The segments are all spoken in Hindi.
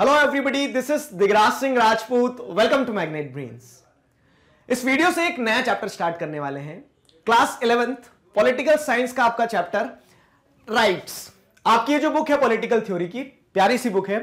Hello everybody, this is Digraj Singh Rajput. Welcome to Magnet Brains. इस वीडियो से एक नया चैप्टर स्टार्ट करने वाले हैं। क्लास 11th पॉलिटिकल साइंस का आपका चैप्टर राइट्स। आपकी ये जो बुक है पॉलिटिकल थ्योरी की, प्यारी सी बुक है।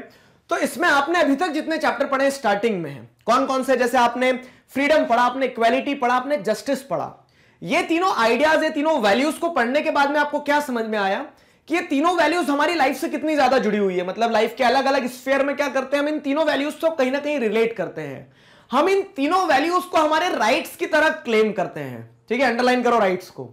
तो इसमें आपने अभी तक जितने चैप्टर पढ़े स्टार्टिंग में हैं, कौन कौन से? जैसे आपने फ्रीडम पढ़ा, आपने इक्वालिटी पढ़ा, आपने जस्टिस पढ़ा। ये तीनों आइडियाज, ये तीनों वैल्यूज को पढ़ने के बाद में आपको क्या समझ में आया कि ये तीनों वैल्यूज हमारी लाइफ से कितनी ज्यादा जुड़ी हुई है। मतलब लाइफ के अलग अलग स्फीयर में क्या करते हैं, हम इन तीनों वैल्यूज को कहीं ना कहीं रिलेट करते हैं। हम इन तीनों वैल्यूज को हमारे राइट्स की तरह क्लेम करते हैं। ठीक है, अंडरलाइन करो राइट्स को।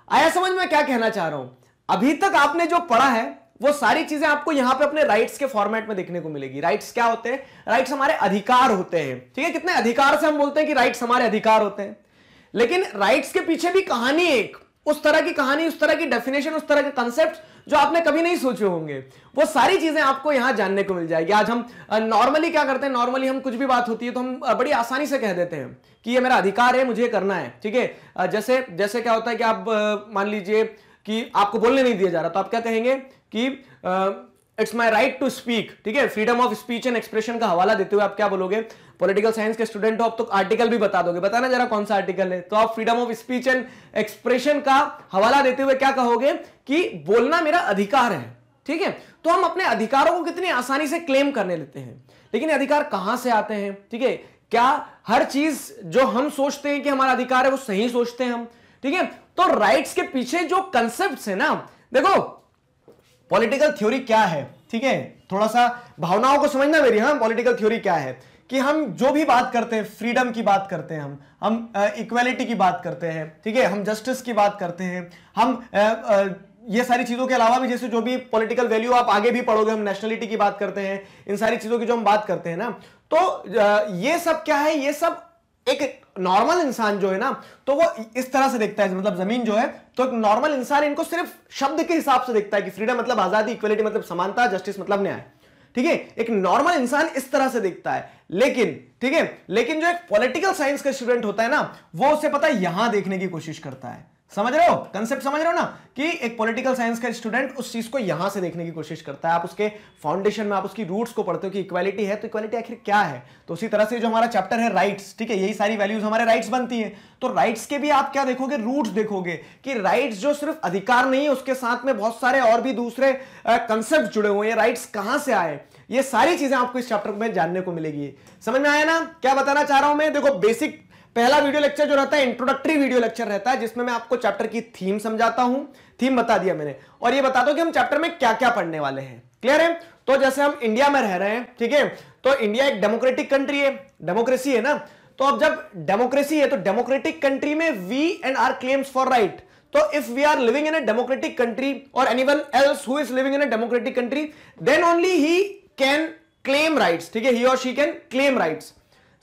आया समझ में क्या कहना चाह रहा हूं? अभी तक आपने जो पढ़ा है वो सारी चीजें आपको यहां पे अपने राइट्स के फॉर्मेट में देखने को मिलेगी। राइट्स क्या होते हैं? राइट्स हमारे अधिकार होते हैं। ठीक है, कितने अधिकार से हम बोलते हैं कि राइट्स हमारे अधिकार होते हैं। लेकिन राइट्स के पीछे भी कहानी, एक उस तरह की कहानी, उस तरह की डेफिनेशन, उस तरह के कंसेप्ट जो आपने कभी नहीं सोचे होंगे, वो सारी चीजें आपको यहां जानने को मिल जाएगी। आज हम नॉर्मली क्या करते हैं, नॉर्मली हम कुछ भी बात होती है तो हम बड़ी आसानी से कह देते हैं कि ये मेरा अधिकार है, मुझे ये करना है। ठीक है, जैसे क्या होता है कि आप मान लीजिए कि आपको बोलने नहीं दिया जा रहा, तो आप क्या कहेंगे कि it's my right to speak. ठीक है, freedom of speech and expression का हवाला देते हुए आप क्या बोलोगे? पॉलिटिकल साइंस के स्टूडेंट हो आप तो आर्टिकल भी बता दोगे। बताना जरा कौन सा आर्टिकल है। तो आप freedom of speech and expression का हवाला देते हुए क्या कहोगे कि बोलना मेरा अधिकार है। ठीक है, तो हम अपने अधिकारों को कितनी आसानी से क्लेम करने लेते हैं। लेकिन अधिकार कहां से आते हैं? ठीक है, क्या हर चीज जो हम सोचते हैं कि हमारा अधिकार है वो सही सोचते हैं हम? ठीक है, तो राइट्स के पीछे जो कंसेप्ट है ना, देखो पॉलिटिकल थ्योरी क्या है। ठीक है, थोड़ा सा भावनाओं को समझना मेरी। हाँ, पॉलिटिकल थ्योरी क्या है कि हम जो भी बात करते हैं, फ्रीडम की बात करते हैं, हम इक्वालिटी की बात करते हैं। ठीक है, हम जस्टिस की बात करते हैं, हम ये सारी चीजों के अलावा भी जैसे जो भी पॉलिटिकल वैल्यू आप आगे भी पढ़ोगे, हम नेशनलिटी की बात करते हैं। इन सारी चीजों की जो हम बात करते हैं ना, तो ये सब क्या है? ये सब एक नॉर्मल इंसान जो है ना, तो वो इस तरह से देखता है। मतलब जमीन जो है, तो एक नॉर्मल इंसान इनको सिर्फ शब्द के हिसाब से देखता है कि फ्रीडम मतलब आजादी, इक्वालिटी मतलब समानता, जस्टिस मतलब न्याय। ठीक है, एक नॉर्मल इंसान इस तरह से देखता है। लेकिन ठीक है, लेकिन जो एक पॉलिटिकल साइंस का स्टूडेंट होता है ना, वो उसे पता है यहां देखने की कोशिश करता है। समझ रहे हो कंसेप्ट? समझ रहे हो ना कि एक पॉलिटिकल साइंस का स्टूडेंट उस चीज को यहां से देखने की कोशिश करता है। आप उसके फाउंडेशन में, आप उसकी रूट्स को पढ़ते हो कि इक्वालिटी है, तो इक्वालिटी आखिर क्या है। तो उसी तरह से जो हमारा चैप्टर है राइट्स, ठीक है, यही सारी वैल्यूज हमारे राइट्स बनती हैं। तो राइट्स के भी आप क्या देखोगे? रूट्स देखोगे कि राइट्स जो सिर्फ अधिकार नहीं है, उसके साथ में बहुत सारे और भी दूसरे कंसेप्ट जुड़े हुए हैं। राइट्स कहां से आए, ये सारी चीजें आपको इस चैप्टर में जानने को मिलेगी। समझ में आया ना क्या बताना चाह रहा हूं मैं? देखो, बेसिक पहला वीडियो लेक्चर जो रहता है इंट्रोडक्टरी वीडियो लेक्चर रहता है, जिसमें मैं आपको चैप्टर की थीम समझाता हूं। थीम बता दिया मैंने, और ये बता दो कि हम चैप्टर में क्या क्या पढ़ने वाले हैं। क्लियर है? तो जैसे हम इंडिया में रह रहे हैं, ठीक है, तो इंडिया एक डेमोक्रेटिक कंट्री है, डेमोक्रेसी है ना। तो अब जब डेमोक्रेसी है, तो डेमोक्रेटिक कंट्री में we and are claims for right. तो if we are living in a democratic country or anyone else who is living in a democratic country, then only he can claim rights. ठीक है, ही और शी कैन क्लेम राइट्स।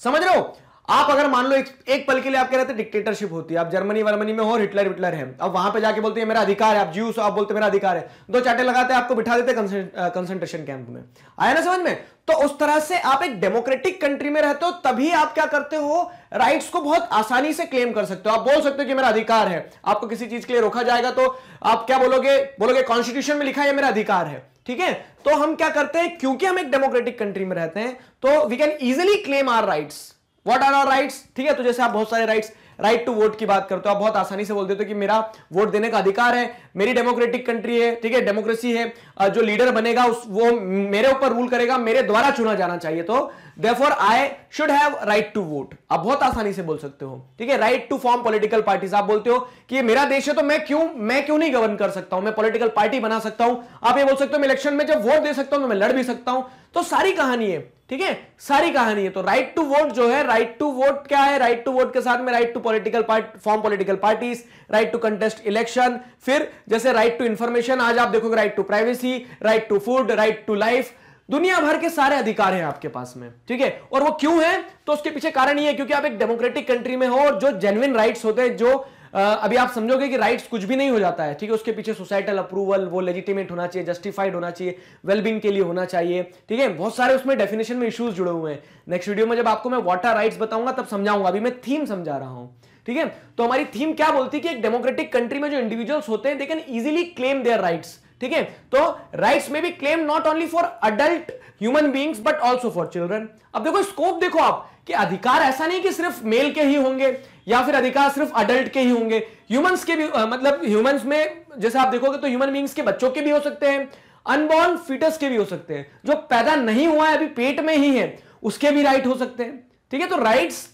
समझ रहे हो? आप अगर मान लो एक पल के लिए आप कह रहे थे डिक्टेटरशिप होती है, आप जर्मनी वर्मनी में हो, हिटलर है, अब वहां पे जाके बोलते हैं मेरा अधिकार है, आप ज्यूस आप बोलते मेरा अधिकार है, दो चाटे लगाते आपको बिठा देते कंसंट्रेशन कैंप में। आया ना समझ में? तो उस तरह से आप एक डेमोक्रेटिक कंट्री में रहते हो, तभी आप क्या करते हो? राइट्स को बहुत आसानी से क्लेम कर सकते हो। आप बोल सकते हो कि मेरा अधिकार है। आपको किसी चीज के लिए रोका जाएगा तो आप क्या बोलोगे कॉन्स्टिट्यूशन में लिखा है मेरा अधिकार है। ठीक है, तो हम क्या करते हैं, क्योंकि हम एक डेमोक्रेटिक कंट्री में रहते हैं, तो we can easily claim our rights. What are our rights? ठीक है, तो जैसे आप बहुत सारे राइट्स, राइट टू वोट की बात करते हो, आप बहुत आसानी से बोल देते हो कि मेरा वोट देने का अधिकार है, मेरी डेमोक्रेटिक कंट्री है, ठीक है, डेमोक्रेसी है, जो लीडर बनेगा वो मेरे ऊपर रूल करेगा, मेरे द्वारा चुना जाना चाहिए, तो therefore I should have right to vote. आप बहुत आसानी से बोल सकते हो। ठीक है, right to form political parties, आप बोलते हो कि ये मेरा देश है तो मैं क्यों नहीं गवर्न कर सकता हूं, मैं पॉलिटिकल पार्टी बना सकता हूं। आप ये बोल सकते हो मैं इलेक्शन में जब वोट दे सकता हूं तो मैं लड़ भी सकता हूं। तो सारी कहानी है। ठीक है, सारी कहानी है। तो राइट टू वोट जो है, राइट टू वोट क्या है? राइट टू वोट के साथ में right to form political parties, right to contest election, फिर जैसे राइट टू इंफॉर्मेशन, आज आप देखोगे right to privacy, right to food, right to life, दुनिया भर के सारे अधिकार हैं आपके पास में। ठीक है, और वो क्यों है? तो उसके पीछे कारण ये है क्योंकि आप एक डेमोक्रेटिक कंट्री में हो, और जो जेन्युइन राइट्स होते हैं, जो अभी आप समझोगे कि राइट्स कुछ भी नहीं हो जाता है। ठीक है, उसके पीछे सोसाइटल अप्रूवल, वो लेजिटिमेट होना चाहिए, जस्टिफाइड होना चाहिए, वेलबींग के लिए होना चाहिए। ठीक है, बहुत सारे उसमें डेफिनेशन में इश्यूज जुड़े हुए हैं। नेक्स्ट वीडियो में जब आपको मैं व्हाट आर राइट्स बताऊंगा तब समझाऊंगा, अभी मैं थीम समझा रहा हूं। ठीक है, तो हमारी थीम क्या बोलती है कि एक डेमोक्रेटिक कंट्री में जो इंडिविजुअल्स होते हैं, they can easily claim their rights. ठीक है। तो राइट्स में भी claim not only for adult human beings but also for children. अब देखो स्कोप देखो आप कि अधिकार ऐसा नहीं कि सिर्फ मेल के ही होंगे या फिर अधिकार सिर्फ अडल्ट के ही होंगे, ह्यूमंस के भी मतलब ह्यूमंस में जैसे आप देखोगे तो ह्यूमन बीइंग्स के बच्चों के भी हो सकते हैं, अनबॉर्न फीटस के भी हो सकते हैं, जो पैदा नहीं हुआ है अभी पेट में ही है उसके भी राइट हो सकते हैं। ठीक है, तो राइट्स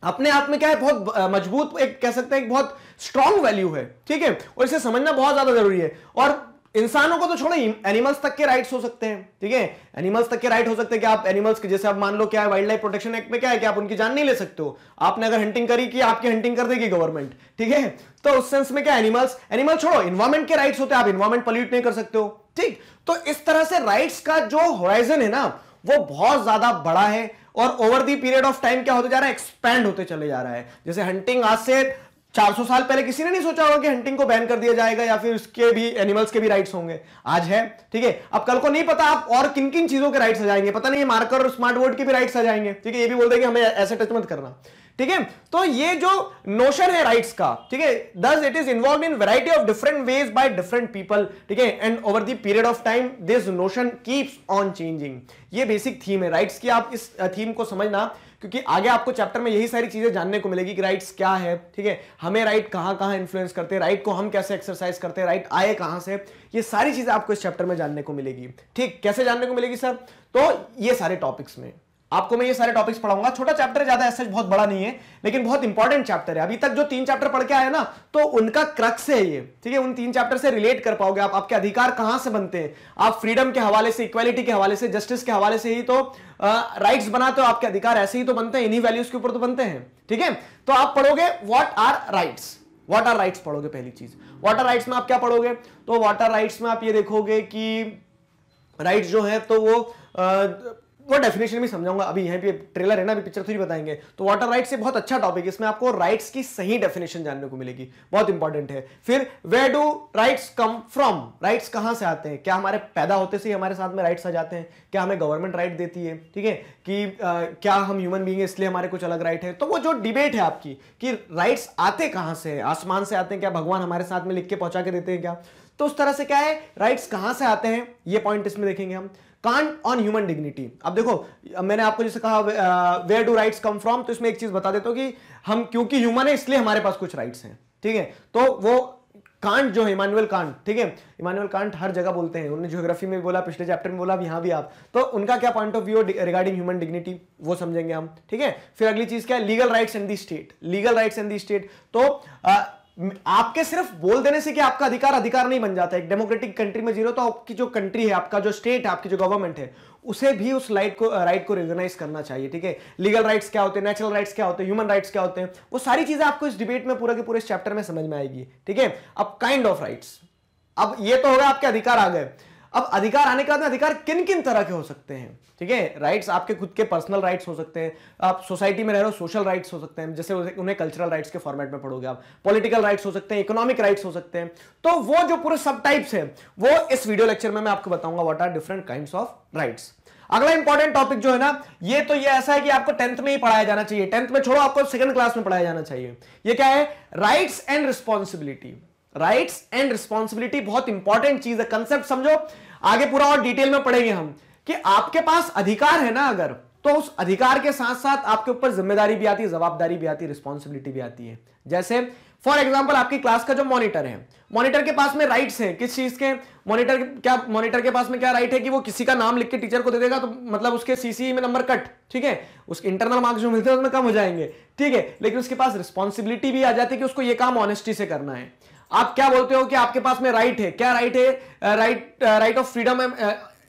अपने आप में क्या है, बहुत मजबूत, एक कह सकते हैं बहुत स्ट्रॉन्ग वैल्यू है। ठीक है, और इसे समझना बहुत ज्यादा जरूरी है। और इंसानों को तो छोड़ो, एनिमल्स तक के राइट्स हो सकते हैं। ठीक है, एनिमल्स तक के राइट हो सकते हैं कि आप एनिमल्स के, जैसे आप मान लो क्या है वाइल्ड लाइफ प्रोटेक्शन एक्ट में क्या है कि आप उनकी जान नहीं ले सकते हो। आपने अगर हंटिंग करी कि आपकी हंटिंग कर देगी गवर्नमेंट। ठीक है, तो उस सेंस में क्या एनिमल छोड़ो, इन्वायरमेंट के राइट्स होते हैं, आप इन्वायरमेंट पॉल्यूट नहीं कर सकते हो। ठीक, तो इस तरह से राइट्स का जो होराइजन है ना वो बहुत ज्यादा बड़ा है और over the period of time क्या होते जा रहा है, एक्सपैंड होते चले जा रहा है। जैसे हंटिंग आज से 400 साल पहले किसी ने नहीं सोचा होगा कि हंटिंग को बैन कर दिया जाएगा या फिर उसके भी एनिमल्स के भी राइट्स होंगे, आज है। ठीक है, अब कल को नहीं पता आप और किन किन चीजों के राइट्स आ जाएंगे, पता नहीं मार्कर और स्मार्ट बोर्ड के भी राइट्स आ जाएंगे। ठीक है, ये भी बोल देंगे हमें ऐसे टच मत करना। ठीक है, तो ये जो नोशन है राइट्स का, ठीक है, thus it is involve in variety of different ways by different people. ठीक है, and over the period of time this notion keeps on changing. ये बेसिक थीम है राइट्स की, आप इस थीम को समझना क्योंकि आगे आपको चैप्टर में यही सारी चीजें जानने को मिलेगी कि राइट्स क्या है। ठीक है, हमें राइट कहां कहां इन्फ्लुएंस करते हैं, राइट को हम कैसे एक्सरसाइज करते हैं, राइट आए कहां से, ये सारी चीजें आपको इस चैप्टर में जानने को मिलेगी। ठीक, कैसे जानने को मिलेगी सर, तो ये सारे टॉपिक्स में आपको मैं ये सारे टॉपिक्स पढ़ाऊंगा। छोटा चैप्टर है, ज्यादा ऐसा बहुत बड़ा नहीं है, लेकिन बहुत इंपॉर्टेंट चैप्टर है। अभी तक जो 3 चैप्टर पढ़ के आए ना, तो उनका क्रक्स है ये। ठीक है, उन 3 चैप्टर से रिलेट कर पाओगे आप, आपके अधिकार कहां से बनते हैं। आप फ्रीडम के हवाले से, इक्वालिटी के हवाले से, जस्टिस के हवाले से ही तो राइट्स बनाते हो, आपके अधिकार ऐसे ही तो बनते हैं, इन्हीं वैल्यूज के ऊपर तो बनते हैं। ठीक है, तो आप पढ़ोगे what are rights, what are rights पढ़ोगे पहली चीज। व्हाट आर राइट्स में आप क्या पढ़ोगे, तो व्हाट आर राइट्स में आप ये देखोगे कि राइट्स जो है तो वो डेफिनेशन भी समझाऊंगा। अभी यहाँ पे ट्रेलर है ना, अभी पिक्चर थोड़ी बताएंगे। तो वाटर राइट्स से बहुत अच्छा टॉपिक है, इसमें आपको राइट्स की सही डेफिनेशन जानने को मिलेगी, बहुत इंपॉर्टेंट है। फिर where do rights come from, rights कहां से आते हैं, क्या हमारे पैदा होते से ही हमारे साथ में राइट्स आ जाते हैं, क्या हमें गवर्नमेंट राइट देती है। ठीक है, कि क्या हम ह्यूमन बीइंग है इसलिए हमारे कुछ अलग राइट है। तो वो जो डिबेट है आपकी कि राइट्स आते कहां से, आसमान से आते हैं क्या, भगवान हमारे साथ में लिख के पहुंचा के देते हैं क्या, तो उस तरह से क्या है राइट्स कहां से आते हैं, ये पॉइंट इसमें देखेंगे हम। कांट ऑन ह्यूमन डिग्निटी, अब देखो मैंने आपको जैसे कहा where do rights come from, तो इसमें एक चीज बता देता हूं कि हम क्योंकि ह्यूमन है इसलिए हमारे पास कुछ राइट्स हैं। ठीक है, तो वो कांट जो है, इमानुएल कांट, ठीक है, इमानुएल कांट हर जगह बोलते हैं, उन्होंने ज्योग्राफी में भी बोला, पिछले चैप्टर में बोला, अब यहां भी आप, तो उनका क्या point of view regarding human dignity वो समझेंगे हम। ठीक है, फिर अगली चीज क्या है, लीगल राइट्स इन दी स्टेट, लीगल राइट्स इन दी स्टेट। तो आपके सिर्फ बोल देने से कि आपका अधिकार नहीं बन जाता। एक डेमोक्रेटिक कंट्री में जीरो, तो आपकी जो कंट्री है, आपका जो स्टेट है, आपकी जो गवर्नमेंट है, उसे भी उस राइट को रिकॉग्नाइज करना चाहिए। ठीक है, लीगल राइट्स क्या होते हैं, नेचुरल राइट्स क्या होते हैं, ह्यूमन राइट्स क्या होते हैं, वो सारी चीजें आपको इस डिबेट में पूरा के पूरे इस चैप्टर में समझ में आएगी। ठीक है, अब काइंड ऑफ राइट्स, अब ये तो होगा आपके अधिकार आ गए। अब अधिकार आने के बाद अधिकार किन किन तरह के हो सकते हैं। ठीक है, राइट्स आपके खुद के पर्सनल राइट्स हो सकते हैं, आप सोसाइटी में रह रहे हो सोशल राइट्स हो सकते हैं, जैसे उन्हें कल्चरल राइट्स के फॉर्मेट में पढ़ोगे आप, पॉलिटिकल राइट्स हो सकते हैं, इकोनॉमिक राइट्स हो सकते हैं। तो वो जो पूरे सब टाइप्स हैं वो इस वीडियो लेक्चर में मैं आपको बताऊंगा, what are different kinds of rights. अगला इंपॉर्टेंट टॉपिक जो है ना, ये तो ये ऐसा है कि आपको 10th में ही पढ़ाया जाना चाहिए, 10th में छोड़ो, आपको 2nd क्लास में पढ़ाया जाना चाहिए। ये क्या है, rights and responsibility. Rights and responsibility बहुत इंपॉर्टेंट चीज है, कंसेप्ट समझो, आगे पूरा और डिटेल में पढ़ेंगे हम कि आपके पास अधिकार है ना अगर, तो उस अधिकार के साथ साथ आपके ऊपर जिम्मेदारी भी आती है, जवाबदारी भी आती है, रिस्पॉन्सिबिलिटी भी आती है। जैसे फॉर एग्जांपल आपकी क्लास का जो मॉनिटर है, मॉनिटर के पास में राइट्स हैं, किस चीज के, मॉनिटर के पास में क्या राइट है कि वो किसी का नाम लिख के टीचर को दे देगा, तो मतलब उसके सीसी में नंबर कट, ठीक है, उसके इंटरनल मार्क्स जो मिलते हैं उसमें कम हो जाएंगे। ठीक है, लेकिन उसके पास रिस्पॉन्सिबिलिटी भी आ जाती है कि उसको ये काम ऑनेस्टी से करना है। आप क्या बोलते हो कि आपके पास में राइट है, क्या राइट है, right of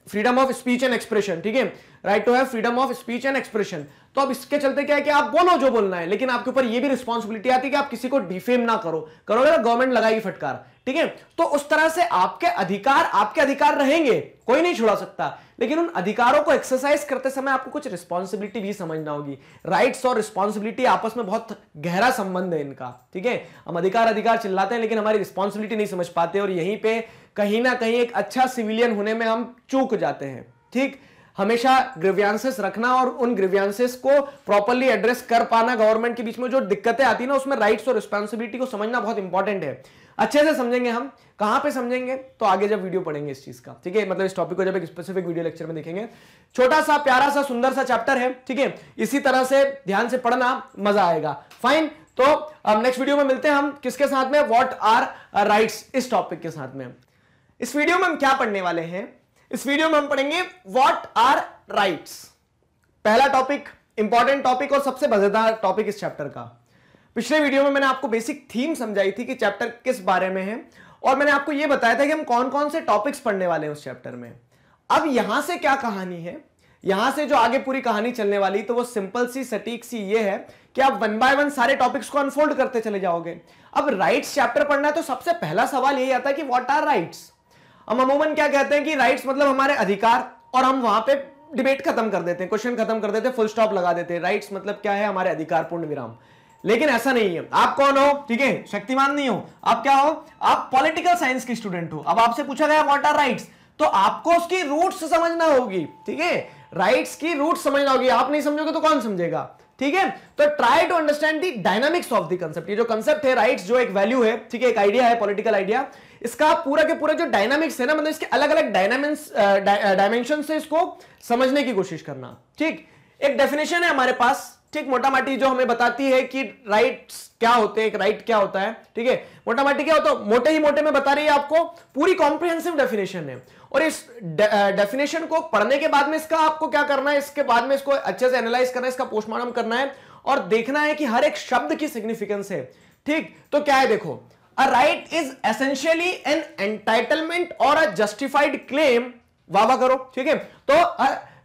freedom of speech and expression. ठीक है, right to have freedom of speech and expression. तो अब इसके चलते क्या है कि आप बोलो जो बोलना है, लेकिन आपके ऊपर ये भी रिस्पॉन्सिबिलिटी आती है कि आप किसी को डिफेम ना करोगे ना गवर्नमेंट लगाएगी फटकार। ठीक है, तो उस तरह से आपके अधिकार रहेंगे, कोई नहीं छुड़ा सकता, लेकिन उन अधिकारों को एक्सरसाइज करते समय आपको कुछ रिस्पॉन्सिबिलिटी भी समझना होगी। राइट्स और रिस्पॉन्सिबिलिटी आपस में बहुत गहरा संबंध है इनका। ठीक है, हम अधिकार चिल्लाते हैं लेकिन हमारी रिस्पॉन्सिबिलिटी नहीं समझ पाते, और यहीं पे कहीं ना कहीं एक अच्छा सिविलियन होने में हम चूक जाते हैं। ठीक, हमेशा ग्रीवियंसेस रखना और उन ग्रीवियंसेस को प्रॉपर्ली एड्रेस कर पाना, गवर्नमेंट के बीच में जो दिक्कतें आती है ना, उसमें राइट्स और रिस्पॉन्सिबिलिटी को समझना बहुत इंपॉर्टेंट है। अच्छे से समझेंगे हम। कहां पे समझेंगे? तो आगे जब वीडियो पढ़ेंगे इस चीज का, ठीक है, मतलब इस टॉपिक को जब एक स्पेसिफिक वीडियो लेक्चर में देखेंगे। छोटा सा प्यारा सा सुंदर सा चैप्टर है, ठीक है, इसी तरह से ध्यान से पढ़ना, मजा आएगा। फाइन, तो अब नेक्स्ट वीडियो में मिलते हैं हम किसके साथ में? व्हाट आर राइट्स, इस टॉपिक के साथ में। इस वीडियो में हम क्या पढ़ने वाले हैं? इस वीडियो में हम पढ़ेंगे व्हाट आर राइट्स। पहला टॉपिक, इंपॉर्टेंट टॉपिक और सबसे मजेदार टॉपिक इस चैप्टर का। पिछले वीडियो में मैंने आपको बेसिक थीम समझाई थी कि चैप्टर किस बारे में है, और मैंने आपको यह बताया था कि हम कौन कौन से टॉपिक्स पढ़ने वाले हैं उस चैप्टर में। अब यहां से क्या कहानी है, यहां से जो आगे पूरी कहानी चलने वाली, तो वो सिंपल सी सटीक सी ये है कि आप वन बाय वन सारे टॉपिक्स को अनफोल्ड करते चले जाओगे। अब राइट्स चैप्टर पढ़ना है तो सबसे पहला सवाल यही आता है कि व्हाट आर राइट्स। हम अमूमन क्या कहते हैं कि राइट्स मतलब हमारे अधिकार, और हम वहां पे डिबेट खत्म कर देते हैं, क्वेश्चन खत्म कर देते हैं, फुल स्टॉप लगा देते हैं। राइट्स मतलब क्या है? हमारे अधिकार, पूर्ण विराम। लेकिन ऐसा नहीं है। आप कौन हो? ठीक है, शक्तिमान नहीं हो। आप क्या हो? आप पॉलिटिकल साइंस की स्टूडेंट हो। अब आपसे पूछा गया व्हाट आर राइट्स, तो आपको उसकी रूट्स समझना होगी, ठीक है, राइट्स की रूट्स समझना होगी। आप नहीं समझोगे तो कौन समझेगा, ठीक है। तो try to understand the dynamics of the concept. ये जो कंसेप्ट है राइट्स, जो एक वैल्यू है, ठीक है, एक आइडिया है, पॉलिटिकल आइडिया, इसका पूरा के पूरा जो डायनामिक्स है ना, मतलब इसके अलग अलग डायमेंशन से इसको समझने की कोशिश करना। ठीक, एक डेफिनेशन है हमारे पास, ठीक, मोटा माटी, जो हमें बताती है कि राइट्स क्या होते हैं, एक राइट क्या होता है, ठीक है, मोटा माटी क्या होता है, मोटे ही मोटे में बता रही है आपको, पूरी कॉम्प्रिहेंसिव डेफिनेशन है। और इस डेफिनेशन को पढ़ने के बाद में इसका आपको क्या करना है, इसके बाद में इसको अच्छे से एनालाइज करना है, इसका पोस्टमार्टम करना है, और देखना है कि हर एक शब्द की सिग्निफिकेंस है। ठीक, तो क्या है, देखो, a right is essentially an entitlement or a justified claim. वाह करो, ठीक है। तो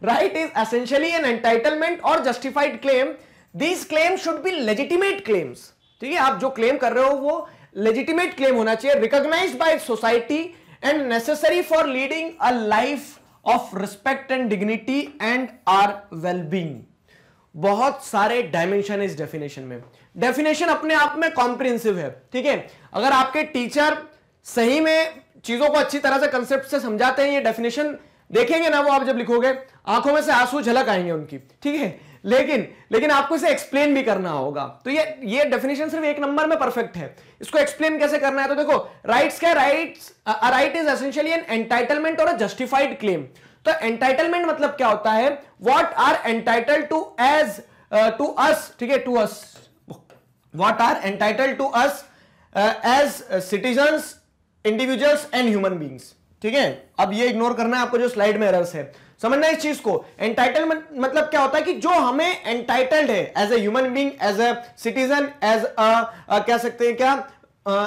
right is essentially an entitlement or justified claim. These claims should be legitimate claims. ठीक है, आप जो क्लेम कर रहे हो वो legitimate claim होना चाहिए, recognized by society and necessary for leading a life of respect and dignity and our well-being. बहुत सारे डायमेंशन इस डेफिनेशन में। डेफिनेशन अपने आप में कॉम्प्रिहेंसिव है, ठीक है। अगर आपके टीचर सही में चीजों को अच्छी तरह से कंसेप्ट से समझाते हैं, ये डेफिनेशन देखेंगे ना, वो आप जब लिखोगे आंखों में से आंसू झलक आएंगे उनकी, ठीक है। लेकिन आपको इसे एक्सप्लेन भी करना होगा। तो ये डेफिनेशन सिर्फ एक नंबर में परफेक्ट है। इसको एक्सप्लेन कैसे करना है, तो देखो, राइट्स क्या, right is essentially an entitlement or a justified claim. तो एंटाइटलमेंट मतलब क्या होता है, what are entitled to as to us, ठीक है, to us, what are entitled to us as citizens, individuals and human beings, ठीक है। अब ये इग्नोर करना है आपको, जो स्लाइड में एरर्स है, समझना इस चीज को। एंटाइटलमेंट मतलब क्या होता है कि जो हमें एंटाइटल्ड है as a human being, as a citizen, as कह सकते हैं क्या,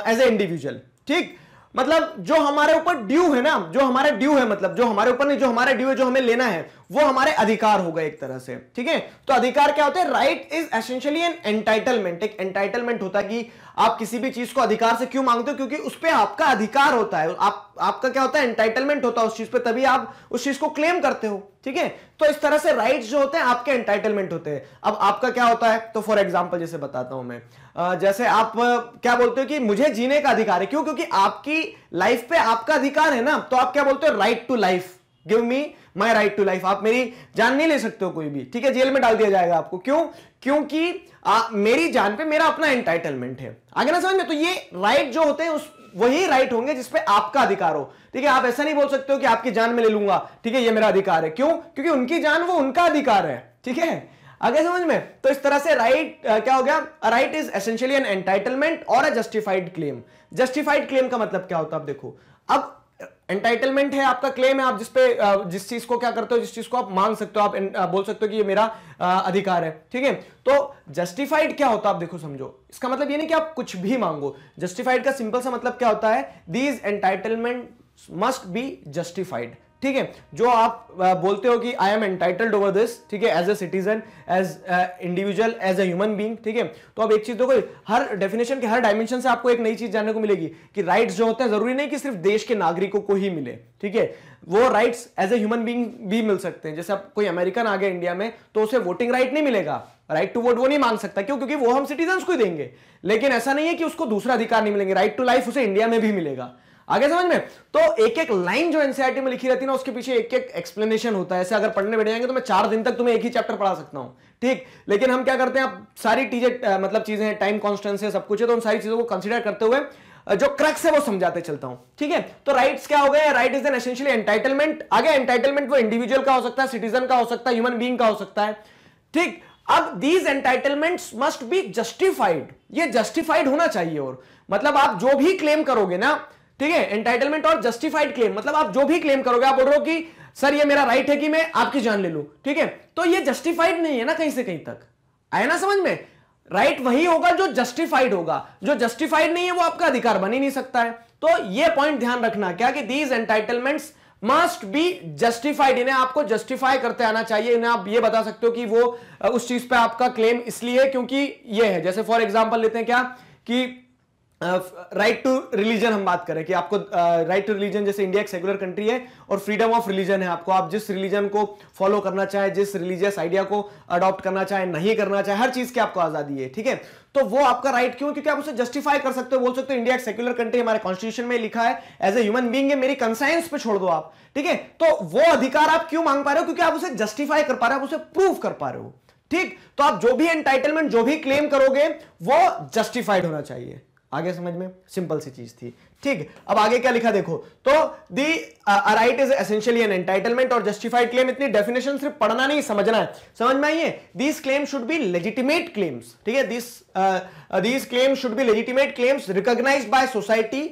एज ए इंडिविजुअल, ठीक, मतलब जो हमारे ऊपर ड्यू है ना, जो हमारा ड्यू है, मतलब जो हमारे ऊपर नहीं, जो हमारा ड्यू है, जो हमें लेना है, वो हमारे अधिकार होगा एक तरह से, ठीक है। तो अधिकार क्या होता है, right is essentially an entitlement. एक एंटाइटलमेंट होता है कि आप किसी भी चीज को अधिकार से क्यों मांगते हो, क्योंकि उस पर आपका अधिकार होता है, आपका क्या होता है, एंटाइटलमेंट होता है उस चीज पे, तभी आप उस चीज को क्लेम करते हो, ठीक है। तो इस तरह से राइट्स जो होते हैं आपके एंटाइटलमेंट होते हैं। अब आपका क्या होता है, तो फॉर एग्जांपल जैसे बताता हूं मैं, जैसे आप क्या बोलते हो कि मुझे जीने का अधिकार है, क्यों, क्योंकि आपकी लाइफ पे आपका अधिकार है ना, तो आप क्या बोलते हो, right to life, give me my right to life. आप मेरी जान नहीं ले सकते हो कोई भी, ठीक है, जेल में डाल दिया जाएगा आपको, क्यों, क्योंकि मेरी जान पे मेरा अपना एंटाइटलमेंट है। आगे ना समझ में, तो ये राइट जो होते हैं उस वही राइट होंगे जिसपे आपका अधिकार हो, ठीक है। आप ऐसा नहीं बोल सकते हो कि आपकी जान में ले लूंगा, ठीक है, ये मेरा अधिकार है, क्यों, क्योंकि उनकी जान वो उनका अधिकार है, ठीक है। आगे समझ में, तो इस तरह से राइट क्या हो गया, right is essentially an entitlement or a justified claim. Justified claim का मतलब क्या होता है, अब देखो, अब एंटाइटलमेंट है, आपका क्लेम है, आप जिस चीज को क्या करते हो, जिस चीज को आप मांग सकते हो, आप बोल सकते हो कि ये मेरा अधिकार है, ठीक है। तो जस्टिफाइड क्या होता है, आप देखो समझो, इसका मतलब ये नहीं कि आप कुछ भी मांगो। जस्टिफाइड का सिंपल सा मतलब क्या होता है, these entitlement must be justified, ठीक है। जो आप बोलते हो कि I am entitled over this, ठीक है, as a citizen, as individual, as a human being, ठीक है। तो अब एक चीज देखो, हर डेफिनेशन के हर डायमेंशन से आपको एक नई चीज जानने को मिलेगी कि राइट्स जो होते हैं जरूरी नहीं कि सिर्फ देश के नागरिकों को ही मिले, ठीक है, वो rights as a human being भी मिल सकते हैं। जैसे अब कोई अमेरिकन आ गया इंडिया में, तो उसे वोटिंग राइट नहीं मिलेगा, राइट टू वोट वो नहीं मांग सकता, क्यों, क्योंकि वो हम सिटीजन को ही देंगे। लेकिन ऐसा नहीं है कि उसको दूसरा अधिकार नहीं मिलेंगे, राइट टू लाइफ उसे इंडिया में भी मिलेगा। आगे समझ में, तो एक एक लाइन जो एनसीईआरटी में लिखी रहती है ना, उसके पीछे एक एक एक्सप्लेनेशन होता है। ऐसे अगर पढ़ने बैठ जाएंगे तो मैं 4 दिन तक तुम्हें एक ही चैप्टर पढ़ा सकता हूं, ठीक। लेकिन हम क्या करते हैं, अब सारी चीजें मतलब चीजें, टाइम कॉन्स्टेंस है, सब कुछ है, तो उन सारी चीजों को कंसीडर करते हुए जो क्रक्स है वो समझाते चलता हूं, ठीक है। तो राइट्स क्या हो गए, right is an essentially entitlement. आगे एंटाइटलमेंट वो इंडिविजुअल का हो सकता है, सिटीजन का हो सकता है, ह्यूमन बीइंग का हो सकता है, ठीक। अब these entitlements must be justified, ये जस्टिफाइड होना चाहिए। और मतलब आप जो भी क्लेम करोगे ना, ठीक है, एंटाइटलमेंट और जस्टिफाइड क्लेम, मतलब आप जो भी क्लेम करोगे, आप बोल रहे हो कि सर ये मेरा राइट है कि मैं आपकी जान ले लूं, ठीक है, तो ये जस्टिफाइड नहीं है ना कहीं से कहीं तक, आया ना समझ में। राइट वही होगा जो जस्टिफाइड होगा, जो जस्टिफाइड नहीं है वो आपका अधिकार बन ही नहीं सकता है। तो ये पॉइंट ध्यान रखना क्या कि these entitlements must be justified, इन्हें आपको जस्टिफाई करते आना चाहिए। इन्हें आप ये बता सकते हो कि वो उस चीज पे आपका क्लेम इसलिए क्योंकि ये है। जैसे फॉर एग्जांपल लेते हैं क्या कि राइट टू रिलीजन हम बात करें कि आपको राइट टू रिलीजन, जैसे इंडिया एक सेकुलर कंट्री है और फ्रीडम ऑफ रिलीजन है, आपको आप जिस रिलीजन को फॉलो करना चाहे, जिस रिलीजियस आइडिया को अडॉप्ट करना चाहे, नहीं करना चाहे, हर चीज की आपको आजादी है, ठीक है। तो वो आपका राइट क्यों, क्योंकि आप उसे जस्टिफाई कर सकते हो, बोल सकते हो इंडिया एक सेकुलर कंट्री, हमारे कॉन्स्टिट्यूशन में लिखा है एज ए ह्यूमन बीइंग है, मेरी कंसाइंस पे छोड़ दो आप, ठीक है। तो वो अधिकार आप क्यों मांग पा रहे हो, क्योंकि आप उसे जस्टिफाई कर पा रहे हो, आप उसे प्रूव कर पा रहे हो, ठीक। तो आप जो भी एंटाइटलमेंट, जो भी क्लेम करोगे वो जस्टिफाइड होना चाहिए। आगे समझ में, सिंपल सी चीज थी, ठीक। अब आगे क्या लिखा देखो, तो the right is essentially an entitlement or justified claim, इतनी डेफिनेशन सिर्फ पढ़ना नहीं समझना है, समझ में आई है। These claim should be legitimate claims, ठीक है, these claim should be legitimate claims recognised by society,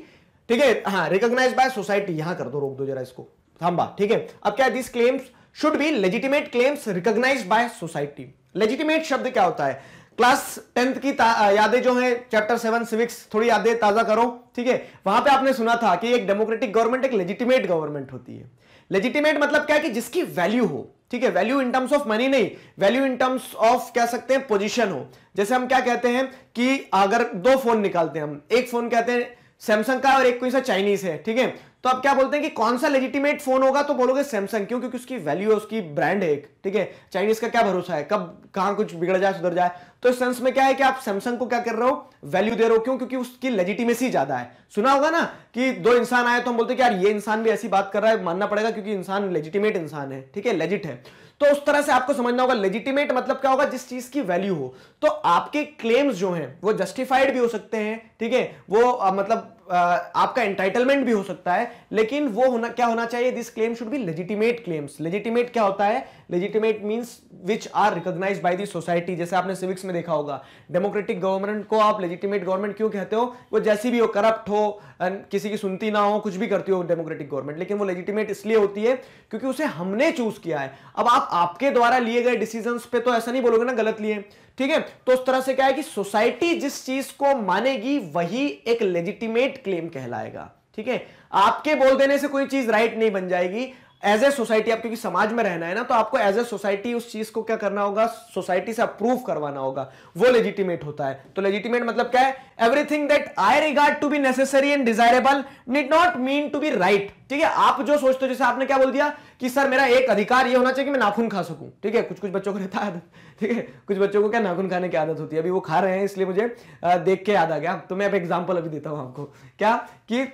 ठीक है, हाँ रिकॉग्नाइज्ड बाय सोसाइटी, यहां कर दो, रोक दो जरा इसको, थांबा, ठीक है। अब क्या, these claims should be legitimate claims recognised by society. Legitimate शब्द क्या होता है, क्लास 10th की यादें जो है, चैप्टर 7 सिविक्स, थोड़ी यादें ताजा करो, ठीक है। वहां पे आपने सुना था कि एक डेमोक्रेटिक गवर्नमेंट एक लेजिटिमेट गवर्नमेंट होती है। लेजिटिमेट मतलब क्या है कि जिसकी वैल्यू हो, ठीक है, value in terms of money नहीं, वैल्यू इन टर्म्स ऑफ कह सकते हैं पोजीशन हो। जैसे हम क्या कहते हैं कि अगर दो फोन निकालते हैं हम, एक फोन कहते हैं सैमसंग का और एक कोई सा चाइनीज है, ठीक है, तो आप क्या बोलते हैं कि कौन सा लेजिटिमेट फोन होगा, तो बोलोगे सैमसंग, क्यों, क्योंकि उसकी वैल्यू है, उसकी ब्रांड है एक, ठीक है। चाइनीज का क्या भरोसा है, कब कहां कुछ बिगड़ जाए सुधर जाए। तो इस सेंस में क्या है कि आप सैमसंग को क्या कर रहे हो, वैल्यू दे रहे हो, क्यों, क्योंकि उसकी लेजिटिमेसी ज्यादा है। सुना होगा ना कि दो इंसान आए तो हम बोलते हैं कि यार ये इंसान भी ऐसी बात कर रहा है, मानना पड़ेगा क्योंकि इंसान लेजिटिमेट इंसान है, ठीक है, लेजिट है। तो उस तरह से आपको समझना होगा लेजिटिमेट मतलब क्या होगा, जिस चीज की वैल्यू हो। तो आपके क्लेम्स जो हैं वो जस्टिफाइड भी हो सकते हैं, ठीक है, वो मतलब आपका एंटाइटलमेंट भी हो सकता है, लेकिन वो होना क्या होना चाहिए, this claim should be legitimate claims. Legitimate क्या होता है, legitimate means which are recognised by the society. जैसे आपने सिविक्स में देखा होगा, डेमोक्रेटिक गवर्नमेंट को आप लेजिटिमेट गवर्नमेंट क्यों कहते हो, वो जैसी भी हो, करप्ट हो, किसी की सुनती ना हो, कुछ भी करती हो डेमोक्रेटिक गवर्नमेंट, लेकिन वो लेजिटिमेट इसलिए होती है क्योंकि उसे हमने चूज किया है। अब आप आपके द्वारा लिए गए डिसीजंस पे तो ऐसा नहीं बोलोगे ना गलत लिए, ठीक है। तो उस तरह से क्या है कि सोसाइटी जिस चीज को मानेगी वही एक लेजिटिमेट क्लेम कहलाएगा, ठीक है। आपके बोल देने से कोई चीज राइट नहीं बन जाएगी। एज ए सोसाइटी, आप क्योंकि समाज में रहना है ना, तो आपको एज ए सोसाइटी उस चीज को क्या करना होगा, सोसाइटी से अप्रूव करवाना होगा, वो लेजिटिमेट होता है। तो लेजिटिमेट मतलब क्या है, everything that I regard to be necessary and desirable need not mean to be right, ठीक है। आप जो सोचते हो, जैसे आपने क्या बोल दिया कि सर मेरा एक अधिकार ये होना चाहिए कि मैं नाखून खा सकूं, ठीक है, कुछ कुछ बच्चों को रहता है, ठीक है, कुछ बच्चों को क्या नाखून खाने की आदत होती है, अभी वो खा रहे हैं इसलिए मुझे देख के याद आ गया। तो मैं अब एग्जांपल अभी देता हूं आपको, क्या कि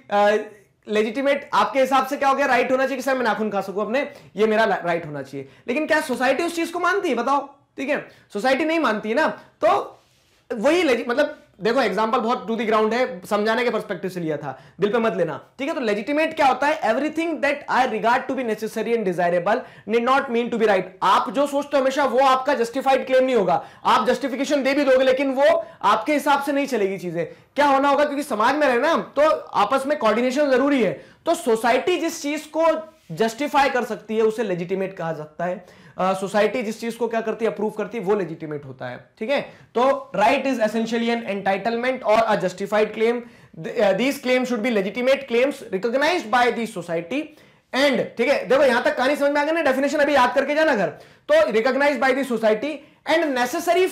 लेजिटिमेट आपके हिसाब से क्या हो गया, राइट होना चाहिए कि सर मैं नाखून खा सकूं अपने, ये मेरा राइट होना चाहिए। लेकिन क्या सोसाइटी उस चीज को मानती है, बताओ, ठीक है, सोसाइटी नहीं मानती है ना। तो वही मतलब देखो एग्जांपल बहुत टू द ग्राउंड है, समझाने के पर्सपेक्टिव से लिया था, दिल पे मत लेना, ठीक है। तो लेजिटिमेट क्या होता है, everything that I regard to be necessary and desirable need not mean to be right. आप जो सोचते हो हमेशा वो आपका जस्टिफाइड क्लेम नहीं होगा, आप जस्टिफिकेशन दे भी दोगे लेकिन वो आपके हिसाब से नहीं चलेगी चीजें। क्या होना होगा, क्योंकि समाज में रहना तो आपस में कोऑर्डिनेशन जरूरी है। तो सोसाइटी जिस चीज को जस्टिफाई कर सकती है उसे लेजिटिमेट कहा जाता है। सोसाइटी जिस चीज को क्या करती है, अप्रूव करती है, वो लेजिटिमेट होता है, ठीक है। तो right is essentially an entitlement or a justified claim. These claim should be legitimate claims recognised by the society and, ठीक है, देखो यहां तक कहानी समझ में आ गई ना, डेफिनेशन अभी याद करके जाना घर। तो recognised by the society and necessary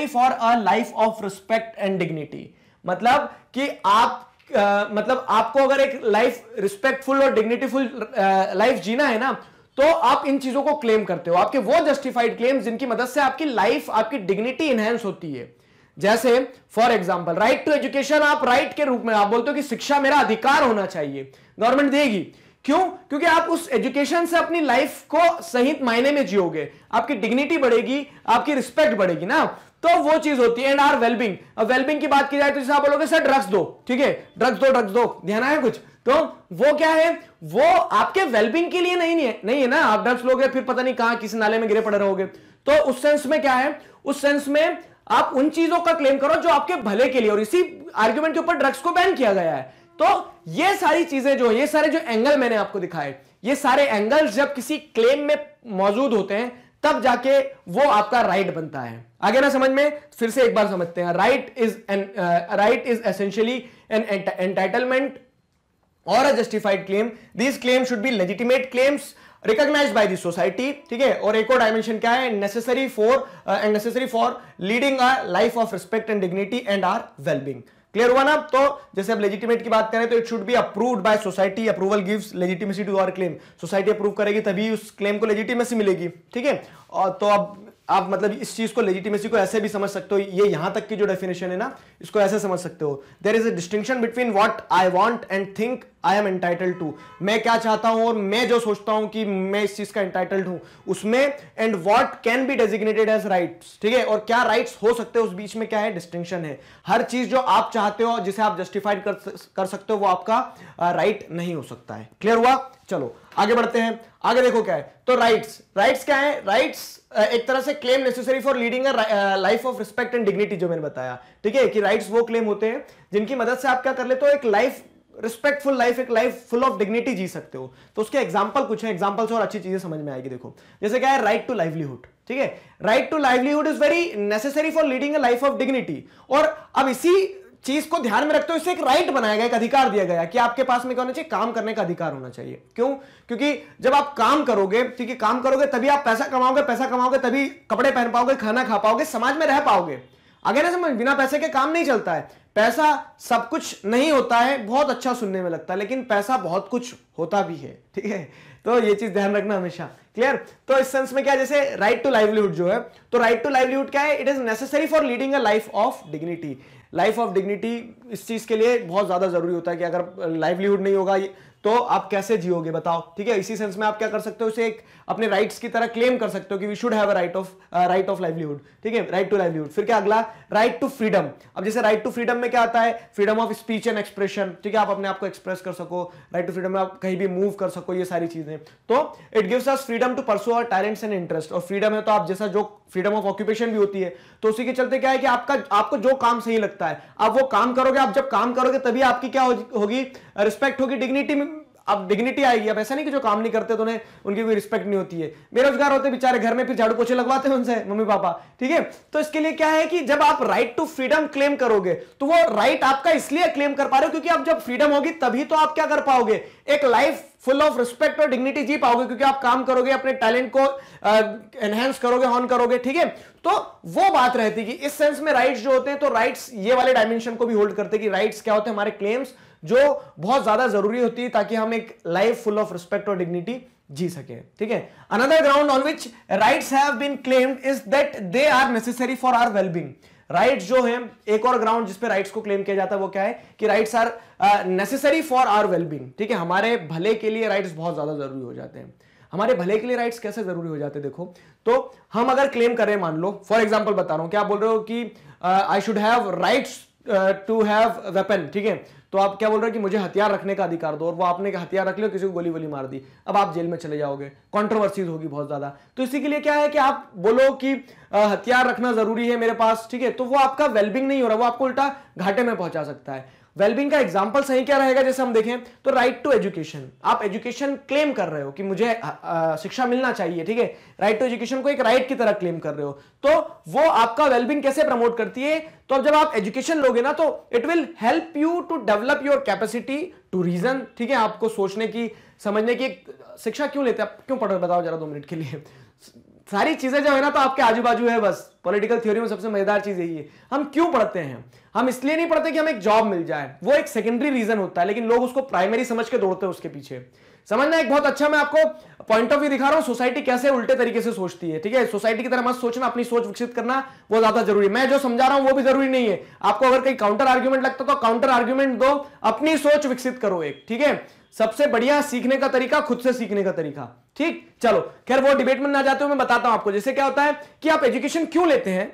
for a life of respect and dignity. मतलब कि आप मतलब आपको अगर एक लाइफ रिस्पेक्टफुल और डिग्निटीफुल लाइफ जीना है ना, तो आप इन चीजों को क्लेम करते हो, आपके वो जस्टिफाइड क्लेम्स जिनकी मदद से आपकी लाइफ, आपकी डिग्निटी इनहेंस होती है। जैसे for example right to education, आप राइट के रूप में आप बोलते हो कि शिक्षा मेरा अधिकार होना चाहिए, गवर्नमेंट देगी। क्यों, क्योंकि आप उस एजुकेशन से अपनी लाइफ को सही मायने में जियोगे, आपकी डिग्निटी बढ़ेगी, आपकी रिस्पेक्ट बढ़ेगी ना। तो वो चीज होती है। एंड आर वेलबिंग, अब वेलबिंग की बात की जाए तो जैसे आप बोलोगे सर ड्रग्स दो, ठीक है, ड्रग्स दो, ध्यान आया कुछ, तो वो क्या है, वो आपके वेलबिंग के लिए नहीं है ना। आप ड्रग्स लोगे फिर पता नहीं कहां किसी नाले में गिरे पड़े रहोगे। तो उस सेंस में क्या है, उस सेंस में आप उन चीजों का क्लेम करो जो आपके भले के लिए, और इसी आर्ग्यूमेंट के ऊपर ड्रग्स को बैन किया गया है। तो ये सारी चीजें जो, ये सारे जो एंगल मैंने आपको दिखाए, ये सारे एंगल्स जब किसी क्लेम में मौजूद होते हैं तब जाके वो आपका राइट बनता है। आगे ना समझ में, फिर से एक बार समझते हैं। Right is essentially an entitlement or a justified claim. These claim should be legitimate claims recognised by the society, ठीक है। और एक और डायमेंशन क्या है, necessary for leading a life of respect and dignity and our wellbeing. Clear हुआ ना। तो जैसे अब लेजिटिमेट की बात करें तो it should be approved by society, approval gives legitimacy to our claim. Society approve करेगी तभी उस क्लेम को लेजिटिमेसी मिलेगी, ठीक है। और तो अब आप मतलब इस चीज को, लेजिटिमेसी को ऐसे भी समझ सकते हो, ये यहां तक की जो डेफिनेशन है ना, इसको ऐसे समझ सकते हो, there is a distinction between what I want and think I am entitled to. मैं क्या चाहता हूं और मैं जो सोचता हूं कि मैं इस चीज का एंटाइटल्ड हूं उसमें, and what can be designated as rights, ठीक है। और क्या राइट्स हो सकते हैं, उस बीच में क्या है, डिस्टिंक्शन है। हर चीज जो आप चाहते हो, जिसे आप जस्टिफाइड कर सकते हो, वो आपका राइट नहीं हो सकता है। क्लियर हुआ। चलो आगे बढ़ते हैं। आगे देखो क्या है, तो राइट्स क्या है, राइट्स एक तरह से claim necessary for leading a life of respect and dignity, जो मैंने बताया, ठीक है, कि राइट्स वो क्लेम होते हैं जिनकी मदद से आप क्या कर लेते हो, एक लाइफ रिस्पेक्टफुल लाइफ, एक लाइफ फुल ऑफ डिग्निटी जी सकते हो। तो उसके एग्जांपल कुछ है, एग्जांपल से और अच्छी चीजें समझ में आएगी। देखो जैसे क्या है, राइट टू लाइवलीहुड, ठीक है। Right to livelihood is very necessary for leading a life of dignity. और अब इसी चीज को ध्यान में रखते हुए इसे एक राइट बनाया गया, एक अधिकार दिया गया कि आपके पास में क्या होना चाहिए, काम करने का अधिकार होना चाहिए। क्यों? क्योंकि जब आप काम करोगे, ठीक है, काम करोगे तभी आप पैसा कमाओगे तभी कपड़े पहन पाओगे, खाना खा पाओगे, समाज में रह पाओगे। आगे ना समझ, बिना पैसे के काम नहीं चलता है। पैसा सब कुछ नहीं होता है, बहुत अच्छा सुनने में लगता है, लेकिन पैसा बहुत कुछ होता भी है, ठीक है। तो ये चीज ध्यान रखना हमेशा। क्लियर। तो इस सेंस में क्या, जैसे राइट टू लाइवलीहुड जो है, तो राइट टू लाइवलीहुड क्या है, it is necessary for leading a life of dignity. Life of dignity इस चीज के लिए बहुत ज्यादा जरूरी होता है कि अगर लाइवलीहुड नहीं होगा तो आप कैसे जियोगे बताओ, ठीक है। इसी सेंस में आप क्या कर सकते हो, इसे एक अपने राइट्स की तरह क्लेम कर सकते हो कि we should have a right of livelihood, ठीक है, राइट टू लाइवलीहुड। फिर क्या अगला, राइट टू फ्रीडम। अब जैसे राइट टू फ्रीडम में क्या आता है, freedom of speech and expression, ठीक है, आप अपने आप को एक्सप्रेस कर सको। राइट टू फ्रीडम में आप कहीं भी मूव कर सको, ये सारी चीजें। तो it gives us freedom to pursue our talents and interest. और फ्रीडम है तो आप जैसा जो फ्रीडम ऑफ ऑक्यूपेशन भी होती है, तो उसी के चलते क्या है कि आपको जो काम सही लगता है आप वो काम करोगे। आप जब काम करोगे तभी आपकी क्या होगी, रिस्पेक्ट होगी, डिग्निटी में अब डिग्निटी आएगी। अब ऐसा नहीं कि जो काम नहीं करते तो उनकी कोई रिस्पेक्ट नहीं होती है, बेरोजगार होते बेचारे घर में, फिर झाड़ू पोछे लगवाते हैं उनसे मम्मी पापा, ठीक है। तो इसके लिए क्या है कि जब आप राइट टू फ्रीडम क्लेम करोगे तो वो राइट आपका इसलिए क्लेम कर पा रहे हो क्योंकि अब जब फ्रीडम होगी तभी तो आप क्या कर पाओगे, एक लाइफ फुल ऑफ रिस्पेक्ट और डिग्निटी जी पाओगे, क्योंकि आप काम करोगे, अपने टैलेंट को एनहांस करोगे, हॉर्न करोगे, ठीक है। तो वो बात रहती है कि इस सेंस में राइट्स जो होते हैं, तो राइट्स ये वाले डायमेंशन को भी होल्ड करते हैं कि राइट्स क्या होते हैं, हमारे क्लेम्स जो बहुत ज्यादा जरूरी होती है ताकि हम एक लाइफ फुल ऑफ रिस्पेक्ट और डिग्निटी जी सके, ठीक है। Another ground on which rights have been claimed is that they are necessary for our wellbeing. Rights जो है, एक और ग्राउंड जिस पे राइट्स को क्लेम किया जाता है वो क्या है कि rights are necessary for our wellbeing, ठीक है। हमारे भले के लिए राइट्स बहुत ज्यादा जरूरी हो जाते हैं। हमारे भले के लिए राइट्स कैसे जरूरी हो जाते हैं, देखो, तो हम अगर क्लेम करें, मान लो फॉर एग्जांपल बता रहा हूं, क्या बोल रहे हो कि I should have rights to have weapon, ठीक है। तो आप क्या बोल रहे हो कि मुझे हथियार रखने का अधिकार दो, और वो आपने हथियार रख लिया, किसी को गोली वोली मार दी, अब आप जेल में चले जाओगे, कंट्रोवर्सीज होगी बहुत ज्यादा। तो इसी के लिए क्या है कि आप बोलो कि हथियार रखना जरूरी है मेरे पास, ठीक है, तो वो आपका वेलबींग नहीं हो रहा, वो आपको उल्टा घाटे में पहुंचा सकता है। वेलबींग का एग्जांपल सही क्या रहेगा, जैसे हम देखें तो राइट टू एजुकेशन, आप एजुकेशन क्लेम कर रहे हो कि मुझे शिक्षा मिलना चाहिए, ठीक है। राइट टू एजुकेशन को एक राइट की तरह क्लेम कर रहे हो, तो वो आपका वेलबींग कैसे प्रमोट करती है, तो अब जब आप एजुकेशन लोगे ना तो it will help you to develop your capacity to reason, ठीक है, आपको सोचने की, समझने की। शिक्षा क्यों लेते हैं, क्यों पढ़ रहे बताओ जरा 2 मिनट के लिए। सारी चीजें जो है ना तो आपके आजू बाजू है, बस पॉलिटिकल थ्योरी में सबसे मजेदार चीज यही है। हम क्यों पढ़ते हैं, हम इसलिए नहीं पढ़ते कि हमें एक जॉब मिल जाए, वो एक सेकेंडरी रीजन होता है, लेकिन लोग उसको प्राइमरी समझ के दौड़ते हैं उसके पीछे। समझना, एक बहुत अच्छा मैं आपको पॉइंट ऑफ व्यू दिखा रहा हूं, सोसाइटी कैसे उल्टे तरीके से सोचती है, ठीक है। सोसाइटी की तरह मत सोचना, अपनी सोच विकसित करना वो ज्यादा जरूरी है। मैं जो समझा रहा हूं वो भी जरूरी नहीं है, आपको अगर कहीं काउंटर आर्ग्यूमेंट लगता तो काउंटर आर्ग्यूमेंट दो, अपनी सोच विकसित करो एक, ठीक है। सबसे बढ़िया सीखने का तरीका खुद से सीखने का तरीका, ठीक। चलो खैर वो डिबेट में ना जाते हुए मैं बताता हूं आपको, जैसे क्या होता है कि आप एजुकेशन क्यों लेते हैं,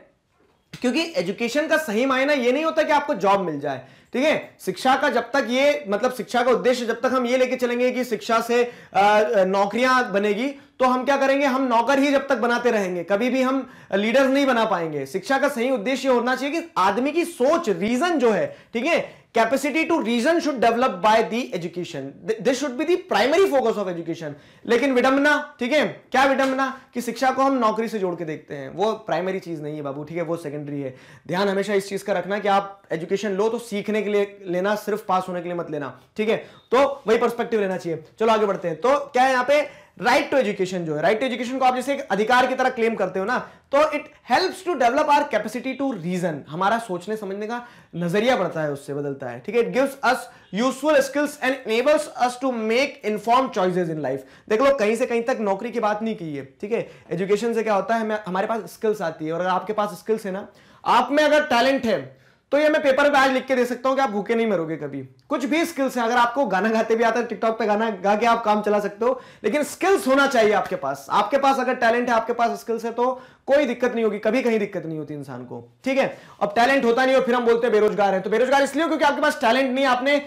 क्योंकि एजुकेशन का सही मायना ये नहीं होता कि आपको जॉब मिल जाए, ठीक है। शिक्षा का जब तक ये मतलब शिक्षा का उद्देश्य जब तक हम ये लेके चलेंगे कि शिक्षा से नौकरियां बनेगी, तो हम क्या करेंगे, हम नौकर ही जब तक बनाते रहेंगे, कभी भी हम लीडर्स नहीं बना पाएंगे। शिक्षा का सही उद्देश्य होना चाहिए कि आदमी की सोच, रीजन जो है, ठीक है, capacity to reason should develop by the education, this should be the primary focus of education. लेकिन विडंबना, ठीक है, क्या विडंबना कि शिक्षा को हम नौकरी से जोड़ के देखते हैं, वो प्राइमरी चीज नहीं है बाबू, ठीक है, वो सेकेंडरी है। ध्यान हमेशा इस चीज का रखना कि आप एजुकेशन लो तो सीखने के लिए लेना, सिर्फ पास होने के लिए मत लेना, ठीक है। तो वही पर्सपेक्टिव रहना चाहिए। चलो आगे बढ़ते हैं। तो क्या है यहाँ पे राइट टू एजुकेशन जो है, राइट टू एजुकेशन को आप जैसे एक अधिकार की तरह क्लेम करते हो ना, तो it helps to develop our capacity to reason, हमारा सोचने समझने का नजरिया बढ़ता है, उससे बदलता है, ठीक है। It gives us useful skills and enables us to make informed choices in life. देख लो, कहीं से कहीं तक नौकरी की बात नहीं की है, ठीक है। एजुकेशन से क्या होता है, हमारे पास स्किल्स आती है, और अगर आपके पास स्किल्स है ना, आप में अगर टैलेंट है, तो ये मैं पेपर पे आज लिख के दे सकता हूं कि आप भूखे नहीं मरोगे कभी। कुछ भी स्किल्स है, अगर आपको गाना गाते भी आता है, टिकटॉक पे गाना गा के आप काम चला सकते हो, लेकिन स्किल्स होना चाहिए आपके पास। आपके पास अगर टैलेंट है, आपके पास स्किल्स है, तो कोई दिक्कत नहीं होगी, कभी कहीं दिक्कत नहीं होती इंसान को, ठीक है। अब टैलेंट होता नहीं हो, फिर हम बोलते हैं बेरोजगार है, तो बेरोजगार इसलिए क्योंकि आपके पास टैलेंट नहीं, आपने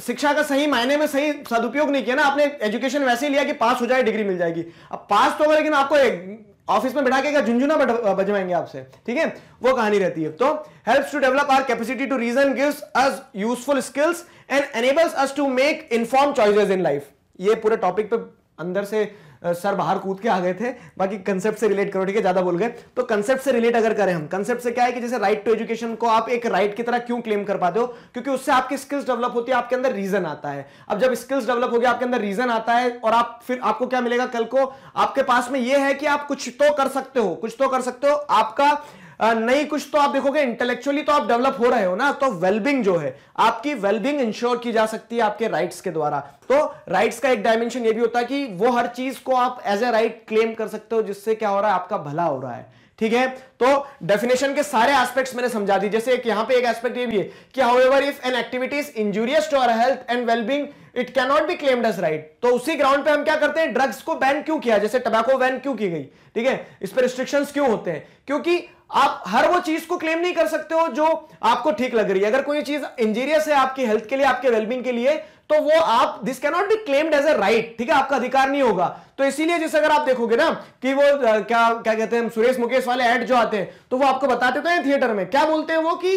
शिक्षा का सही मायने में सही सदुपयोग नहीं किया ना, आपने एजुकेशन वैसे ही लिया कि पास हो जाए, डिग्री मिल जाएगी। अब पास तो होगा, लेकिन आपको ऑफिस में बिठा के झुंझुना बजवाएंगे आपसे, ठीक है, वो कहानी रहती है। तो helps to develop our capacity to reason, gives us useful skills and enables us to make informed choices in life. ये पूरे टॉपिक पे अंदर से सर बाहर कूद के आ गए थे, बाकी कंसेप्ट से रिलेट करो, ठीक है, ज्यादा बोल गए। तो कंसेप्ट से रिलेट अगर करें हम, कंसेप्ट से क्या है कि जैसे राइट टू एजुकेशन को आप एक राइट की तरह क्यों क्लेम कर पाते हो, क्योंकि उससे आपकी स्किल्स डेवलप होती है, आपके अंदर रीजन आता है। अब जब स्किल्स डेवलप हो गया, आपके अंदर रीजन आता है, और आप फिर आपको क्या मिलेगा कल को, आपके पास में यह है कि आप कुछ तो कर सकते हो, कुछ तो कर सकते हो। आपका नहीं कुछ तो आप देखोगे, इंटेलेक्चुअली तो आप डेवलप हो रहे हो ना, तो वेलबिंग जो है, आपकी वेलबिंग इंश्योर की जा सकती है आपके राइट्स के द्वारा। तो राइट्स का एक डायमेंशन ये भी होता है कि वो हर चीज को आप एज ए राइट क्लेम कर सकते हो, जिससे क्या हो रहा है, आपका भला हो रहा है, ठीक है। तो डेफिनेशन के सारे एस्पेक्ट्स मैंने समझा दी। जैसे एक यहां पे एक एस्पेक्ट ये भी है कि however if an activity is injurious to our health and wellbeing, it can not be claimed as right. तो उसी ग्राउंड पे हम क्या करते हैं, ड्रग्स को बैन क्यों किया, जैसे टबैको बैन क्यों की गई, ठीक है, इस पर रिस्ट्रिक्शंस क्यों होते हैं, क्योंकि आप हर वो चीज को क्लेम नहीं कर सकते हो जो आपको ठीक लग रही है। अगर कोई चीज इंजीरियस है आपकी हेल्थ के लिए, आपके वेलबींग के लिए, तो वो आप this can not be claimed as a right, ठीक है, आपका अधिकार नहीं होगा। तो इसीलिए जैसे अगर आप देखोगे ना कि वो क्या कहते हैं, सुरेश मुकेश वाले ऐड जो आते हैं, तो वो आपको बताते तो हैं थिएटर में, क्या बोलते हैं वो कि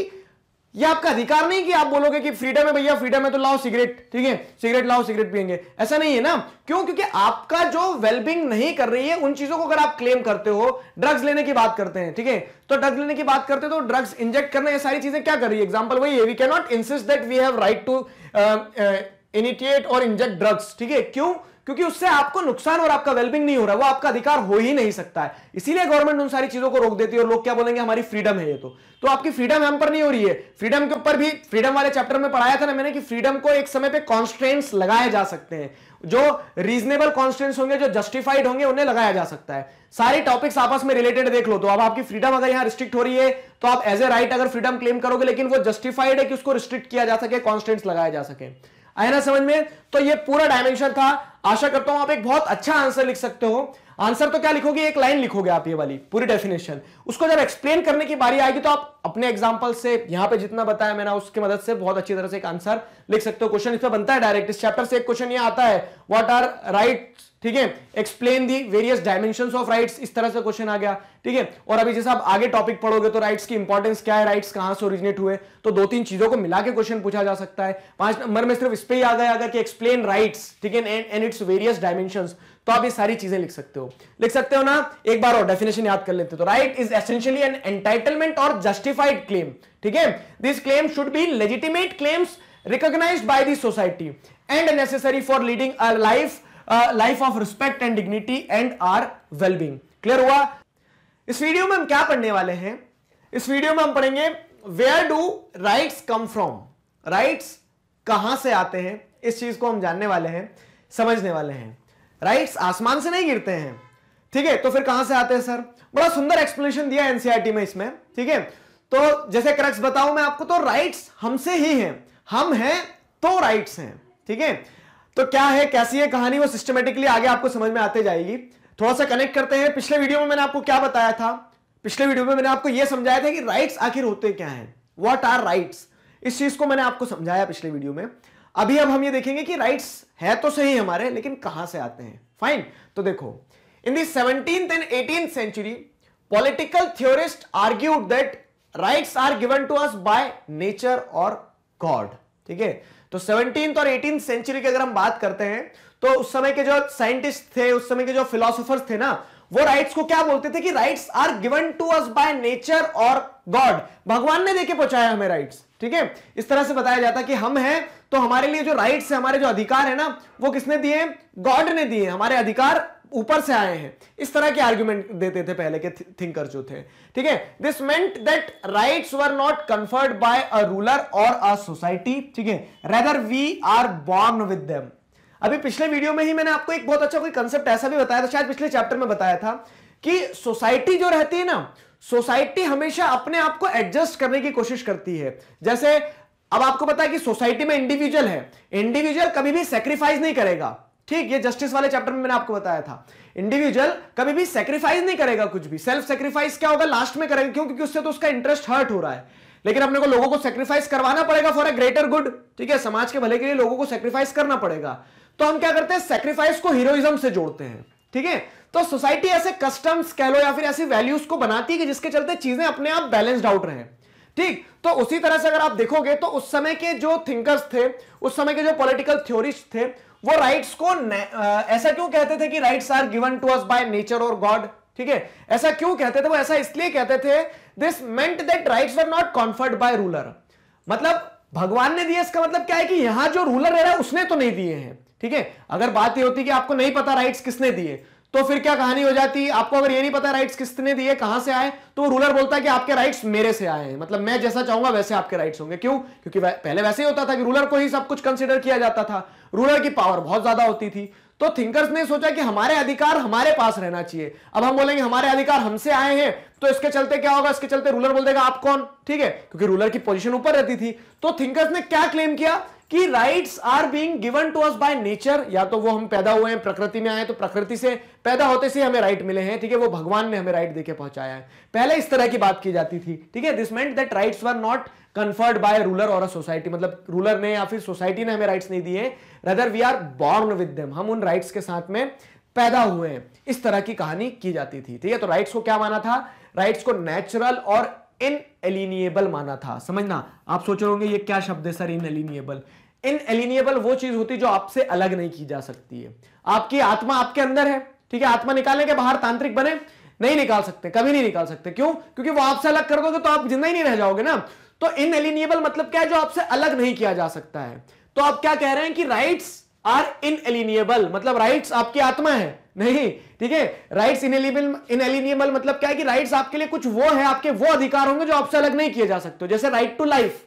ये आपका अधिकार नहीं कि आप बोलोगे कि फ्रीडम है भैया, फ्रीडम है तो लाओ सिगरेट, ठीक है, सिगरेट लाओ, सिगरेट पिएंगे, ऐसा नहीं है ना। क्यों? क्योंकि आपका जो वेलबींग नहीं कर रही है, उन चीजों को अगर आप क्लेम करते हो, ड्रग्स लेने की बात करते हैं, ठीक है, तो ड्रग्स लेने की बात करते हो, तो ड्रग्स इंजेक्ट करना, ये सारी चीजें क्या कर रही है, एग्जांपल वही है, we can not insist that we have right to initiate or inject drugs, ठीक है। क्यों? क्योंकि उससे आपको नुकसान और आपका वेलबिंग नहीं हो रहा, वो आपका अधिकार हो ही नहीं सकता है। इसीलिए गवर्नमेंट उन सारी चीजों को रोक देती है, और लोग क्या बोलेंगे, हमारी फ्रीडम है ये तो आपकी फ्रीडम हम पर नहीं हो रही है। फ्रीडम के ऊपर भी, फ्रीडम वाले चैप्टर में पढ़ाया था ना मैंने कि फ्रीडम को एक समय पे कॉन्स्ट्रेंट्स लगाए जा सकते हैं, जो रीजनेबल कॉन्स्ट्रेंट्स होंगे, जो जस्टिफाइड होंगे, उन्हें लगाया जा सकता है। सारे टॉपिक्स आपस में रिलेटेड देख लो, तो अब आपकी फ्रीडम अगर यहां रिस्ट्रिक्ट हो रही है, तो आप एज ए राइट अगर फ्रीडम क्लेम करोगे, लेकिन वो जस्टिफाइड है कि उसको रिस्ट्रिक्ट किया जा सके, कॉन्स्ट्रेंट्स लगाए जा सके। आया ना समझ में? तो ये पूरा डायमेंशन था। आशा करता हूं आप एक बहुत अच्छा आंसर लिख सकते हो। आंसर तो क्या लिखोगे, एक लाइन लिखोगे आप, ये वाली पूरी डेफिनेशन। उसको जब एक्सप्लेन करने की बारी आएगी, तो आप अपने एग्जांपल से, यहां पे जितना बताया मैंने, उसकी मदद से बहुत अच्छी तरह से एक आंसर लिख सकते हो। क्वेश्चन इसमें बनता है डायरेक्ट, इस चैप्टर से एक क्वेश्चन ये आता है, व्हाट आर राइट्स, ठीक है, explain the various dimensions of rights, इस तरह से क्वेश्चन आ गया, ठीक है। और अभी जैसे आप आगे टॉपिक पढ़ोगे, तो राइट्स की इंपॉर्टेंस क्या है, राइट्स कहां से ओरिजिनेट हुए, तो 2-3 चीजों को मिला के क्वेश्चन पूछा जा सकता है। 5 नंबर में सिर्फ इस पे ही आ गया अगर कि एक्सप्लेन राइट्स, ठीक है, एंड इट्स वेरियस डायमेंशंस, तो आप ये सारी चीजें लिख सकते हो ना। एक बार और डेफिनेशन याद कर लेते, तो right is essentially an entitlement or justified claim, ठीक है। This claim should be legitimate claims recognised by the society and necessary for leading a life of respect and dignity and our wellbeing. Clear हुआ? इस वीडियो में हम क्या पढ़ने वाले हैं? इस वीडियो में हम पढ़ेंगे where do rights come from, rights कहां से आते हैं, इस चीज को हम जानने वाले हैं, समझने वाले हैं। राइट्स आसमान से नहीं गिरते हैं, ठीक है, तो फिर कहां से आते हैं सर? बड़ा सुंदर एक्सप्लेनेशन दिया एनसीईआरटी में इसमें, ठीक है। तो जैसे क्रक्स बताऊं मैं आपको, तो राइट्स हमसे ही हैं, हम हैं तो राइट्स हैं, ठीक है। तो क्या है, कैसी है कहानी, वो सिस्टमेटिकली आगे आपको समझ में आते जाएगी। थोड़ा सा कनेक्ट करते हैं। पिछले वीडियो में मैंने आपको क्या बताया था? पिछले वीडियो में मैंने आपको यह समझाया था कि राइट्स आखिर होते क्या हैं, व्हाट आर राइट्स, इस चीज को मैंने आपको समझाया पिछले वीडियो में। अब हम ये देखेंगे कि राइट्स है तो सही हमारे, लेकिन कहां से आते हैं। फाइन, तो देखो, in the 17th and 18th century political theorists argued that rights are given to us by nature और God। ठीक है, तो 17th और 18th सेंचुरी की अगर हम बात करते हैं तो उस समय के जो साइंटिस्ट थे, उस समय के जो फिलोसोफर्स थे ना, वो राइट्स को क्या बोलते थे कि rights are given to us by nature or God, भगवान ने देके पहुंचाया हमें राइट्स। ठीक है, इस तरह से बताया जाता कि हम हैं तो हमारे लिए जो राइट्स है, हमारे जो अधिकार है ना, वो किसने दिए? गॉड ने दिए। हमारे अधिकार ऊपर से आए हैं। इस तरह के आर्गुमेंट देते थे पहले के थिंकर जो थे। ठीक है, this meant that rights were not conferred by a ruler or a society. ठीक है, rather we are born with them. अभी पिछले वीडियो में ही मैंने आपको एक बहुत अच्छा कोई कंसेप्ट ऐसा भी बताया था, शायद पिछले चैप्टर में बताया था, कि सोसाइटी जो रहती है ना, सोसाइटी हमेशा अपने आप को एडजस्ट करने की कोशिश करती है। जैसे अब आपको पता है कि सोसाइटी में इंडिविजुअल है, इंडिविजुअल कभी भी सेक्रीफाइस नहीं करेगा। ठीक, ये जस्टिस वाले चैप्टर में मैंने आपको बताया था, इंडिविजुअल कभी भी सेक्रीफाइस नहीं करेगा कुछ भी। सेल्फ सेक्रीफाइस क्या होगा? लास्ट में करेगा। क्यों? क्योंकि उससे तो उसका इंटरेस्ट हर्ट हो रहा है। लेकिन अपने को लोगों को सेक्रीफाइस करवाना पड़ेगा फॉर अ ग्रेटर गुड। ठीक है, समाज के भले के लिए लोगों को सेक्रीफाइस करना पड़ेगा। तो हम क्या करते हैं? सेक्रीफाइस को हीरोइज्म से जोड़ते हैं। ठीक है, तो सोसाइटी ऐसे कस्टम्स कह लो या फिर ऐसी वैल्यूज को बनाती है कि जिसके चलते चीजें अपने आप बैलेंस्ड आउट रहे। ठीक, तो उसी तरह से अगर आप देखोगे तो उस समय के जो थिंकर्स थे, उस समय के जो पॉलिटिकल थ्योरिस्ट थे, वो राइट्स को ऐसा क्यों कहते थे कि rights are given to us by nature or God? ठीक है, ऐसा क्यों कहते थे? वो ऐसा इसलिए कहते थे, this meant that rights were not conferred bye ruler. मतलब भगवान ने दिए, इसका मतलब क्या है कि यहां जो रूलर रह रहा है उसने तो नहीं दिए हैं। ठीक है, अगर बात ये होती कि आपको नहीं पता राइट्स किसने दिए, तो फिर क्या कहानी हो जाती? आपको अगर ये नहीं पता राइट्स किसने दिए, कहां से आए, तो रूलर बोलता है कि आपके राइट्स मेरे से आए हैं, मतलब मैं जैसा चाहूंगा वैसे आपके राइट्स होंगे। क्यों? क्योंकि पहले वैसे ही होता था कि रूलर को ही सब कुछ कंसीडर किया जाता था, रूलर की पावर बहुत ज्यादा होती थी। तो थिंकर्स ने सोचा कि हमारे अधिकार हमारे पास रहना चाहिए। अब हम बोलेंगे हमारे अधिकार हमसे आए हैं, तो इसके चलते क्या होगा? इसके चलते रूलर बोल देगा आप कौन? ठीक है, क्योंकि रूलर की पोजीशन ऊपर रहती थी। तो थिंकर्स ने क्या क्लेम किया कि rights are being given to us by nature, या तो वो हम पैदा हुए हैं, प्रकृति में आए, तो प्रकृति से पैदा होते से हमें राइट मिले हैं। ठीक है, वो भगवान ने हमें राइट देके पहुंचाया है। पहले इस तरह की बात की जाती थी। ठीक है, this meant that rights were not conferred bye ruler or a society, मतलब रूलर ने या फिर सोसाइटी ने हमें राइट्स नहीं दिए, rather we are born with them, हम उन राइट्स के साथ में पैदा हुए हैं। इस तरह की कहानी की जाती थी। ठीक है, तो राइट्स को क्या माना था? राइट्स को नेचुरल और इनएलिनिएबल माना था। समझना, आप सोच रहे होंगे ये क्या शब्द है सर, इनएलिनिएबल? इनएलिनिएबल वो चीज होती है जो आपसे अलग नहीं की जा सकती है। आपकी आत्मा आपके अंदर है। ठीक है, आत्मा निकालने के बाहर तांत्रिक बने नहीं निकाल सकते, कभी नहीं निकाल सकते। क्यों? क्योंकि वो आपसे अलग कर दोगे तो आप जिंदा ही नहीं रह जाओगे ना। तो इनएलिनिएबल मतलब क्या है? जो आपसे अलग नहीं किया जा सकता है। तो आप क्या कह रहे हैं कि राइट्स आर इनएलिनिएबल, मतलब राइट्स आपकी आत्मा है नहीं। ठीक है, राइट्स इनएलिनिएबल मतलब क्या है कि राइट्स आपके लिए कुछ वो है, आपके वो अधिकार होंगे जो आपसे अलग नहीं किए जा सकते। जैसे राइट टू लाइफ,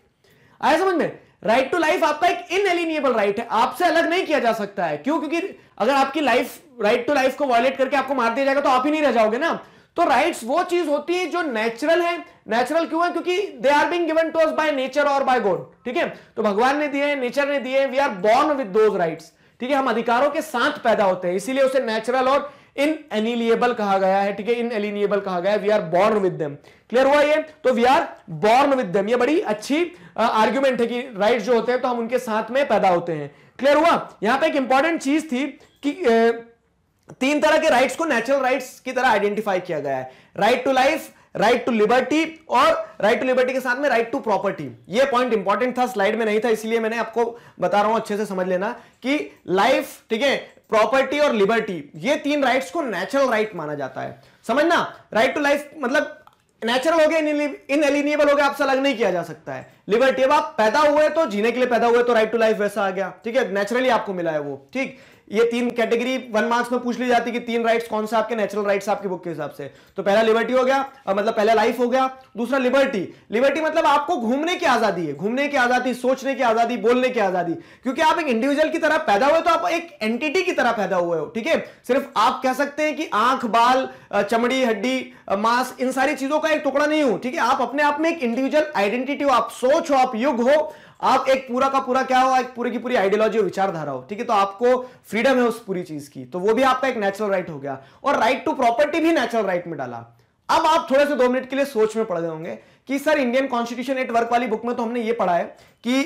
आया समझ में? राइट टू लाइफ आपका एक इनएलिनिएबल राइट है, आपसे अलग नहीं किया जा सकता है। क्यों? क्योंकि अगर आपकी लाइफ, राइट टू लाइफ को वायलेट करके आपको मार दिया जाएगा तो आप ही नहीं रह जाओगे ना। तो राइट्स वो चीज होती है जो नेचुरल है। नेचुरल क्यों है? क्योंकि they are being given to us by nature or by God. ठीक है, तो भगवान ने दिए, नेचर ने दिए, we are born with those rights. ठीक है, हम अधिकारों के साथ पैदा होते हैं, इसीलिए उसे नेचुरल और इनएलिनिएबल कहा गया है। ठीक है, इनएलिनिएबल कहा गया है, we are born with them. Clear हुआ ये? तो we are born with them, ये बड़ी अच्छी आर्ग्यूमेंट है कि राइट्स जो होते हैं तो हम उनके साथ में पैदा होते हैं। क्लियर हुआ? यहां पे एक इंपॉर्टेंट चीज थी कि तीन तरह के राइट्स को नेचुरल राइट्स की तरह आइडेंटिफाई किया गया है, right to life, right to liberty, और राइट टू लिबर्टी के साथ में राइट टू प्रॉपर्टी। ये पॉइंट इंपॉर्टेंट था, स्लाइड में नहीं था, इसलिए मैंने आपको बता रहा हूं, अच्छे से समझ लेना कि लाइफ, ठीक है, प्रॉपर्टी और लिबर्टी, ये तीन राइट्स को नेचुरल राइट माना जाता है। समझना, राइट टू लाइफ मतलब नेचुरल हो गया, इनएलिनिएबल हो गया, आपसे अलग नहीं किया जा सकता है। लिबर्टी, अब आप पैदा हुए तो जीने के लिए पैदा हुए तो राइट टू लाइफ वैसा आ गया। ठीक है, नेचुरली आपको मिला है वो। ठीक, ये तीन कैटेगरी 1 मार्क्स में पूछ ली जाती कि तीन राइट्स कौन से आपके नेचुरल राइट्स आपकी बुक के हिसाब से। तो पहला लिबर्टी हो गया, मतलब पहला लाइफ हो गया, दूसरा लिबर्टी। लिबर्टी मतलब आपको घूमने की आजादी है, घूमने की आजादी, सोचने की आजादी, बोलने की आजादी, क्योंकि आप एक इंडिविजुअल की तरह पैदा हुए तो आप एक एंटिटी की तरह पैदा हुए हो। ठीक है, सिर्फ आप कह सकते हैं कि आंख, बाल, चमड़ी, हड्डी, मांस, इन सारी चीजों का एक टुकड़ा नहीं हो। ठीक है, आप अपने आप में एक इंडिविजुअल आइडेंटिटी हो, आप सोच हो, आप युग हो, आप एक पूरा का पूरा क्या हो, एक पूरी की पूरी आइडियोलॉजी और विचारधारा हो। ठीक है, तो आपको फ्रीडम है उस पूरी चीज की, तो वो भी आपका एक नेचुरल राइट हो गया। और राइट टू प्रॉपर्टी भी नेचुरल राइट में डाला। अब आप थोड़े से 2 मिनट के लिए सोच में पड़ गए होंगे कि sir Indian constitution at work वाली बुक में तो हमने ये पढ़ा है कि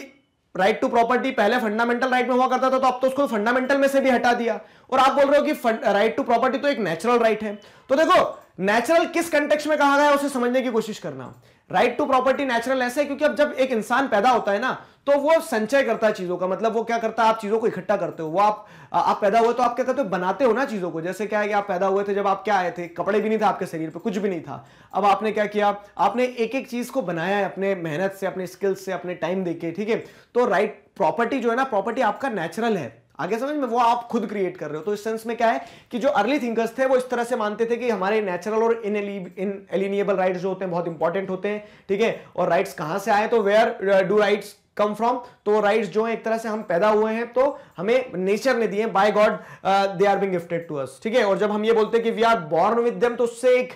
राइट टू प्रॉपर्टी पहले फंडामेंटल राइट में हुआ करता था, तो अब तो उसको फंडामेंटल में से भी हटा दिया, और आप बोल रहे हो कि राइट टू प्रॉपर्टी तो एक नेचुरल राइट है। तो देखो नेचुरल किस कंटेक्स्ट में कहा गया है उसे समझने की कोशिश करना। राइट टू प्रॉपर्टी नेचुरल ऐसे है क्योंकि अब जब एक इंसान पैदा होता है ना, तो वो संचय करता है चीजों का, मतलब वो क्या करता है, आप चीजों को इकट्ठा करते हो। वो आप पैदा हुए तो आप क्या करते हो, बनाते हो ना चीजों को। जैसे क्या है कि आप पैदा हुए थे, जब आप क्या आए थे, कपड़े भी नहीं था आपके शरीर पे, कुछ भी नहीं था। अब आपने क्या किया, आपने एक एक चीज को बनाया है अपने मेहनत से, अपने स्किल्स से, अपने टाइम देके, ठीक है। तो राइट प्रॉपर्टी जो है ना, प्रॉपर्टी आपका नेचुरल है, आगे समझ में, वो आप खुद क्रिएट कर रहे हो। तो इस सेंस में क्या है कि जो अर्ली थिंकर्स थे वो इस तरह से मानते थे कि हमारे नेचुरल और इनएलिनिएबल राइट्स जो होते हैं बहुत इंपॉर्टेंट होते हैं, ठीक है। और राइट्स कहां से आए, तो where do rights come from, तो राइट्स जो है एक तरह से हम पैदा हुए हैं तो हमें नेचर ने दिए, by God they are being gifted to us, ठीक है। और जब हम ये बोलते हैं कि we are born with them, तो उससे एक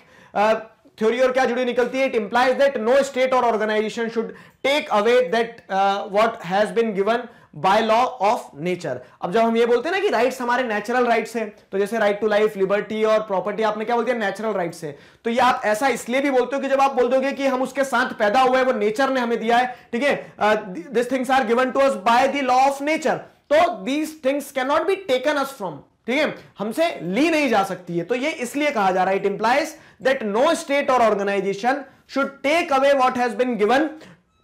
थ्योरी और क्या जुड़ी निकलती है, it implies that no state or organisation should take away that what has been given by law of nature. अब जब हम ये बोलते हैं ना कि राइट्स हमारे नेचुरल राइट्स हैं, तो जैसे राइट टू लाइफ, लिबर्टी और प्रॉपर्टी आपने क्या बोल दिया, नेचुरल राइट्स है। तो ये आप ऐसा इसलिए भी बोलते हो कि जब आप बोल दोगे कि हम उसके साथ पैदा हुए, वो नेचर ने हमें दिया है, ठीक है, this things are given to us by the law of nature, तो these things can not be taken us from, ठीक है, हमसे ली नहीं जा सकती है। तो ये इसलिए कहा जा रहा है, it implies that no state or organisation should take away what has been given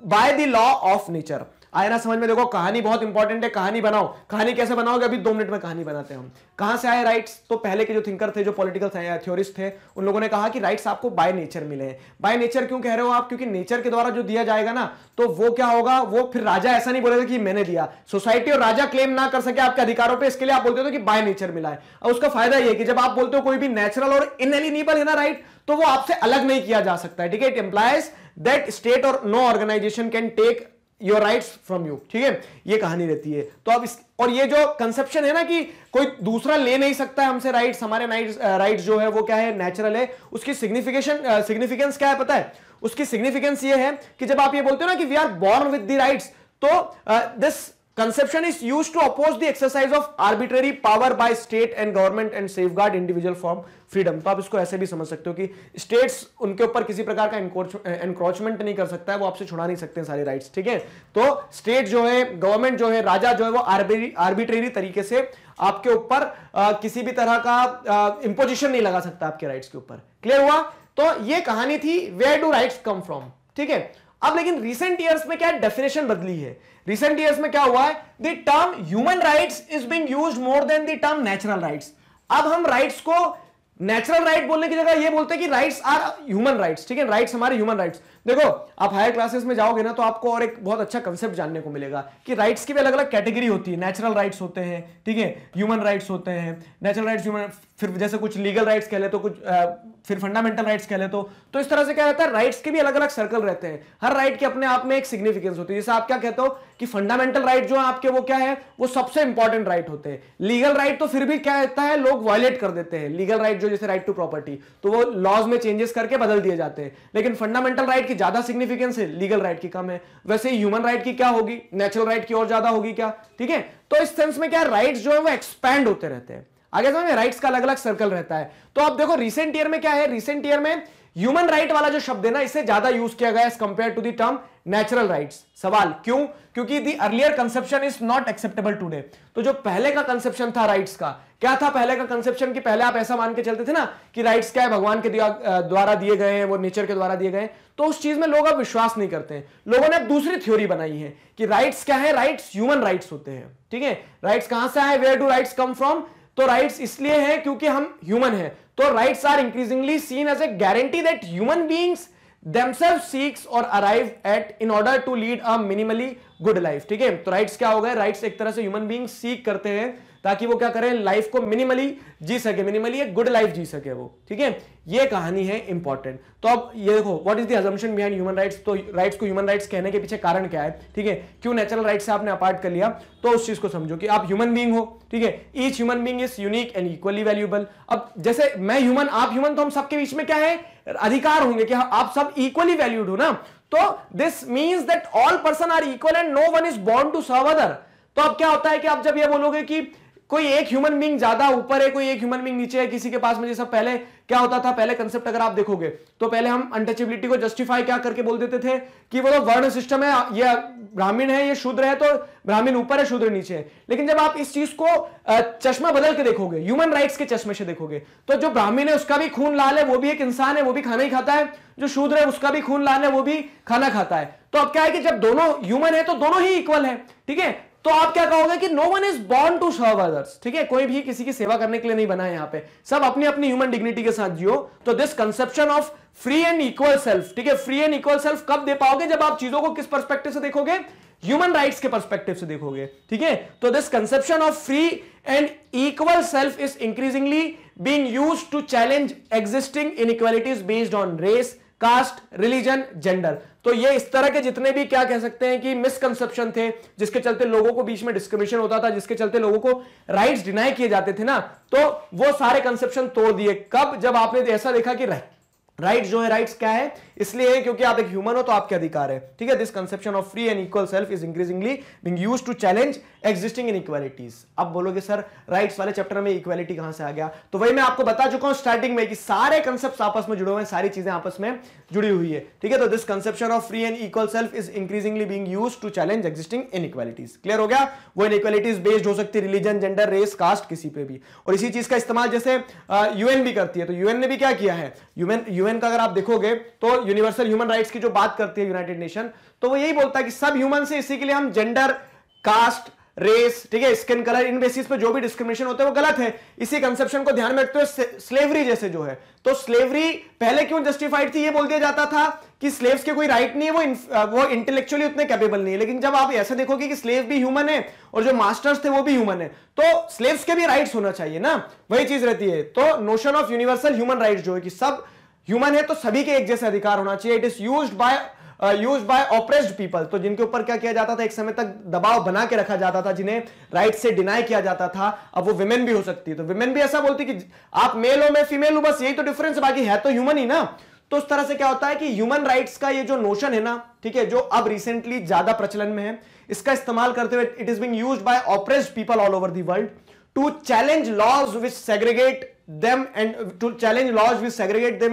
by the law of nature. आया ना समझ में। देखो कहानी बहुत इंपॉर्टेंट है, कहानी बनाओ। कहानी कैसे बनाओगे, अभी 2 मिनट में कहानी बनाते हैं हम। कहां से आए राइट्स, तो पहले के जो थिंकर थे, जो पॉलिटिकल थ्योरिस्ट थे, उन लोगों ने कहा कि राइट्स आपको बाय नेचर मिले हैं। बाय नेचर क्यों कह रहे हो आप, क्योंकि नेचर के द्वारा जो दिया जाएगा ना, तो वो क्या होगा, वो फिर राजा ऐसा नहीं बोलेगा कि मैंने दिया, सोसाइटी और राजा क्लेम ना कर सके आपके अधिकारों पे, इसके लिए आप बोलते हो कि बाय नेचर मिला है। और उसका फायदा ये कि जब आप बोलते हो कोई भी नेचुरल और इनएलिनिएबल है ना राइट, तो वो आपसे अलग नहीं किया जा सकता है, ठीक है। It implies that state or no organisation can take your rights from you, ठीक है, ये कहानी रहती है। तो अब और ये जो कंसेप्शन है ना कि कोई दूसरा ले नहीं सकता है हमसे राइट्स, हमारे राइट्स जो है वो क्या है, नेचुरल है, उसकी सिग्निफिकेंस क्या है पता है, उसकी सिग्निफिकेंस ये है कि जब आप ये बोलते हो ना कि we are born with the rights, तो this conception is used to oppose the exercise of arbitrary power by state and government and safeguard individual from freedom। तो आप इसको ऐसे भी समझ सकते हो कि स्टेट्स उनके ऊपर किसी प्रकार का एनक्रोचमेंट नहीं कर सकता है, वो आपसे छुड़ा नहीं सकते हैं सारी राइट्स, ठीक है। तो स्टेट जो है, गवर्नमेंट जो है, राजा जो है, वो आर्बिट्रेरी तरीके से आपके ऊपर किसी भी तरह का इंपोजिशन नहीं लगा सकता आपके राइट्स के ऊपर। क्लियर हुआ। तो ये कहानी थी where do rights come from, ठीक है। अब लेकिन रिसेंट ईयर्स में क्या डेफिनेशन बदली है, रिसेंट ईयर्स में क्या हुआ है, the term human rights is being used more than the term natural rights. अब हम राइट्स को नेचुरल राइट बोलने की जगह ये बोलते हैं कि राइट्स आर ह्यूमन राइट्स, ठीक है, राइट्स हमारे ह्यूमन राइट्स। देखो आप हायर क्लासेस में जाओगे ना, तो आपको और एक बहुत अच्छा कंसेप्ट जानने को मिलेगा कि राइट्स की भी अलग अलग कैटेगरी होती है। नेचुरल राइट्स होते हैं, ठीक है, ह्यूमन राइट्स होते हैं, नेचुरल राइट्स, ह्यूमन, फिर जैसे कुछ लीगल राइट्स कह ले तो कुछ फिर फंडामेंटल राइट्स कह ले तो इस तरह से क्या रहता है, राइट्स के भी अलग अलग सर्कल रहते हैं। हर राइट के अपने आप में एक सिग्निफिकेंस होती है। जैसे आप क्या कहते हो कि फंडामेंटल राइट जो है आपके, वो क्या है, वो सबसे इंपॉर्टेंट राइट होते हैं। लीगल राइट तो फिर भी क्या रहता है, लोग वायलेट कर देते हैं लीगल राइट जो, जैसे राइट टू प्रॉपर्टी, तो वो लॉज में चेंजेस करके बदल दिए जाते हैं। लेकिन फंडामेंटल राइट की ज्यादा सिग्निफिकेंस है, लीगल राइट की कम है। वैसे ह्यूमन राइट की क्या होगी, नेचुरल राइट की और ज्यादा होगी क्या, ठीक है। तो इस सेंस में क्या, राइट्स जो है वो एक्सपैंड होते रहते हैं। आगे समझ में, राइट्स का अलग अलग सर्कल रहता है। तो आप देखो रिसेंट ईयर में क्या है, रिसेंट ईयर में ह्यूमन राइट वाला जो शब्द है ना, इसे ज्यादा यूज किया गया as compare to the term natural rights. सवाल क्यों, क्योंकि the earlier conception is not acceptable today. तो जो पहले का कंसेप्शन था राइट्स का, क्या था पहले का कंसेप्शन, कि पहले आप ऐसा मान के चलते थे ना कि राइट्स क्या है, भगवान के द्वारा दिए गए हैं, वो नेचर के द्वारा दिए गए, तो उस चीज में लोग अब विश्वास नहीं करते हैं। लोगों ने अब दूसरी थ्योरी बनाई है कि राइट्स क्या है, राइट्स ह्यूमन राइट्स होते हैं, ठीक है। राइट्स कहां से आए, where do rights come from, तो राइट्स इसलिए है क्योंकि हम ह्यूमन हैं। तो rights are increasingly seen as a guarantee that human beings themselves seeks or arrive at in order to lead a minimally good life, ठीक है। तो राइट्स क्या हो गए, राइट्स एक तरह से ह्यूमन बीइंग सीक करते हैं ताकि वो क्या करें, लाइफ को मिनिमली जी सके, मिनिमली एक गुड लाइफ जी सके वो, ठीक है। ये कहानी है इंपॉर्टेंट। तो अब ये देखो what is the assumption behind human rights. तो राइट्स को ह्यूमन राइट्स कहने के पीछे कारण क्या है, ठीक है, क्यों नेचुरल राइट्स से आपने अपार्ट कर लिया, तो उस चीज को समझो कि आप ह्यूमन बीइंग हो, ठीक है। Each human being is unique and equally valuable. अब जैसे मैं ह्यूमन, आप ह्यूमन, तो हम सबके बीच में क्या है, अधिकार होंगे कि आप सब इक्वली वैल्यूड हो ना। तो this means that all person are equal and no one is born to serve other. तो अब क्या होता है कि आप जब ये बोलोगे कि कोई एक ह्यूमन बीइंग ज्यादा ऊपर है, कोई एक ह्यूमन बीइंग नीचे है, किसी के पास में जैसा पहले क्या होता था, पहले कंसेप्ट अगर आप देखोगे तो पहले हम अनटचेबिलिटी को जस्टिफाई क्या करके बोल देते थे कि वो तो वर्ण सिस्टम है, ये ब्राह्मण है, ये शूद्र है, तो ब्राह्मण ऊपर है, शूद्र नीचे है। लेकिन जब आप इस चीज को चश्मा बदल के देखोगे, ह्यूमन राइट्स के चश्मे से देखोगे, तो जो ब्राह्मण है उसका भी खून लाल है, वो भी एक इंसान है, वो भी खाना ही खाता है, जो शूद्र है उसका भी खून लाल है, वो भी खाना खाता है। तो अब क्या है कि जब दोनों ह्यूमन है तो दोनों ही इक्वल है, ठीक है। तो आप क्या कहोगे कि no one is born to serve others, ठीक है, कोई भी किसी की सेवा करने के लिए नहीं बना है, यहां पे सब अपनी अपनी ह्यूमन डिग्निटी के साथ जियो। तो this conception of free and equal self, ठीक है, फ्री एंड इक्वल सेल्फ कब दे पाओगे, जब आप चीजों को किस पर्सपेक्टिव से देखोगे, ह्यूमन राइट्स के पर्सपेक्टिव से देखोगे, ठीक है। तो this conception of free and equal self is increasingly being used to challenge existing inequalities based on race, caste, religion, gender. तो ये इस तरह के जितने भी क्या कह सकते हैं कि मिसकंसेप्शन थे, जिसके चलते लोगों को बीच में डिस्क्रिमिनेशन होता था, जिसके चलते लोगों को राइट्स डिनाई किए जाते थे ना, तो वो सारे कंसेप्शन तोड़ दिए। कब, जब आपने ऐसा देखा कि राइट्स जो है, राइट्स क्या है, इसलिए क्योंकि आप एक ह्यूमन हो तो आपके अधिकार है, ठीक है। This conception of free and equal self is increasingly being used to challenge existing inequalities. अब बोलोगे सर राइट्स वाले चैप्टर में इक्वालिटी कहां से आ गया, तो वही मैं आपको बता चुका हूं स्टार्टिंग में कि सारे कंसेप्ट्स आपस में जुड़े हुए हैं, सारी चीजें आपस में जुड़ी हुई है, ठीक है। तो this conception of free and equal self is increasingly being used to challenge existing inequalities. Clear हो गया। वो इनइक्वालिटीज बेस्ड हो सकती है रिलीजन, जेंडर, रेस, कास्ट, किसी पे भी। और इसी चीज का इस्तेमाल जैसे यूएन भी करती है, तो यूएन ने भी क्या किया है, यूएन का अगर आप देखोगे तो यूनिवर्सल ह्यूमन राइट्स की जो बात करती है यूनाइटेड नेशन, तो वो यही बोलता है कि सब ह्यूमन से, इसी के लिए हम जेंडर, कास्ट, रेस, ठीक है, स्किन कलर, इन बेसिस पे जो भी डिस्क्रिमिनेशन होता है वो गलत है। इसी कंसेप्शन को ध्यान में रखते हुए स्लेवरी जैसे जो है, तो स्लेवरी पहले क्यों जस्टिफाइड थी, ये बोल दिया जाता था कि स्लेव्स के कोई राइट नहीं है, वो इंटेलेक्चुअली उतने कैपेबल नहीं है। लेकिन जब आप ऐसे देखोगे कि स्लेव भी ह्यूमन है और जो मास्टर्स थे वो भी ह्यूमन है, तो स्लेव्स के भी राइट्स होना चाहिए ना, वही चीज रहती है। तो notion of universal human rights जो है कि सब ह्यूमन है तो सभी के एक जैसे अधिकार होना चाहिए। It is used by oppressed people, तो जिनके ऊपर क्या किया जाता था, एक समय तक दबाव बना के रखा जाता था, जिन्हें राइट से डिनाई किया जाता था। अब वो विमेन भी हो सकती है, तो विमेन भी ऐसा बोलती कि आप मेल हो मैं फीमेल हूं, बस यही तो डिफरेंस, बाकी है तो ह्यूमन ही ना। तो उस तरह से क्या होता है कि ह्यूमन राइट्स का ये जो नोशन है ना, ठीक है, जो अब रिसेंटली ज्यादा प्रचलन में है, इसका इस्तेमाल करते हुए it is being used by oppressed people all over the world to challenge laws which segregate them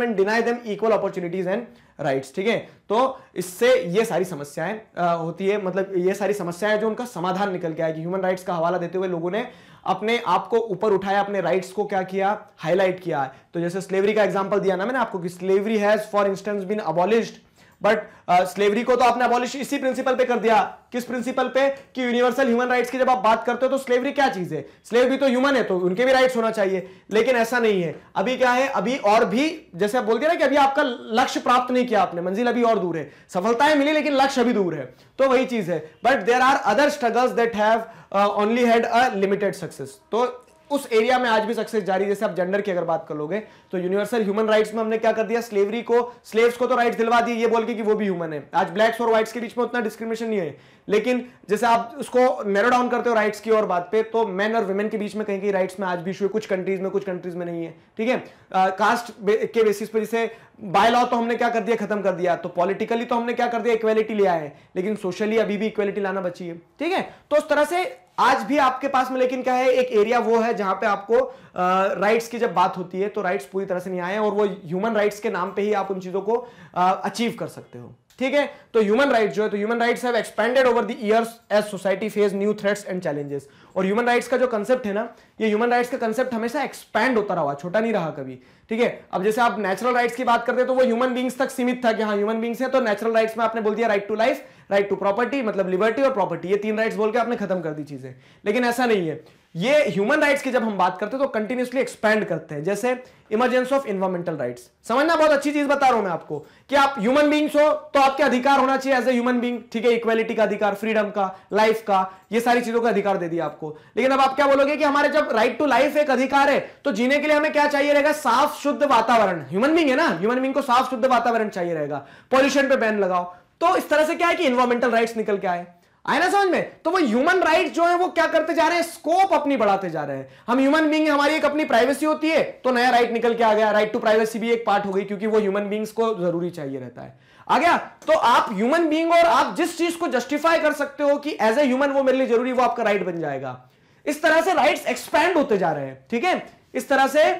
and deny them equal opportunities and rights, ठीक है। तो इससे ये सारी समस्याएं होती है, मतलब ये सारी समस्याएं जो उनका समाधान निकल के आया कि ह्यूमन राइट्स का हवाला देते हुए लोगों ने अपने आप को ऊपर उठाया, अपने राइट्स को क्या किया, हाईलाइट किया। तो जैसे स्लेवरी का एग्जांपल दिया ना मैंने आपको कि slavery has for instance been abolished, but slavery को तो आपने अबॉलिश इसी प्रिंसिपल पे कर दिया, किस प्रिंसिपल पे कि यूनिवर्सल ह्यूमन राइट्स की जब आप बात करते हो तो स्लेवरी क्या चीज है, स्लेव भी तो ह्यूमन है तो उनके भी राइट्स होना चाहिए। लेकिन ऐसा नहीं है, अभी क्या है, अभी और भी जैसे आप बोल दिया ना कि अभी आपका लक्ष्य प्राप्त नहीं किया आपने, मंजिल अभी और दूर है, सफलताएं मिली लेकिन लक्ष्य अभी दूर है, तो वही चीज है। But there are other struggles that have only had a limited success, तो उस एरिया में आज भी सक्सेस जारी। जैसे आप जेंडर की अगर बात कर लोगे तो यूनिवर्सल ह्यूमन राइट्स में हमने क्या कर दिया, स्लेवरी को, स्लेव्स को तो राइट्स दिलवा दिए ये बोल के कि वो भी ह्यूमन है। आज ब्लैक्स और व्हाइट्स के बीच में उतना डिस्क्रिमिनेशन नहीं है, लेकिन जैसे आप उसको नैरो डाउन करते हो राइट्स की और बात पे, तो मेन और वुमेन के बीच में कहीं कहीं राइट्स में आज भी इशू है, कुछ कंट्रीज में नहीं है, ठीक है। कास्ट के बेसिस पे जैसे बाय लॉ तो हमने क्या कर दिया, खत्म कर दिया, तो पॉलिटिकली तो हमने क्या कर दिया, इक्वालिटी ले आए, लेकिन सोशली अभी भी इक्वालिटी लाना बची है, ठीक है। तो उस तरह से आज भी आपके पास में, लेकिन क्या है, एक एरिया वो है जहां पे आपको राइट्स की जब बात होती है तो राइट्स पूरी तरह से नहीं आए, और वो ह्यूमन राइट्स के नाम पे ही आप उन चीजों को अचीव कर सकते हो, ठीक है। तो ह्यूमन राइट्स जो है, तो human rights have expanded over the years as society face new threats and challenges. और ह्यूमन राइट्स का जो कंसेप्ट है ना, ये ह्यूमन राइट्स का कंसेप्ट हमेशा एक्सपैंड होता रहा, छोटा नहीं रहा कभी, ठीक है। अब जैसे आप नेचुरल राइट्स की बात करते हैं तो वो ह्यूमन बींग्स तक सीमित था कि हाँ ह्यूमन बींग्स है, तो नेचुरल राइट्स में आपने बोल दिया right to life, right to property, मतलब लिबर्टी और प्रॉपर्टी, ये तीन राइट्स बोल के आपने खत्म कर दी चीजें। लेकिन ऐसा नहीं है, ये ह्यूमन राइट्स की जब हम बात करते हैं तो कंटिन्यूअसली एक्सपैंड करते हैं। जैसे इमरजेंस ऑफ एनवायरमेंटल राइट्स, समझना, बहुत अच्छी चीज बता रहा हूं मैं आपको कि आप ह्यूमन बींग्स हो तो आपके अधिकार होना चाहिए एज ए ह्यूमन बींग, ठीक है, इक्वालिटी का अधिकार, फ्रीडम का, लाइफ का, ये सारी चीजों का अधिकार दे दिया आपको। लेकिन अब आप क्या बोलोगे कि हमारे जब राइट टू लाइफ एक अधिकार है तो जीने के लिए हमें क्या चाहिए रहेगा, साफ शुद्ध वातावरण। ह्यूमन बींग है ना, ह्यूमन बींग को साफ शुद्ध वातावरण चाहिए रहेगा, पॉल्यूशन पे बैन लगाओ। तो इस तरह से क्या है कि एनवायरमेंटल राइट्स निकल के आए ना समझ में। तो वो ह्यूमन राइट्स जो है वो क्या करते जा रहे हैं, स्कोप अपनी बढ़ाते जा रहे हैं। हम ह्यूमन बीइंग, हमारी एक अपनी प्राइवेसी होती है, तो नया राइट निकल के आ गया, राइट टू प्राइवेसी भी एक पार्ट हो गई, क्योंकि वो ह्यूमन बीइंग्स को जरूरी चाहिए रहता है, आ गया। तो आप ह्यूमन बीइंग और आप जिस चीज को जस्टिफाई कर सकते हो कि एज ए ह्यूमन वो मेरे लिए जरूरी, वो आपका राइट बन जाएगा। इस तरह से राइट्स एक्सपैंड होते जा रहे हैं, ठीक है। इस तरह से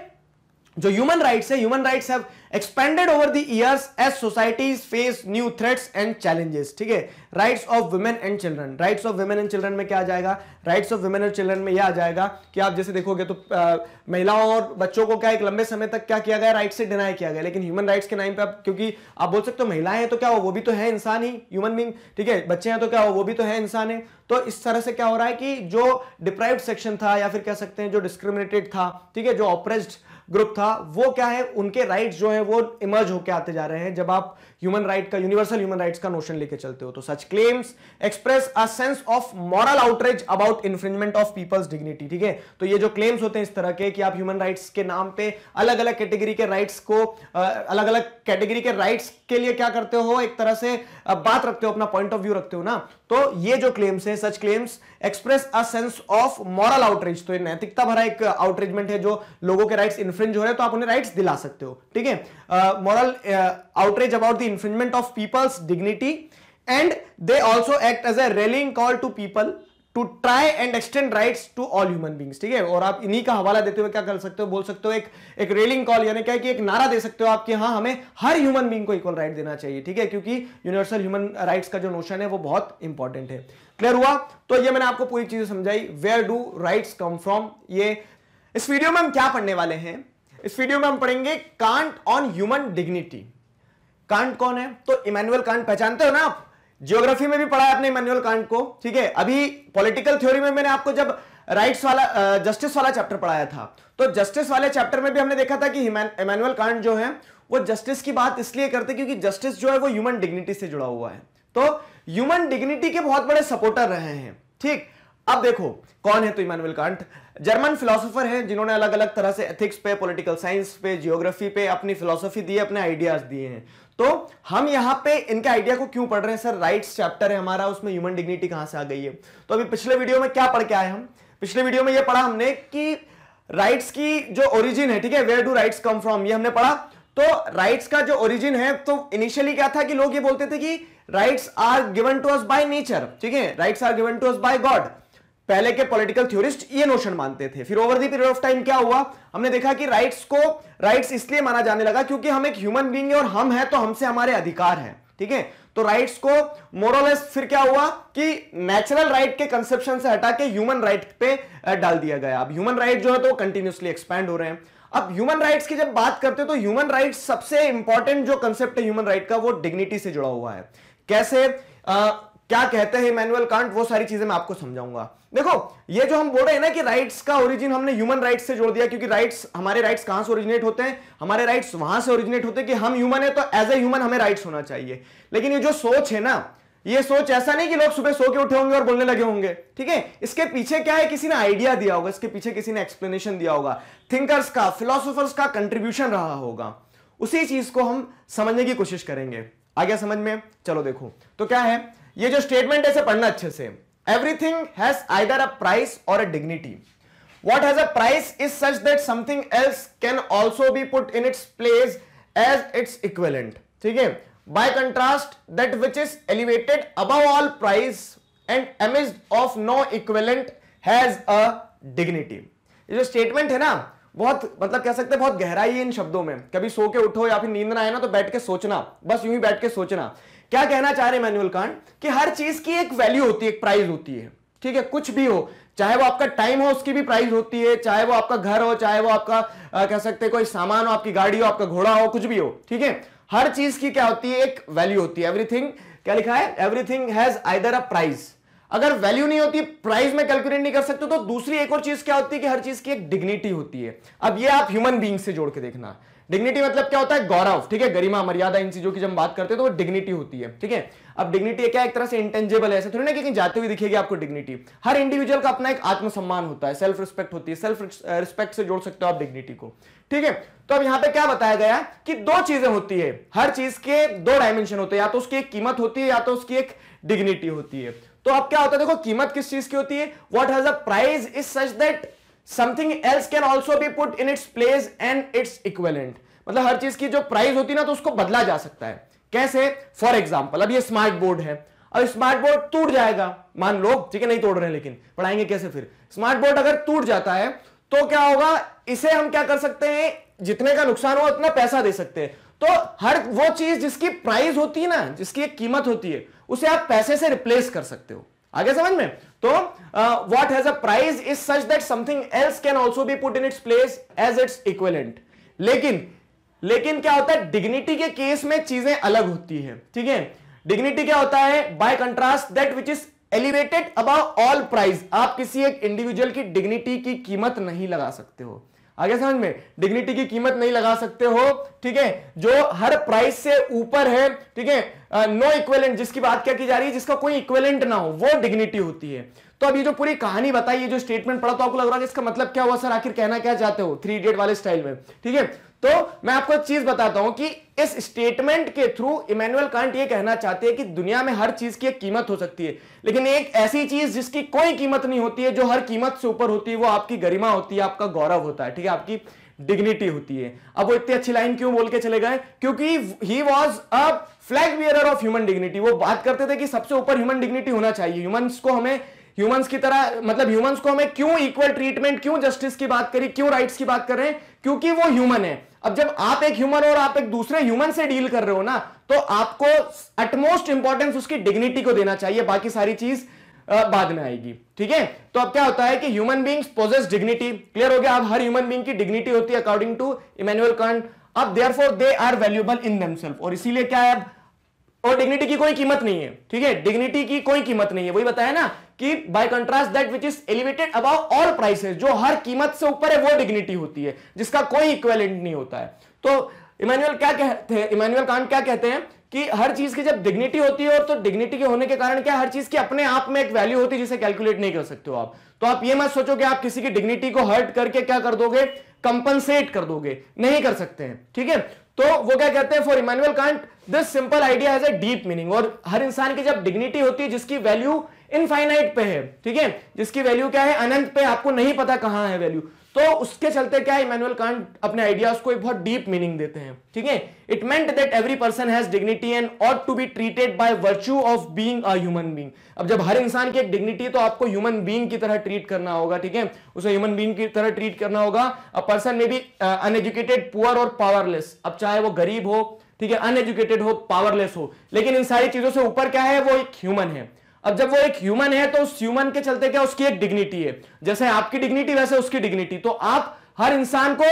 जो ह्यूमन राइट्स है, human rights have expanded over the years as societies face new threats and challenges, ठीक है। Rights of women and children, rights of women and children में क्या आ जाएगा, rights of women and children में यह आ जाएगा कि आप जैसे देखोगे तो महिलाओं और बच्चों को क्या एक लंबे समय तक क्या किया गया, राइट से डिनाई किया गया। लेकिन ह्यूमन राइट्स के नाम पे आप, क्योंकि आप बोल सकते हो महिलाएं हैं तो क्या हो, वो भी तो है इंसान ही, ह्यूमन बीइंग, ठीक है। बच्चे हैं तो क्या हो, वो भी तो है इंसान है। तो इस तरह से क्या हो रहा है कि जो डिप्राइव्ड सेक्शन था, या फिर कह सकते हैं जो डिस्क्रिमिनेटेड था, ठीक है, जो ऑप्रेस्ड ग्रुप था, वो क्या है, उनके राइट्स जो है वो इमर्ज होकर आते जा रहे हैं जब आप ह्यूमन राइट का, यूनिवर्सल ह्यूमन राइट्स का नोशन लेके चलते हो। तो such claims express a sense of moral outreach about infringement of people's dignity, ठीक है। तो ये जो क्लेम्स होते हैं इस तरह के कि आप ह्यूमन राइट्स के नाम पे अलग अलग कैटेगरी के राइट्स को, अलग अलग कैटेगरी के राइट्स के लिए क्या करते हो, एक तरह से बात रखते हो, अपना पॉइंट ऑफ व्यू रखते हो ना। तो ये जो क्लेम्स है, सच claims express a sense of moral outreach, तो ये नैतिकता भरा एक आउटरीचमेंट है, जो लोगों के राइट्स इन्फ्रिंज हो रहे हैं तो आप उन्हें राइट्स दिला सकते हो, ठीक है। Moral outreach about the infringement of people's dignity, and they also act as a rallying call to people to try and extend rights to all human beings, ठीक है। और आप इन्हीं का हवाला देते हुए क्या कर सकते हो, बोल सकते हो एक रेलिंग कॉल, यानी क्या है कि एक नारा दे सकते हो आप कि हाँ, हमें हर ह्यूमन बींग को इक्वल राइट देना चाहिए, ठीक है, क्योंकि यूनिवर्सल ह्यूमन राइट्स का जो नोशन है वो बहुत इंपॉर्टेंट है। क्लियर हुआ? तो ये मैंने आपको पूरी चीजें समझाई, where do rights come from. ये इस वीडियो में हम क्या पढ़ने वाले हैं, इस वीडियो में हम पढ़ेंगे can't on human dignity. Can't कौन है? तो इमैनुअल कांट पहचानते हो ना आप, जियोग्राफी में भी पढ़ा है आपने इमैनुअल कांट को, ठीक है। अभी पॉलिटिकल थ्योरी में मैंने आपको जब राइट्स वाला, जस्टिस वाला चैप्टर पढ़ाया था, तो जस्टिस वाले चैप्टर में भी हमने देखा था कि इमैनुअल कांट जो है वो जस्टिस की बात इसलिए करते क्योंकि जस्टिस जो है वो ह्यूमन डिग्निटी से जुड़ा हुआ है। तो ह्यूमन डिग्निटी के बहुत बड़े सपोर्टर रहे हैं, ठीक। अब देखो कौन है तो इमैनुअल कांट जर्मन फिलोसोफर हैं जिन्होंने अलग अलग तरह से एथिक्स पे, पॉलिटिकल साइंस पे, जियोग्राफी पे अपनी फिलोसफी दी है, अपने आइडियाज दिए हैं। तो हम यहां पे इनके आइडिया को क्यों पढ़ रहे हैं? सर राइट्स चैप्टर है हमारा, उसमें ह्यूमन डिग्निटी कहां से आ गई है? तो अभी पिछले वीडियो में क्या पढ़ के आए हम? पिछले वीडियो में ये पढ़ा हमने कि राइट्स की जो ओरिजिन है, ठीक है, where do rights come from, ये हमने पढ़ा। तो राइट्स का जो ओरिजिन है, तो इनिशियली क्या था कि लोग ये बोलते थे कि rights are given to us by nature, ठीक है, rights are given to us by God. पहले के पॉलिटिकल थ्योरिस्ट ये नोशन मानते थे। फिर over the period of time क्या हुआ, हमने देखा कि राइट्स को राइट्स इसलिए माना जाने लगा क्योंकि हम एक ह्यूमन बीइंग है और हम हैं तो हमसे हमारे अधिकार हैं, ठीक है। तो राइट्स को मोरलेस फिर क्या हुआ कि नेचुरल राइट के कंसेप्शन से हटा के ह्यूमन राइट पे डाल दिया गया। अब ह्यूमन राइट जो है तो कंटिन्यूसली एक्सपैंड हो रहे हैं। अब ह्यूमन राइट्स की जब बात करते हैं तो ह्यूमन राइट्स सबसे इंपॉर्टेंट जो कंसेप्ट है ह्यूमन राइट का, वो डिग्निटी से जुड़ा हुआ है। कैसे, क्या कहते हैं इमैनुअल कांट, वो सारी चीजें मैं आपको समझाऊंगा। देखो ये जो हम बोल रहे हैं ना कि राइट्स का ओरिजिन हमने ह्यूमन राइट्स से जोड़ दिया, क्योंकि राइट्स, हमारे राइट्स कहां से ओरिजिनेट होते हैं? हमारे राइट्स वहां से ओरिजिनेट होते हैं कि हम ह्यूमन है तो एज ए ह्यूमन हमें राइट्स होना चाहिए। लेकिन ये जो सोच है ना, ये सोच ऐसा नहीं कि लोग सुबह सो के उठे होंगे और बोलने लगे होंगे, ठीक है। इसके पीछे क्या है, किसी ने आइडिया दिया होगा, इसके पीछे किसी ने एक्सप्लेनेशन दिया होगा, थिंकर्स का, फिलोसोफर्स का कंट्रीब्यूशन रहा होगा। उसी चीज को हम समझने की कोशिश करेंगे। आ गया समझ में? चलो देखो तो क्या है ये जो स्टेटमेंट है, इसे पढ़ना अच्छे से। Everything has either a price or a dignity. What has a price is such that something else can also be put in its place as its equivalent, ठीक है। By contrast, that which is elevated above all price and amidst of no equivalent has a dignity। ये जो स्टेटमेंट है ना, बहुत मतलब कह सकते हैं बहुत गहराई है इन शब्दों में। कभी सो के उठो या फिर नींद ना आए ना तो बैठ के सोचना, बस यूं ही बैठ के सोचना। क्या कहना चाह रहे हैं इमैनुअल कांट कि हर चीज की एक वैल्यू होती है, एक प्राइस होती है, ठीक है। कुछ भी हो, चाहे वो आपका टाइम हो उसकी भी प्राइस होती है, चाहे वो आपका घर हो, चाहे वो आपका कह सकते हैं कोई सामान हो, आपकी गाड़ी हो, आपका घोड़ा हो, कुछ भी हो, ठीक है। हर चीज की क्या होती है, एक वैल्यू होती है। एवरीथिंग, क्या लिखा है, everything has either a price. अगर वैल्यू नहीं होती, प्राइस में कैलकुलेट नहीं कर सकते, तो दूसरी एक और चीज क्या होती है कि हर चीज की एक डिग्निटी होती है। अब ये आप ह्यूमन बीइंग से जोड़ के देखना। डिग्निटी मतलब क्या होता है, गौरव, ठीक है, गरिमा, मर्यादा, इन चीजों की जब बात करते हैं तो वो डिग्निटी होती है, ठीक है। अब डिग्निटी क्या एक तरह से इंटेंजिबल है, ऐसे थोड़ी ना कि कहीं जाते हुए दिखेगी आपको डिग्निटी। हर इंडिविजुअल का अपना एक आत्मसम्मान होता है, सेल्फ रिस्पेक्ट होती है, सेल्फ रिस्पेक्ट से जोड़ सकते हो आप डिग्निटी को, ठीक है। तो अब यहां पे क्या बताया गया कि दो चीजें होती है, हर चीज के दो डायमेंशन होते हैं, या तो उसकी एक कीमत होती है या तो उसकी एक डिग्निटी होती है। तो अब क्या होता है, देखो कीमत किस चीज की होती है, what has a price is such that something else can also be put in its place and its equivalent. मतलब हर चीज की जो प्राइस होती है ना, तो उसको बदला जा सकता है। कैसे? फॉर एग्जाम्पल, अब ये स्मार्ट बोर्ड है, अब स्मार्ट बोर्ड टूट जाएगा, मान लो, ठीक है, नहीं तोड़ रहे हैं लेकिन पढ़ाएंगे कैसे फिर। स्मार्ट बोर्ड अगर टूट जाता है तो क्या होगा, इसे हम क्या कर सकते हैं, जितने का नुकसान हो उतना पैसा दे सकते हैं। तो हर वो चीज जिसकी प्राइस होती है ना, जिसकी एक कीमत होती है, उसे आप पैसे से रिप्लेस कर सकते हो। आगे समझ में? तो what has a price is such that something else can also be put in its place as its equivalent. लेकिन क्या होता है, डिग्निटी के केस में चीजें अलग होती है, ठीक है। डिग्निटी क्या होता है, bye contrast that which is elevated above all price. आप किसी एक इंडिविजुअल की डिग्निटी की कीमत नहीं लगा सकते हो। आगे समझ में? डिग्निटी की कीमत नहीं लगा सकते हो, ठीक है, जो हर प्राइस से ऊपर है, ठीक है। नो इक्विवेलेंट, जिसकी बात क्या की जा रही है, जिसका कोई इक्विवेलेंट ना हो, वो डिग्निटी होती है। तो अब ये जो पूरी कहानी बताई, ये जो स्टेटमेंट पढ़ा, तो आपको लग रहा है इसका मतलब क्या हुआ सर, आखिर कहना क्या चाहते हो, 3 इडियट वाले स्टाइल में, ठीक है। तो मैं आपको एक चीज बताता हूं कि इस स्टेटमेंट के थ्रू इमैनुअल कांट ये कहना चाहते हैं कि दुनिया में हर चीज की एक कीमत हो सकती है, लेकिन एक ऐसी चीज जिसकी कोई कीमत नहीं होती है, जो हर कीमत से ऊपर होती है, वो आपकी गरिमा होती है, आपका गौरव होता है, ठीक है, आपकी डिग्निटी होती है। अब वो इतनी अच्छी लाइन क्यों बोल के चले गए, क्योंकि he was a flag bearer of human dignity. वो बात करते थे कि सबसे ऊपर ह्यूमन डिग्निटी होना चाहिए, ह्यूमंस की तरह, मतलब ह्यूमंस को हमें क्यों इक्वल ट्रीटमेंट, क्यों जस्टिस की बात करी, क्यों राइट्स की बात कर रहे हैं, क्योंकि वो ह्यूमन है। अब जब आप एक ह्यूमन और आप एक दूसरे ह्यूमन से डील कर रहे हो ना, तो आपको अटमोस्ट इंपॉर्टेंस उसकी डिग्निटी को देना चाहिए, बाकी सारी चीज बाद में आएगी, ठीक है। तो अब क्या होता है कि human beings possess dignity, clear हो गया। अब हर ह्यूमन बीइंग की डिग्निटी होती है अकॉर्डिंग टू इमैनुअल कांट। अब therefore they are valuable in themselves, और इसीलिए क्या है, और डिग्निटी की कोई कीमत नहीं है, ठीक है, डिग्निटी की कोई कीमत नहीं है। वही बताया ना कि bye contrast that which is elevated above all prices, जो हर कीमत से ऊपर है, वो डिग्निटी होती है, जिसका कोई इक्विवेलेंट नहीं होता है। तो इमैनुअल कांट क्या कहते हैं कि हर चीज की जब डिग्निटी होती है, और तो डिग्निटी के होने के कारण क्या, हर चीज की अपने आप में एक वैल्यू होती है जिसे कैलकुलेट नहीं कर सकते हो आप। तो आप ये मत सोचो कि आप किसी की डिग्निटी को हर्ट करके क्या कर दोगे, कंपनसेट कर दोगे, नहीं कर सकते हैं, ठीक है। तो वो क्या कहते हैं, for Immanuel Kant this simple idea has a deep meaning. और हर इंसान की जब डिग्निटी होती है, जिसकी वैल्यू इनफाइनाइट पे है, ठीक है, जिसकी वैल्यू क्या है, अनंत पे, आपको नहीं पता कहां है वैल्यू, तो उसके चलते क्या है, इमैनुअल कांट अपने आइडियाज को एक बहुत डीप मीनिंग देते हैं, ठीक है। It meant that every person has dignity and ought to be treated by virtue of being a human being. अब जब हर इंसान की एक डिग्निटी है, तो आपको ह्यूमन बीइंग की तरह ट्रीट करना होगा, ठीक है, उसे ह्यूमन बीइंग की तरह ट्रीट करना होगा। अ पर्सन में बी अनएजुकेटेड, पुअर और पावरलेस, अब चाहे वो गरीब हो, ठीक है, अनएजुकेटेड हो, पावरलेस हो, लेकिन इन सारी चीजों से ऊपर क्या है, वो एक ह्यूमन है। अब जब वो एक ह्यूमन है, तो उस ह्यूमन के चलते क्या, उसकी एक डिग्निटी है, जैसे आपकी डिग्निटी वैसे उसकी डिग्निटी। तो आप हर इंसान को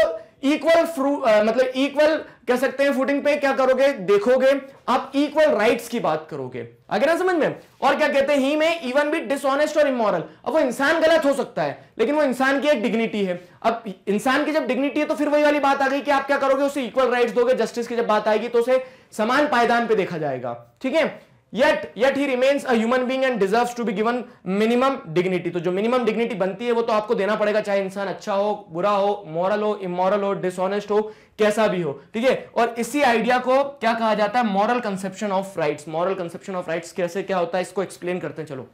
मतलब इक्वल कह सकते हैं फुटिंग पे क्या करोगे, देखोगे, आप इक्वल राइट्स की बात करोगे। आगे ना समझ में? और क्या कहते हैं, ही में इवन बी डिसऑनेस्ट और इमोरल। अब वो इंसान गलत हो सकता है, लेकिन वो इंसान की एक डिग्निटी है। अब इंसान की जब डिग्निटी है, तो फिर वही वाली बात आ गई कि आप क्या करोगे, उसे इक्वल राइट्स दोगे। जस्टिस की जब बात आएगी, तो उसे समान पायदान पे देखा जाएगा, ठीक है। Yet he remains a human being and deserves to be given minimum dignity। तो जो मिनिमम डिग्निटी बनती है, वो तो आपको देना पड़ेगा, चाहे इंसान अच्छा हो, बुरा हो, मॉरल हो, इमोरल हो, डिसऑनेस्ट हो, कैसा भी हो, ठीक है। और इसी आइडिया को क्या कहा जाता है, moral conception of rights. Moral conception of rights कैसे क्या होता है, इसको एक्सप्लेन करते हैं, चलो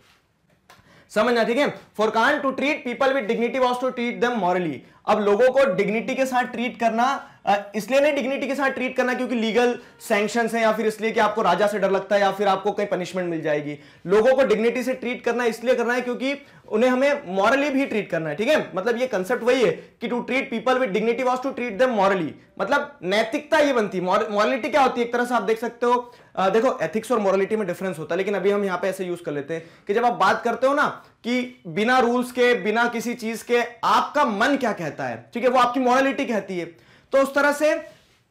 समझना, ठीक है। For Kant to treat people with dignity was to treat them morally. अब लोगों को डिग्निटी के साथ ट्रीट करना, इसलिए नहीं डिग्निटी के साथ ट्रीट करना क्योंकि लीगल सैंक्शंस हैं, या फिर इसलिए कि आपको राजा से डर लगता है, या फिर आपको कहीं पनिशमेंट मिल जाएगी। लोगों को डिग्निटी से ट्रीट करना इसलिए करना है क्योंकि उन्हें हमें मॉरली भी ट्रीट करना है, ठीक है। मतलब ये कंसेप्ट वही है कि to treat people with dignity was to treat them morally, मतलब नैतिकता ये बनती है। मॉरलिटी क्या होती है, एक तरह से आप देख सकते हो, देखो एथिक्स और मॉरलिटी में डिफरेंस होता है, लेकिन अभी हम यहां पे ऐसे यूज कर लेते हैं कि जब आप बात करते हो ना कि बिना रूल्स के, बिना किसी चीज के आपका मन क्या कहता है, ठीक है, वो आपकी मॉरलिटी कहती है। तो उस तरह से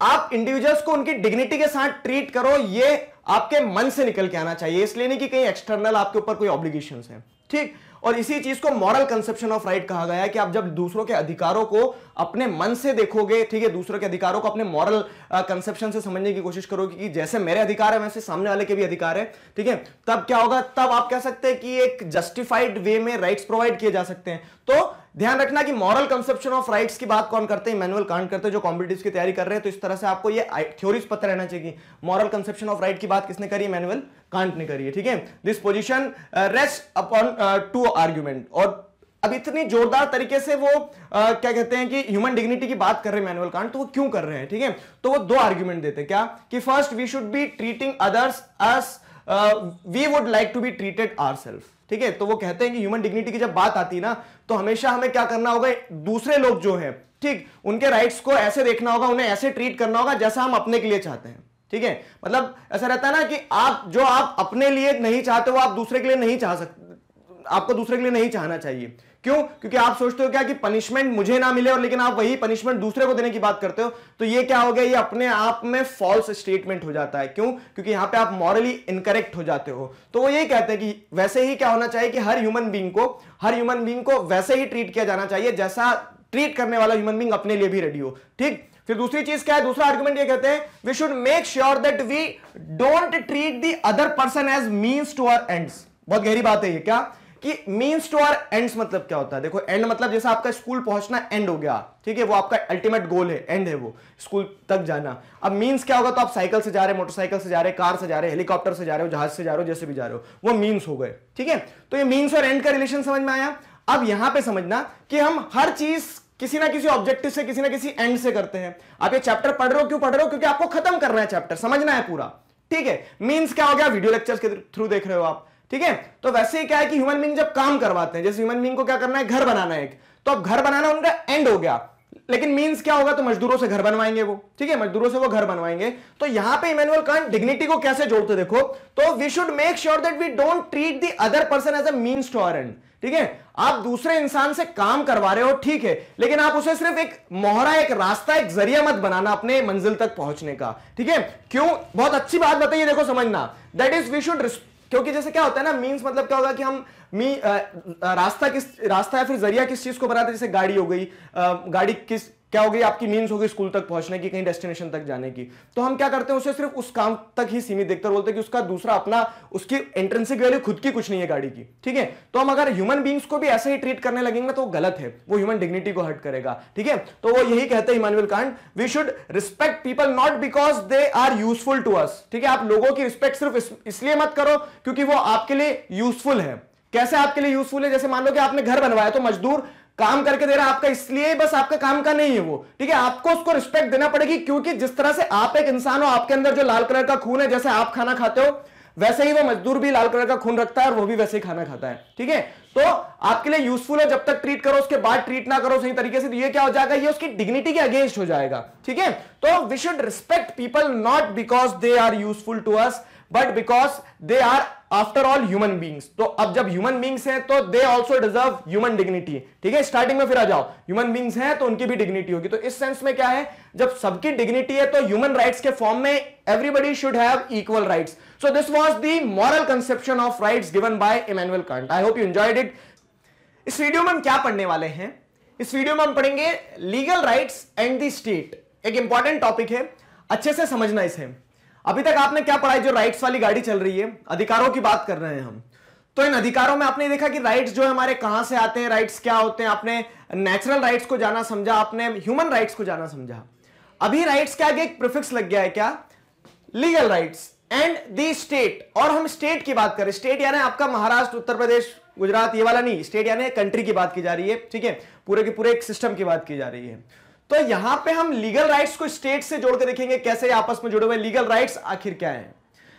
आप इंडिविजुअल्स को उनकी डिग्निटी के साथ ट्रीट करो, ये आपके मन से निकल के आना चाहिए, इसलिए नहीं कि कहीं एक्सटर्नल आपके ऊपर कोई ऑब्लिगेशंस है, ठीक। और इसी चीज को मॉरल कंसेप्शन ऑफ राइट कहा गया है कि आप जब दूसरों के अधिकारों को अपने मन से देखोगे, ठीक है, दूसरों के अधिकारों को अपने मॉरल कंसेप्शन से समझने की कोशिश करोगे कि जैसे मेरे अधिकार है वैसे सामने वाले के भी अधिकार है, ठीक है, तब क्या होगा, तब आप कह सकते हैं कि एक जस्टिफाइड वे में राइट्स प्रोवाइड किए जा सकते हैं। तो ध्यान रखना कि मॉरल कंसेप्शन ऑफ राइट्स की बात कौन करते हैं, इमैनुअल कांट करते हैं, जो कॉम्पिटिटिव्स की तैयारी कर रहे हैं। तो इस तरह से आपको ये थ्योरीज पता रहना चाहिए। मॉरल कंसेप्शन ऑफ राइट की बात किसने करी, इमैनुअल कांट ने करी है, ठीक है। This position rest upon 2 argument. और अब इतनी जोरदार तरीके से वो क्या कहते हैं कि ह्यूमन डिग्निटी की बात कर रहे हैं इमैनुअल कांट, तो वो क्यों कर रहे हैं, ठीक है। तो वो 2 आर्ग्यूमेंट देते हैं, क्या कि first we should be treating others as we would like to be treated ourself. ठीक है, तो वो कहते हैं कि ह्यूमन डिग्निटी की जब बात आती है ना, तो हमेशा हमें क्या करना होगा, दूसरे लोग जो है, ठीक, उनके राइट्स को ऐसे देखना होगा, उन्हें ऐसे ट्रीट करना होगा जैसा हम अपने के लिए चाहते हैं। ठीक है, मतलब ऐसा रहता है ना कि आप अपने लिए नहीं चाहते हो, आप दूसरे के लिए नहीं चाह सकते, आपको दूसरे के लिए नहीं चाहना चाहिए। क्यों? क्योंकि आप सोचते हो क्या कि पनिशमेंट मुझे ना मिले, और लेकिन आप वही पनिशमेंट दूसरे को देने की बात करते हो, तो ये क्या हो गया, ये अपने आप में फॉल्स स्टेटमेंट हो जाता है। क्यों? क्योंकि यहां पे आप मॉरली इनकरेक्ट हो जाते हो। तो वो यही कहते हैं कि वैसे ही क्या होना चाहिए कि हर ह्यूमन बीइंग को वैसे ही ट्रीट किया जाना चाहिए जैसा ट्रीट करने वाला ह्यूमन बीइंग अपने लिए भी रेडी हो। ठीक, फिर दूसरी चीज क्या है, दूसरा आर्गुमेंट ये कहते हैं, we should make sure that we don't treat the other person as means to our ends. बहुत गहरी बात है ये, क्या कि मीन्स टू आवर एंड्स मतलब क्या होता है। देखो, एंड मतलब जैसे आपका स्कूल पहुंचना एंड हो गया, ठीक है, वो आपका अल्टीमेट गोल है, एंड है वो स्कूल तक जाना। अब मीन्स क्या होगा, तो आप साइकिल से जा रहे, मोटरसाइकिल से जा रहे, कार से जा रहे, हेलीकॉप्टर से जा रहे हो, जहाज से जा रहे हो, जैसे भी जा रहे हो, वो मीन्स हो गए। ठीक है, तो ये मीन्स और एंड का रिलेशन समझ में आया। अब यहां पे समझना कि हम हर चीज किसी ना किसी ऑब्जेक्टिव से, किसी ना किसी एंड से करते हैं। आप ये चैप्टर पढ़ रहे हो, क्यों पढ़ रहे हो? क्योंकि आपको खत्म करना है चैप्टर, समझना है पूरा। ठीक है, मीन्स क्या हो गया, वीडियो लेक्चर्स के थ्रू देख रहे हो आप। ठीक है, तो वैसे ही क्या है कि ह्यूमन बीइंग जब काम करवाते हैं, जैसे ह्यूमन बीइंग को क्या करना है, घर बनाना है एक, तो अब घर बनाना उनका एंड हो गया, लेकिन मींस क्या होगा, तो मजदूरों से घर बनवाएंगे वो। ठीक है, मजदूरों से वो घर बनवाएंगे। तो यहां पे इमैनुअल कांट डिग्निटी को कैसे जोड़ते देखो, तो we should make sure that we don't treat the other person as a means to our end. ठीक है, आप दूसरे इंसान से काम करवा रहे हो, ठीक है, लेकिन आप उसे सिर्फ एक मोहरा, एक रास्ता, एक जरिया मत बनाना अपने मंजिल तक पहुंचने का। ठीक है, क्यों? बहुत अच्छी बात बताइए, देखो समझना, दैट इज वी शुड, क्योंकि जैसे क्या होता है ना, मीन्स मतलब क्या होगा कि हम रास्ता या फिर जरिया किस चीज को बनाते हैं, जैसे गाड़ी हो गई, गाड़ी किस क्या हो गई, आपकी मीन्स हो गई स्कूल तक पहुंचने की, कहीं डेस्टिनेशन तक जाने की। तो हम क्या करते हैं, उसे सिर्फ उस काम तक ही सीमित देखते हैं, बोलते हैं कि उसका दूसरा अपना, उसकी इंट्रिंसिक वैल्यू खुद की कुछ नहीं है गाड़ी की। ठीक है, तो हम अगर ह्यूमन बीइंग्स को भी ऐसे ही ट्रीट करने लगेंगे तो वो गलत है, वो ह्यूमन डिग्निटी को हर्ट करेगा। ठीक है, तो वो यही कहते हैं Immanuel Kant, we should respect people not because they are useful to us. ठीक है, आप लोगों की रिस्पेक्ट सिर्फ इसलिए मत करो क्योंकि वो आपके लिए यूजफुल है। कैसे आपके लिए यूजफुल है? जैसे मान लो कि आपने घर बनवाया, तो मजदूर काम करके दे रहा है आपका, इसलिए बस आपका काम का नहीं है वो। ठीक है, आपको उसको रिस्पेक्ट देना पड़ेगी, क्योंकि जिस तरह से आप एक इंसान हो, आपके अंदर जो लाल कलर का खून है, जैसे आप खाना खाते हो, वैसे ही वो मजदूर भी लाल कलर का खून रखता है और वो भी वैसे ही खाना खाता है। ठीक है, तो आपके लिए यूजफुल है जब तक ट्रीट करो, उसके बाद ट्रीट ना करो सही तरीके से, तो ये क्या हो जाएगा, ये उसकी डिग्निटी के अगेंस्ट हो जाएगा। ठीक है, तो we should respect people not because they are useful to us, but because they are after all human beings. तो अब जब ह्यूमन बींग्स हैं तो they also deserve human dignity. ठीक है, स्टार्टिंग में फिर आ जाओ, ह्यूमन बींग्स हैं तो उनकी भी डिग्निटी होगी। तो इस सेंस में क्या है, जब सबकी डिग्निटी है तो ह्यूमन राइट्स के फॉर्म में everybody should have equal rights. So this was the moral conception of rights given by Immanuel Kant. I hope you enjoyed it. इस वीडियो में हम क्या पढ़ने वाले हैं, इस वीडियो में हम पढ़ेंगे legal rights and the state. एक इंपॉर्टेंट टॉपिक है, अच्छे से समझना इसे। अभी तक आपने क्या पढ़ा है, जो राइट्स वाली गाड़ी चल रही है, अधिकारों की बात कर रहे हैं हम। तो इन अधिकारों में आपने देखा कि राइट्स जो है हमारे कहां से आते हैं, राइट्स क्या होते हैं, आपने नेचुरल राइट्स को जाना समझा, आपने ह्यूमन राइट्स को जाना समझा। अभी राइट्स के आगे एक प्रीफिक्स लग गया है, क्या, legal rights and the state. और हम स्टेट की बात करें, स्टेट यानी आपका महाराष्ट्र, उत्तर प्रदेश, गुजरात, ये वाला नहीं, स्टेट यानी कंट्री की बात की जा रही है। ठीक है, पूरे के पूरे एक सिस्टम की बात की जा रही है। तो यहां पे हम लीगल राइट्स को स्टेट से जोड़ के देखेंगे, कैसे आपस में जुड़े हुए लीगल राइट्स आखिर क्या है।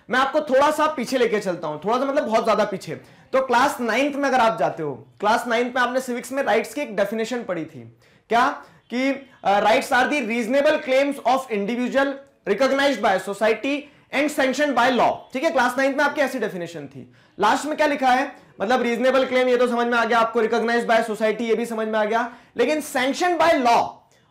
मैं आपको थोड़ा सा पीछे लेके चलता हूं, थोड़ा सा मतलब बहुत ज्यादा पीछे। तो क्लास 9th में अगर आप जाते हो, क्लास 9th में आपने सिविक्स में राइट्स की एक डेफिनेशन पढ़ी थी, क्या, कि rights are the reasonable claims of individual recognised by society and sanctioned by law. ठीक है, क्लास 9th में आपकी ऐसी डेफिनेशन थी। लास्ट में क्या लिखा है, मतलब रीजनेबल क्लेम ये तो समझ में आ गया आपको, रिकॉग्नाइज्ड बाय सोसाइटी ये भी समझ में आ गया, लेकिन सैंक्शनड बाय लॉ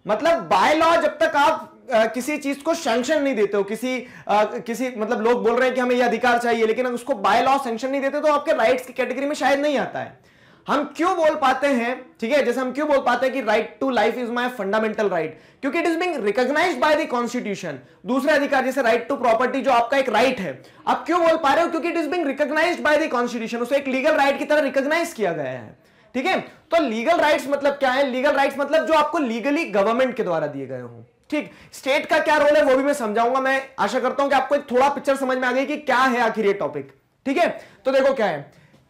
मतलब बाय लॉ जब तक आप किसी चीज को सैंक्शन नहीं देते हो, किसी मतलब लोग बोल रहे हैं कि हमें ये अधिकार चाहिए, लेकिन अगर उसको बाय लॉ सैंक्शन नहीं देते तो आपके राइट्स की कैटेगरी में शायद नहीं आता है। हम क्यों बोल पाते हैं, ठीक है, जैसे हम क्यों बोल पाते हैं कि right to life is my fundamental right, क्योंकि it is being recognised by the constitution. दूसरे अधिकार जैसे राइट टू प्रॉपर्टी जो आपका एक राइट है, आप क्यों बोल पा रहे हो, क्योंकि it is being recognised by the constitution, उसे एक लीगल राइट की तरह रिकॉग्नाइज किया गया है। ठीक है, तो लीगल राइट्स मतलब क्या है, लीगल राइट्स मतलब जो आपको लीगली गवर्नमेंट के द्वारा दिए गए हो। ठीक, स्टेट का क्या रोल है वो भी मैं समझाऊंगा। मैं आशा करता हूं कि आपको एक थोड़ा पिक्चर समझ में आ गई कि क्या है आखिर ये टॉपिक। ठीक है, तो देखो क्या है,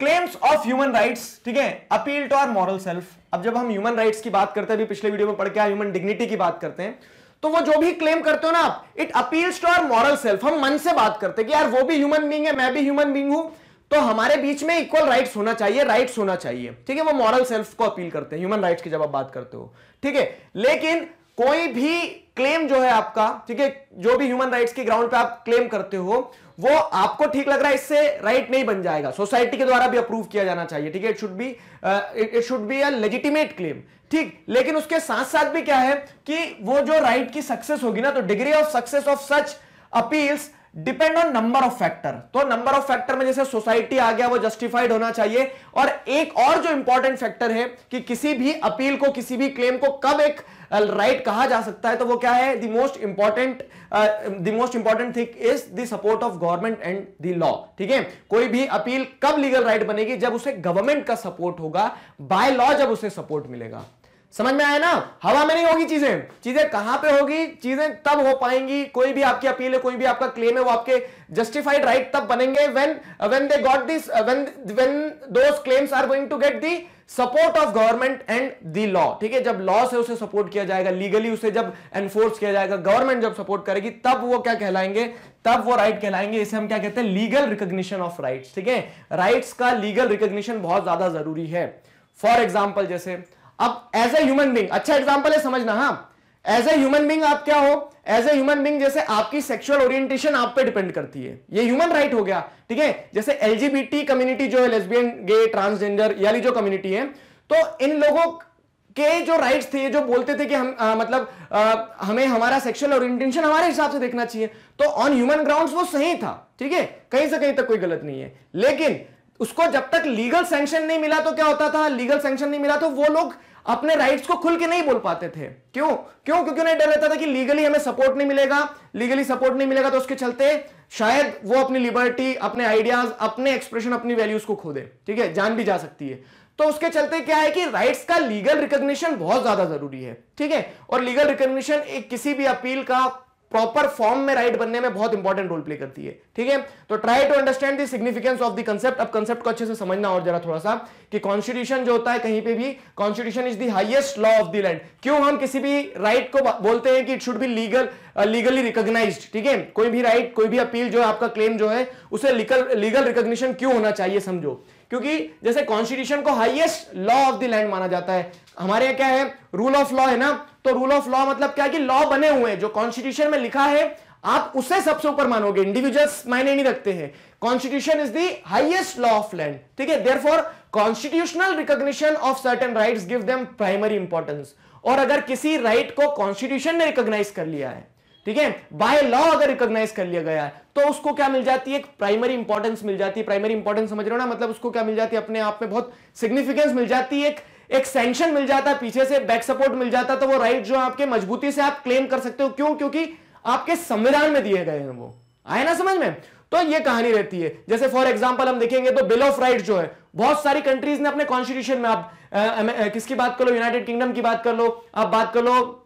क्लेम्स ऑफ ह्यूमन राइट्स, ठीक है, appeal to our moral self. अब जब हम ह्यूमन राइट्स की बात करते हैं, अभी पिछले वीडियो में पढ़ के ह्यूमन डिग्निटी की बात करते हैं, तो वो जो भी क्लेम करते हो ना आप, it appeals to our moral self. हम मन से बात करते हैं कि यार वो भी ह्यूमन बीइंग है, मैं भी ह्यूमन बीइंग हूं, तो हमारे बीच में इक्वल राइट्स होना चाहिए, राइट्स होना चाहिए, ठीक है। वो मॉरल सेल्फ को अपील करते हैं, ह्यूमन राइट्स की जब आप बात करते हो, ठीक है। लेकिन कोई भी क्लेम जो है आपका, ठीक है, जो भी ह्यूमन राइट्स के ग्राउंड पे आप क्लेम करते हो, वो आपको ठीक लग रहा है, इससे राइट नहीं बन जाएगा, सोसाइटी के द्वारा भी अप्रूव किया जाना चाहिए, ठीक है। It should be a legitimate claim, ठीक। लेकिन उसके साथ साथ भी क्या है कि वो जो राइट की सक्सेस होगी ना, तो degree of success of such appeals depend on number of factor. तो नंबर ऑफ फैक्टर में जैसे सोसाइटी आ गया, वो जस्टिफाइड होना चाहिए। और एक और जो इंपॉर्टेंट फैक्टर है कि किसी भी अपील को, किसी भी क्लेम को कब एक राइट कहा जा सकता है, तो वो क्या है, the most important thing is the support of government and the law, ठीक है। कोई भी अपील कब लीगल राइट बनेगी, जब उसे गवर्नमेंट का सपोर्ट होगा, बाय लॉ जब उसे सपोर्ट मिलेगा। समझ में आया ना, हवा में नहीं होगी चीजें, चीजें कहां पे होगी, चीजें तब हो पाएंगी, कोई भी आपकी अपील है, कोई भी आपका क्लेम है, वो आपके जस्टिफाइड राइट तब बनेंगे when they got this, when those claims are going to get the support of government and the law, ठीक है। जब लॉ से उसे सपोर्ट किया जाएगा, लीगली उसे जब एनफोर्स किया जाएगा, गवर्नमेंट जब सपोर्ट करेगी, तब वो क्या कहलाएंगे, तब वो राइट कहलाएंगे। इसे हम क्या कहते हैं, लीगल रिकॉग्निशन ऑफ राइट्स, ठीक है। राइट्स का लीगल रिकॉग्निशन बहुत ज्यादा जरूरी है। फॉर एग्जाम्पल, जैसे अब एज ए ह्यूमन बीइंग, अच्छा एग्जांपल है समझना, हाँ, एज ए ह्यूमन बीइंग आप क्या हो, एज ए ह्यूमन बीइंग जैसे आपकी सेक्सुअल ओरिएंटेशन आप पे डिपेंड करती है, ये ह्यूमन राइट हो गया, ठीक है। जैसे एलजीबीटी कम्युनिटी जो है, लेस्बियन, गे, ट्रांसजेंडर यानी जो कम्युनिटी है, तो इन लोगों के जो राइट्स थे, जो बोलते थे कि हम हमें हमारा सेक्सुअल ओरिएंटेशन हमारे हिसाब से देखना चाहिए, तो ऑन ह्यूमन ग्राउंड्स वो सही था, ठीक है, कहीं से कहीं तक कोई गलत नहीं है। लेकिन उसको जब तक लीगल सैंक्शन नहीं मिला, तो क्या होता था, लीगल सैंक्शन नहीं मिला तो वो लोग अपने राइट्स को खुल के नहीं बोल पाते थे। क्यों? क्योंकि उन्हें डर रहता था कि लीगली हमें सपोर्ट नहीं मिलेगा, लीगली सपोर्ट नहीं मिलेगा तो उसके चलते शायद वो अपनी लिबर्टी, अपने आइडियाज, अपने एक्सप्रेशन, अपनी वैल्यूज को खो दे, ठीक है, जान भी जा सकती है। तो उसके चलते क्या है कि राइट्स का लीगल रिकॉग्निशन बहुत ज्यादा जरूरी है, ठीक है। और लीगल रिकॉग्निशन एक किसी भी अपील का प्रॉपर फॉर्म में राइट बनने में बहुत इंपॉर्टेंट रोल प्ले करती है, ठीक है। तो try to understand the significance of the concept. अब कंसेप्ट को अच्छे से समझना और जरा थोड़ा सा, कि कॉन्स्टिट्यूशन जो होता है, कहीं पे भी constitution is the highest law of the land. क्यों हम किसी भी राइट को बोलते हैं कि it should be legally recognised, ठीक है। कोई भी राइट, कोई भी अपील जो है, आपका क्लेम जो है, उसे लीगल रिकॉग्निशन क्यों होना चाहिए, समझो। क्योंकि जैसे कॉन्स्टिट्यूशन को highest law of the land माना जाता है, हमारे यहाँ क्या है, रूल ऑफ लॉ है ना। तो रूल ऑफ लॉ मतलब क्या है कि लॉ बने हुए हैं, जो कॉन्स्टिट्यूशन में लिखा है आप उसे सबसे ऊपर मानोगे, इंडिविजुअल्स मायने नहीं रखते हैं। Constitution is the highest law of land, ठीक है। Therefore constitutional recognition of certain rights give them primary importance. और अगर किसी राइट को कॉन्स्टिट्यूशन ने रिकॉग्नाइज कर लिया है, ठीक है, बाय लॉ अगर रिकॉग्नाइज कर लिया गया है, तो उसको क्या मिल जाती है, एक प्राइमरी इंपॉर्टेंस मिल जाती है। प्राइमरी इंपॉर्टेंस समझ रहे हो ना, मतलब उसको क्या मिल जाती है, अपने आप में बहुत सिग्निफिकेंस मिल जाती है, एक सैंक्शन मिल जाता है, पीछे से बैक सपोर्ट मिल जाता है। तो वो राइट जो आपके मजबूती से आप क्लेम कर सकते हो। क्यों? क्योंकि आपके संविधान में दिए गए हैं, वो आए ना समझ में। तो ये कहानी रहती है। जैसे फॉर एग्जांपल हम देखेंगे तो बिल ऑफ राइट्स जो है, बहुत सारी कंट्रीज ने अपने कॉन्स्टिट्यूशन में, आप किसकी बात कर लो, यूनाइटेड किंगडम की बात कर लो, आप बात कर लो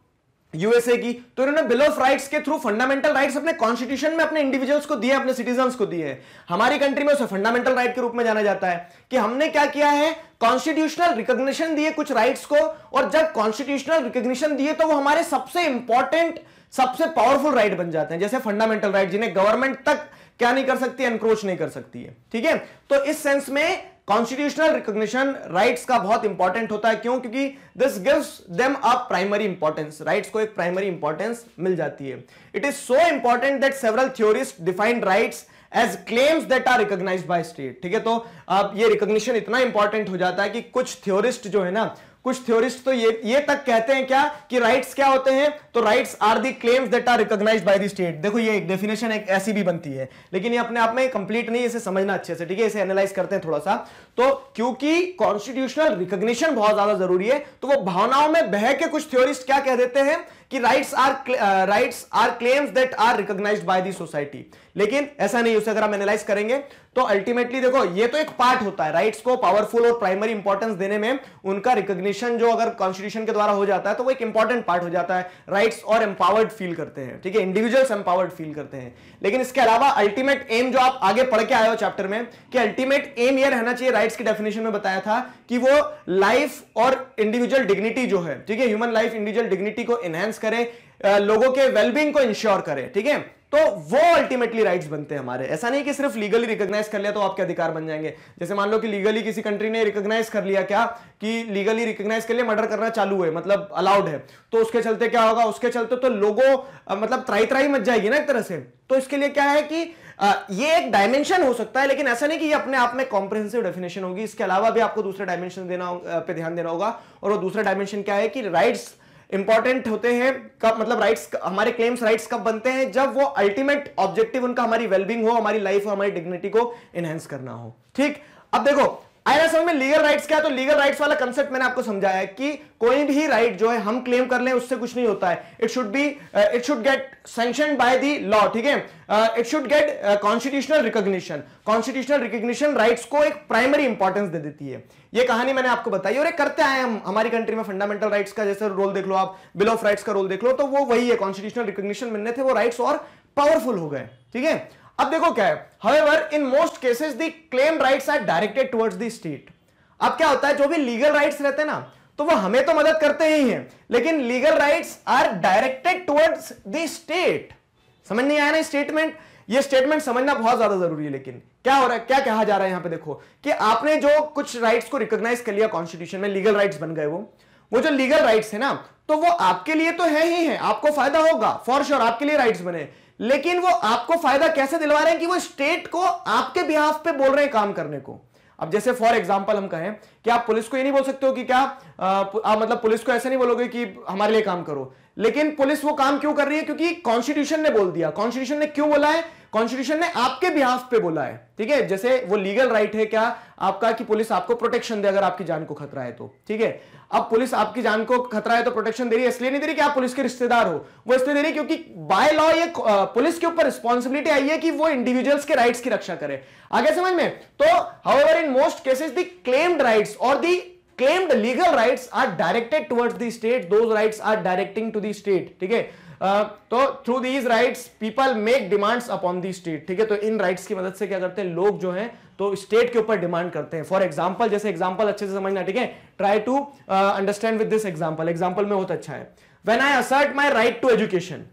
यूएसए की, तो इन्होंने बिल ऑफ राइट्स के थ्रू फंडामेंटल राइट्स अपने कॉन्स्टिट्यूशन में अपने इंडिविजुअल्स को दिए, अपने सिटीजन्स को दिए। हमारी कंट्री में उसे फंडामेंटल राइट के रूप में जाना जाता है कि हमने क्या किया है, कॉन्स्टिट्यूशनल रिकॉग्निशन दिए कुछ राइट्स को। और जब कॉन्स्टिट्यूशनल रिकॉग्निशन दिए तो वो हमारे सबसे इंपॉर्टेंट, सबसे पावरफुल राइट बन जाते हैं, जैसे फंडामेंटल राइट, जिन्हें गवर्नमेंट तक क्या नहीं कर सकती, एनक्रोच नहीं कर सकती है, ठीक है। तो इस सेंस में कॉन्स्टिट्यूशनल रिकॉग्निशन राइट्स का बहुत इंपॉर्टेंट होता है। क्यों? क्योंकि this gives them a primary importance, rights को एक प्राइमरी इंपॉर्टेंस मिल जाती है। It is so important that several theorist defined rights as claims that are recognised by state, ठीक है। तो अब ये रिकॉग्निशन इतना इंपॉर्टेंट हो जाता है कि कुछ थ्योरिस्ट जो है ना, कुछ थ्योरिस्ट तो ये तक कहते हैं क्या कि राइट्स क्या होते हैं, तो rights are the claims that are recognised by the state. देखो ये एक डेफिनेशन एक ऐसी भी बनती है, लेकिन ये अपने आप में कंप्लीट नहीं, इसे समझना अच्छे से, ठीक है। इसे एनालाइज करते हैं थोड़ा सा। तो क्योंकि कॉन्स्टिट्यूशनल रिकॉग्निशन बहुत ज्यादा जरूरी है, तो वो भावनाओं में बह के कुछ थ्योरिस्ट क्या कह देते हैं कि rights are claims that are recognised by the society. लेकिन ऐसा नहीं, उसे अगर हम एनालाइज करेंगे तो अल्टीमेटली देखो ये तो एक पार्ट होता है, राइट्स को पावरफुल और प्राइमरी इंपॉर्टेंस देने में उनका रिकॉग्निशन जो अगर कॉन्स्टिट्यूशन के द्वारा हो जाता है तो वो एक इंपॉर्टेंट पार्ट हो जाता है। राइट्स और एम्पावर्ड फील करते हैं, ठीक है, इंडिविजुअल्स एम्पावर्ड फील करते हैं। लेकिन इसके अलावा अल्टीमेट एम जो आप आगे पढ़ के आए हो चैप्टर में, कि अल्टीमेट एम ये रहना चाहिए, राइट्स की डेफिनेशन में बताया था कि वो लाइफ और इंडिविजुअल डिग्निटी जो है, ठीक है, ह्यूमन लाइफ इंडिविजुअल डिग्निटी को एनहांस करे, लोगों के वेलबींग को इंश्योर करे, ठीक है, तो वो अल्टीमेटली राइट्स बनते हैं हमारे। ऐसा नहीं कि सिर्फ लीगली रिकॉग्नाइज कर लिया तो आपके अधिकार बन जाएंगे। जैसे मान लो कि लीगली किसी कंट्री ने रिकॉग्नाइज कर लिया, क्या कि लीगली रिकॉग्नाइज के लिए मर्डर करना चालू है, मतलब अलाउड है, तो उसके चलते क्या होगा, उसके चलते तो लोगों मतलब त्राई त्राई मच जाएगी ना एक तरह से। तो इसके लिए क्या है कि ये एक डायमेंशन हो सकता है, लेकिन ऐसा नहीं कि ये अपने आप में कॉम्प्रिहेंसिव डेफिनेशन होगी। इसके अलावा भी आपको दूसरा डायमेंशन देना पे ध्यान देना होगा, और वो दूसरा डायमेंशन क्या है कि राइट्स इंपॉर्टेंट होते हैं कब, मतलब राइट्स, हमारे क्लेम्स राइट्स कब बनते हैं, जब वो अल्टीमेट ऑब्जेक्टिव उनका हमारी वेलबींग हो, हमारी लाइफ और हमारी डिग्निटी को एनहांस करना हो। ठीक, अब देखो आया समझ में लीगल राइट्स क्या है। तो लीगल राइट्स वाला कंसेप्ट मैंने आपको समझाया है कि कोई भी राइट जो है हम क्लेम कर लें उससे कुछ नहीं होता है। It should get sanctioned bye the law, ठीक है, it should get constitutional recognition. Constitutional recognition rights को एक प्राइमरी इंपॉर्टेंस दे देती है। ये कहानी मैंने आपको बताई और ये करते आए हम हमारी कंट्री में। फंडामेंटल राइट्स का जैसे रोल देख लो आप, बिल ऑफ राइट्स का रोल देख लो, तो वो वही है। कॉन्स्टिट्यूशनल रिकॉग्निशन मिलने थे वो राइट्स और पावरफुल हो गए, ठीक है। अब देखो क्या है, however in most cases the claim rights are directed towards the state. अब क्या होता है, जो भी लीगल राइट्स रहते हैं ना, तो वो हमें तो मदद करते ही हैं, लेकिन legal rights are directed towards the state. समझ नहीं आया ना स्टेटमेंट? ये स्टेटमेंट समझना बहुत ज्यादा जरूरी है। लेकिन क्या हो रहा है, क्या कहा जा रहा है यहां पे, देखो कि आपने जो कुछ राइट्स को रिकॉग्नाइज कर लिया कॉन्स्टिट्यूशन में, लीगल राइट्स बन गए, वो जो लीगल राइट्स है ना, तो वो आपके लिए तो है ही है, आपको फायदा होगा फॉर श्योर, आपके लिए राइट्स बने, लेकिन वो आपको फायदा कैसे दिलवा रहे हैं कि वो स्टेट को आपके बिहाफ पे बोल रहे हैं काम करने को। अब जैसे फॉर एग्जांपल हम कहें कि आप पुलिस को ये नहीं बोल सकते हो कि क्या आप मतलब पुलिस को ऐसे नहीं बोलोगे कि हमारे लिए काम करो, लेकिन पुलिस वो काम क्यों कर रही है, क्योंकि कॉन्स्टिट्यूशन ने बोल दिया। कॉन्स्टिट्यूशन ने क्यों बोला है, कॉन्स्टिट्यूशन ने आपके बिहाफ पे बोला है, ठीक है। जैसे वो लीगल राइट है क्या आपका कि पुलिस आपको प्रोटेक्शन दे अगर आपकी जान को खतरा है तो, ठीक है। अब पुलिस आपकी जान को खतरा है तो प्रोटेक्शन दे रही है, इसलिए नहीं दे रही कि आप पुलिस के रिश्तेदार हो, वो इसलिए दे रही क्योंकि बाय लॉ ये पुलिस के ऊपर रिस्पॉन्सिबिलिटी आई है कि वो इंडिविजुअल्स के राइट्स की रक्षा करे। आगे समझ में? तो however in most cases the claimed rights और the claimed legal rights are directed towards the state, those rights are directing to the state, ठीक है। तो through these rights people make demands upon the state, ठीक है। तो इन राइट्स की मदद से क्या करते हैं लोग जो हैं तो स्टेट के ऊपर डिमांड करते हैं। फॉर एग्जांपल, जैसे एग्जांपल अच्छे से समझना, ठीक है, try to understand with this example. Example में बहुत अच्छा है, when I assert my right to education,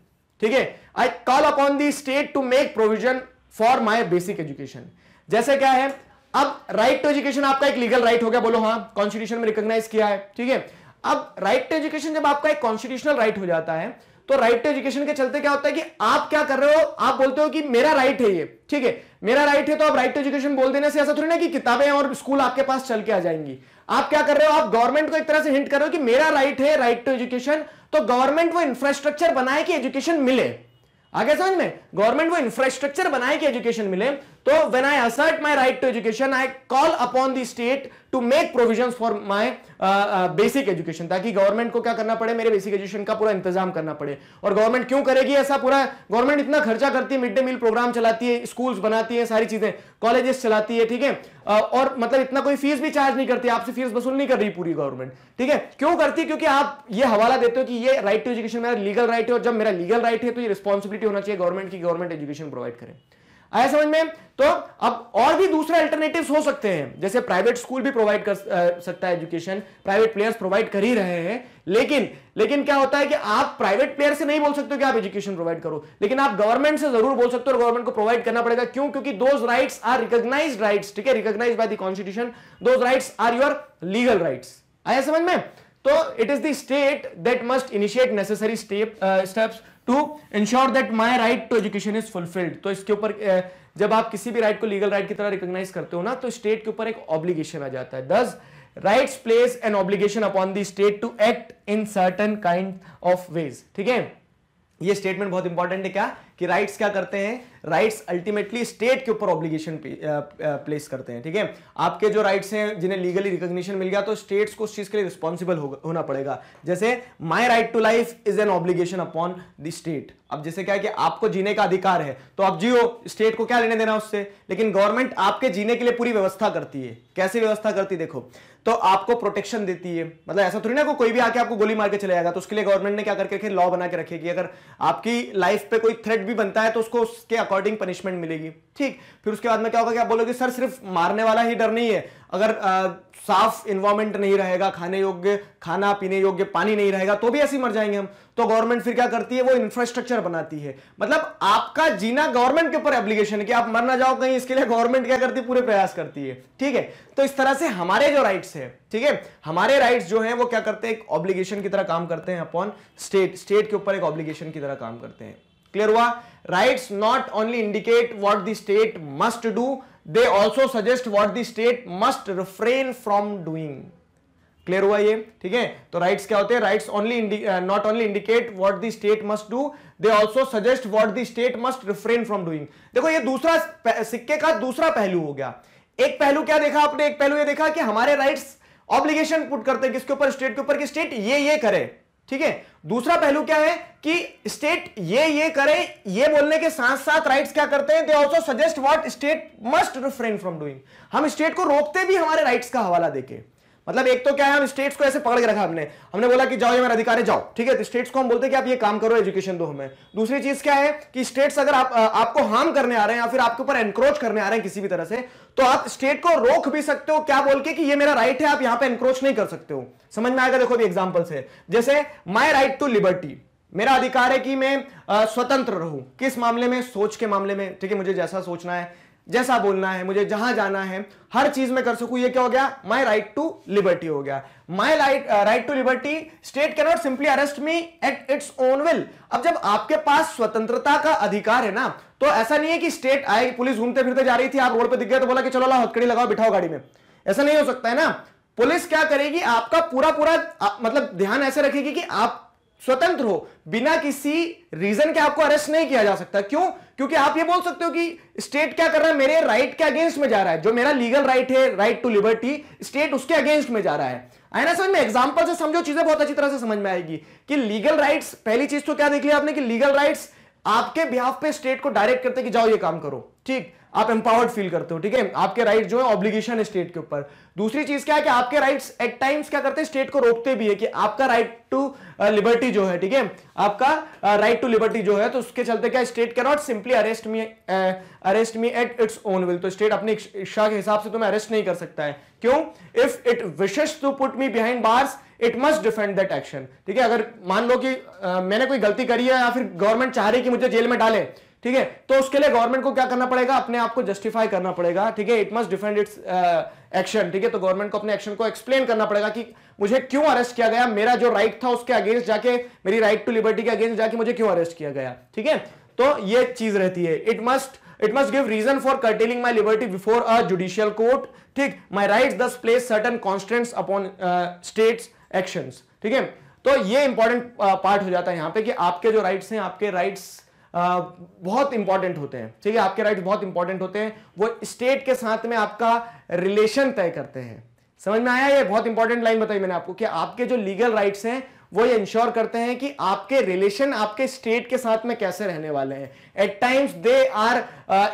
ठीक है, I call upon the state to make provision for my basic education. जैसे क्या है, अब राइट टू एजुकेशन आपका एक लीगल राइट हो गया, बोलो हाँ, कॉन्स्टिट्यूशन में रिकॉग्नाइज किया है, ठीक है। अब राइट टू एजुकेशन जब आपका एक कॉन्स्टिट्यूशनल राइट हो जाता है, तो राइट टू एजुकेशन के चलते क्या होता है कि आप क्या कर रहे हो, आप बोलते हो कि मेरा राइट है ये, ठीक है, मेरा राइट है, तो आप राइट टू एजुकेशन बोल देने से ऐसा थोड़ी ना कि किताबें और स्कूल आपके पास चल के आ जाएंगी। आप क्या कर रहे हो, आप गवर्नमेंट को एक तरह से हिंट कर रहे हो कि मेरा राइट है राइट टू एजुकेशन, तो गवर्नमेंट वो इंफ्रास्ट्रक्चर बनाए कि एजुकेशन मिले। आगे समझ में? गवर्नमेंट वो इंफ्रास्ट्रक्चर बनाए कि एजुकेशन मिले। तो when I assert my right to education I call upon the state to make provisions for my basic education, ताकि गवर्नमेंट को क्या करना पड़े, मेरे बेसिक एजुकेशन का पूरा इंतजाम करना पड़े। और गवर्नमेंट क्यों करेगी ऐसा, पूरा गवर्नमेंट इतना खर्चा करती है, मिड डे मील प्रोग्राम चलाती है, स्कूल्स बनाती है, सारी चीजें, कॉलेजेस चलाती है, ठीक है, और मतलब इतना कोई फीस भी चार्ज नहीं करती, आपसे फीस वसूल नहीं कर रही पूरी गवर्नमेंट, ठीक है। क्यों करती? क्योंकि आप ये हवाला देते हो कि ये राइट टू एजुकेशन मेरा लीगल राइट है, और जब मेरा लीगल राइट है तो ये रिस्पॉन्सिबिलिटी होना चाहिए गवर्नमेंट की, गवर्नमेंट एजुकेशन प्रोवाइड करे। आया समझ में? तो अब और भी दूसरे अल्टरनेटिव्स हो सकते हैं, जैसे प्राइवेट स्कूल भी प्रोवाइड कर सकता है एजुकेशन, प्राइवेट प्लेयर्स प्रोवाइड कर ही रहे हैं, लेकिन क्या होता है कि आप प्राइवेट प्लेयर से नहीं बोल सकते हो कि आप एजुकेशन प्रोवाइड करो, लेकिन आप गवर्नमेंट से जरूर बोल सकते हो, और गवर्नमेंट को प्रोवाइड करना पड़ेगा। क्यों? क्योंकि those rights are recognised rights, ठीक है, recognised by the constitution, those rights are your legal rights. आया समझ में? तो it is the state that must initiate necessary steps to ensure that my right to education is fulfilled. तो इसके ऊपर जब आप किसी भी राइट को लीगल राइट की तरह रिकॉग्नाइज करते हो ना, तो स्टेट के ऊपर एक ऑब्लिगेशन आ जाता है। Thus rights place an obligation upon the state to act in certain kind of ways, ठीक है। ये स्टेटमेंट बहुत इंपॉर्टेंट है क्या कि राइट्स क्या करते हैं, राइट्स अल्टीमेटली स्टेट के ऊपर ऑब्लिगेशन प्लेस करते हैं, ठीक है। आपके जो राइट्स हैं जिन्हें लीगली रिकॉग्निशन मिल गया, तो स्टेट्स को उस चीज के लिए रिस्पॉन्सिबल होना पड़ेगा। जैसे my right to life is an obligation upon the state. अब जैसे क्या है कि आपको जीने का अधिकार है, तो आप जियो, स्टेट को क्या लेने देना उससे, लेकिन गवर्नमेंट आपके जीने के लिए पूरी व्यवस्था करती है। कैसे व्यवस्था करती है देखो, तो आपको प्रोटेक्शन देती है, मतलब ऐसा थोड़ी ना कोई भी आके आपको गोली मार के चले जाएगा, तो उसके लिए गवर्नमेंट ने क्या करके रखे, लॉ बना के रखे कि अगर आपकी लाइफ पे कोई थ्रेट भी बनता है तो उसको उसके अकॉर्डिंग पनिशमेंट मिलेगी, ठीक। फिर उसके बाद में क्या होगा कि आप बोलोगे सर सिर्फ मारने वाला ही डर नहीं है, अगर साफ इन्वायरमेंट नहीं रहेगा, खाने योग्य खाना पीने योग्य पानी नहीं रहेगा तो भी ऐसे मर जाएंगे हम। तो गवर्नमेंट फिर क्या करती है, वो इंफ्रास्ट्रक्चर बनाती है। मतलब आपका जीना गवर्नमेंट के ऊपर एब्लिगेशन है कि आप मर ना जाओ कहीं, इसके लिए गवर्नमेंट क्या करती है, पूरे प्रयास करती है, ठीक है। तो इस तरह से हमारे जो राइट्स है, ठीक है, हमारे राइट्स जो हैं वो क्या करते हैं, एक ऑब्लिगेशन की तरह काम करते हैं अपॉन स्टेट, स्टेट के ऊपर एक ऑब्लिगेशन की तरह काम करते हैं। क्लियर हुआ? Rights not only indicate what the state must do, they also suggest what the state must refrain from doing। Clear हुआ ये? ठीक है। तो राइट्स क्या होते हैं, rights only not only indicate what the state must do, they also suggest what the state must refrain from doing. देखो ये दूसरा सिक्के का दूसरा पहलू हो गया। एक पहलू क्या देखा आपने, एक पहलू ये देखा कि हमारे राइट्स ऑब्लिगेशन पुट करते हैं किसके ऊपर, स्टेट के ऊपर, कि स्टेट ये करे, ठीक है। दूसरा पहलू क्या है कि स्टेट ये करे, ये बोलने के साथ साथ राइट्स क्या करते हैं, they also suggest what state must refrain from doing. हम स्टेट को रोकते भी हमारे राइट्स का हवाला देके। मतलब एक तो क्या है, हम स्टेट्स को ऐसे पकड़ के रखा हमने बोला कि जाओ ये मेरा अधिकार है, जाओ, ठीक है। तो स्टेट्स को हम बोलते हैं कि आप ये काम करो, एजुकेशन दो हमें। दूसरी चीज क्या है कि स्टेट्स अगर आपको हार्म करने आ रहे हैं या फिर आपके ऊपर एनक्रोच करने आ रहे हैं किसी भी तरह से, तो आप स्टेट को रोक भी सकते हो, क्या बोल के कि ये मेरा राइट है, आप यहां पे एनक्रोच नहीं कर सकते हो। समझ में आएगा? देखो अभी एग्जांपल से, जैसे माय राइट टू लिबर्टी, मेरा अधिकार है कि मैं स्वतंत्र रहूं। किस मामले में? सोच के मामले में, ठीक है। मुझे जैसा सोचना है, जैसा बोलना है, मुझे जहां जाना है, हर चीज में कर सकूं। ये क्या हो गया? माय राइट टू लिबर्टी हो गया। My right to liberty, state can not simply arrest me at its own will. अब जब आपके पास स्वतंत्रता का अधिकार है ना, तो ऐसा नहीं है कि स्टेट आए, पुलिस घूमते फिरते जा रही थी, आप रोड पे दिख गए तो बोला कि चलो ला हथकड़ी लगाओ, बिठाओ गाड़ी में। ऐसा नहीं हो सकता है ना। पुलिस क्या करेगी, आपका पूरा मतलब ध्यान ऐसे रखेगी कि आप स्वतंत्र हो, बिना किसी रीजन के आपको अरेस्ट नहीं किया जा सकता। क्यों? क्योंकि आप ये बोल सकते हो कि स्टेट क्या कर रहा है, मेरे राइट के अगेंस्ट में जा रहा है। जो मेरा लीगल राइट है, राइट टू लिबर्टी, स्टेट उसके अगेंस्ट में जा रहा है। आए ना समझ में? एग्जांपल से समझो, चीजें बहुत अच्छी तरह से समझ में आएगी कि लीगल राइट्स, पहली चीज तो क्या देख लिया आपने कि लीगल राइट्स आपके बिहाफ पे स्टेट को डायरेक्ट करते हैं कि जाओ ये काम करो, ठीक। आप एम्पावर्ड फील करते हो, ठीक है। आपके राइट जो है ऑब्लिगेशन है स्टेट के ऊपर। दूसरी चीज क्या है कि आपके राइट्स एट टाइम्स क्या करते हैं, स्टेट को रोकते भी है कि आपका राइट टू लिबर्टी जो है, ठीक है, आपका राइट टू लिबर्टी जो है, तो उसके चलते क्या, state can not simply arrest me at its own will. तो स्टेट अपनी इच्छा के हिसाब से तुम्हें अरेस्ट नहीं कर सकता है। क्यों? If it wishes to put me behind bars, it must defend that action, ठीक है। अगर मान लो कि मैंने कोई गलती करी है या फिर गवर्नमेंट चाह रही है कि मुझे जेल में डाले, ठीक है, तो उसके लिए गवर्नमेंट को क्या करना पड़ेगा, अपने आप को जस्टिफाई करना पड़ेगा, ठीक है। It must defend it's action, ठीक है। तो गवर्नमेंट को अपने एक्शन को एक्सप्लेन करना पड़ेगा कि मुझे क्यों अरेस्ट किया गया, मेरा जो राइट था उसके अगेंस्ट जाके, मेरी राइट टू लिबर्टी के अगेंस्ट जाके मुझे क्यों अरेस्ट किया गया, ठीक है। तो ये चीज रहती है, it must give reason for curtailing my liberty before a judicial court, ठीक। My rights thus place certain constraints upon state's actions, ठीक है। तो ये इंपॉर्टेंट पार्ट हो जाता है यहां पे कि आपके जो राइट्स हैं, आपके राइट्स बहुत इंपॉर्टेंट होते हैं, ठीक है। आपके राइट्स बहुत इंपॉर्टेंट होते हैं, वो स्टेट के साथ में आपका रिलेशन तय करते हैं। समझ में आया? ये बहुत इंपॉर्टेंट लाइन बताई मैंने आपको कि आपके जो लीगल राइट्स हैं वो ये इंश्योर करते हैं कि आपके रिलेशन आपके स्टेट के साथ में कैसे रहने वाले हैं। At times they are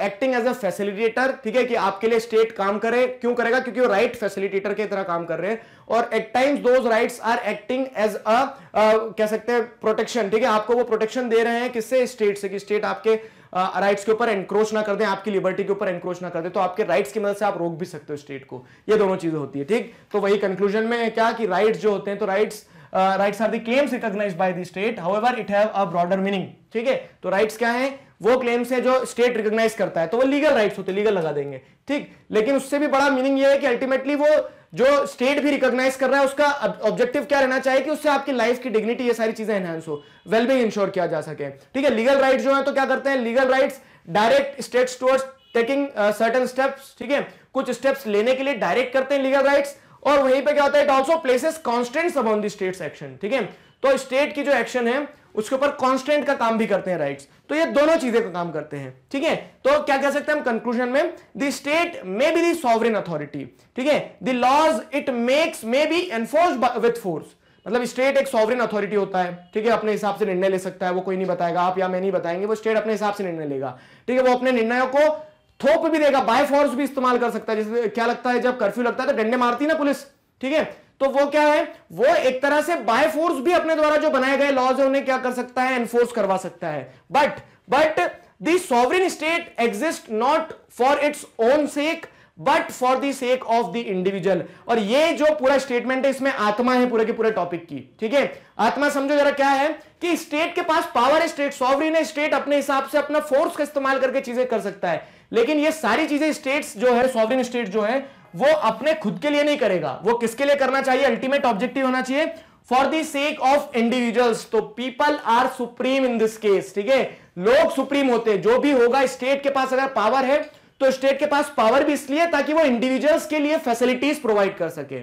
acting as a facilitator, ठीक है, कि आपके लिए स्टेट काम करे। क्यों करेगा? क्योंकि वो राइट फैसिलिटेटर की तरह काम कर रहे हैं। और at times those rights are acting as a कह सकते हैं प्रोटेक्शन, ठीक है। आपको वो प्रोटेक्शन दे रहे हैं किससे? स्टेट से, कि स्टेट आपके राइट्स के ऊपर एनक्रोच ना कर दें, आपकी लिबर्टी के ऊपर एनक्रोच ना कर दें। तो आपके राइट्स की मदद से आप रोक भी सकते हो स्टेट को। ये दोनों चीजें होती है, ठीक। तो वही कंक्लूजन में क्या कि राइट्स जो होते हैं, तो rights are the claims recognised by the state, however it have a broader meaning, ठीक है। तो राइट्स क्या है? वो क्लेम्स है जो स्टेट रिकॉग्नाइज करता है, तो वो लीगल राइट्स होते हैं, लीगल लगा देंगे, ठीक। लेकिन उससे भी बड़ा मीनिंग ये है कि अल्टीमेटली वो जो स्टेट भी रिकॉग्नाइज कर रहा है उसका ऑब्जेक्टिव क्या रहना चाहिए कि उससे आपकी लाइफ की डिग्निटी, ये सारी चीजें एनहांस हो, वेलबींग इंश्योर किया जा सके, ठीक है। लीगल राइट्स जो है तो क्या करते हैं, legal rights direct states towards taking certain steps, ठीक है, कुछ स्टेप्स लेने के लिए डायरेक्ट करते हैं लीगल राइट्स। और वहीं पे क्या होता है, it also places constants upon the states action, ठीक है। तो स्टेट की जो एक्शन है उसके ऊपर कांस्टेंट का काम भी करते हैं राइट्स। तो ये दोनों चीजें का काम करते हैं, ठीक है। तो क्या कह सकते हैं हम कंक्लूजन में, the state may be the sovereign authority, ठीक है, the laws it makes may be enforced with force. मतलब स्टेट एक सॉवरेन अथॉरिटी होता है, ठीक है, अपने हिसाब से निर्णय ले सकता है, वो कोई नहीं बताएगा, आप या मैं नहीं बताएंगे, वो स्टेट अपने हिसाब से निर्णय लेगा, ठीक है। वो अपने निर्णयों को थोप भी देगा, बाय फोर्स भी इस्तेमाल कर सकता है। जैसे क्या लगता है, जब कर्फ्यू लगता है तो डंडे मारती है ना पुलिस, ठीक है। तो वो क्या है, वो एक तरह से बाय फोर्स भी अपने द्वारा जो बनाए गए लॉज है उन्हें क्या कर सकता है, एनफोर्स करवा सकता है। But but the sovereign state exist not for its own sec but for the sake of the individual. और ये जो पूरा स्टेटमेंट है इसमें आत्मा है पूरे के पूरे टॉपिक की, ठीक है। आत्मा समझो जरा क्या है कि स्टेट के पास पावर है, स्टेट सॉवरेन है, स्टेट अपने हिसाब से अपना फोर्स का इस्तेमाल करके चीजें कर सकता है, लेकिन ये सारी चीजें स्टेट्स जो है, सॉवरेन स्टेट जो है, वो अपने खुद के लिए नहीं करेगा। वो किसके लिए करना चाहिए? अल्टीमेट ऑब्जेक्टिव होना चाहिए for the sake of individuals. तो people are supreme in this case, ठीक है। लोग सुप्रीम होते हैं, जो भी होगा। स्टेट के पास अगर पावर है तो स्टेट के पास पावर भी इसलिए ताकि वो इंडिविजुअल्स के लिए फैसिलिटीज प्रोवाइड कर सके।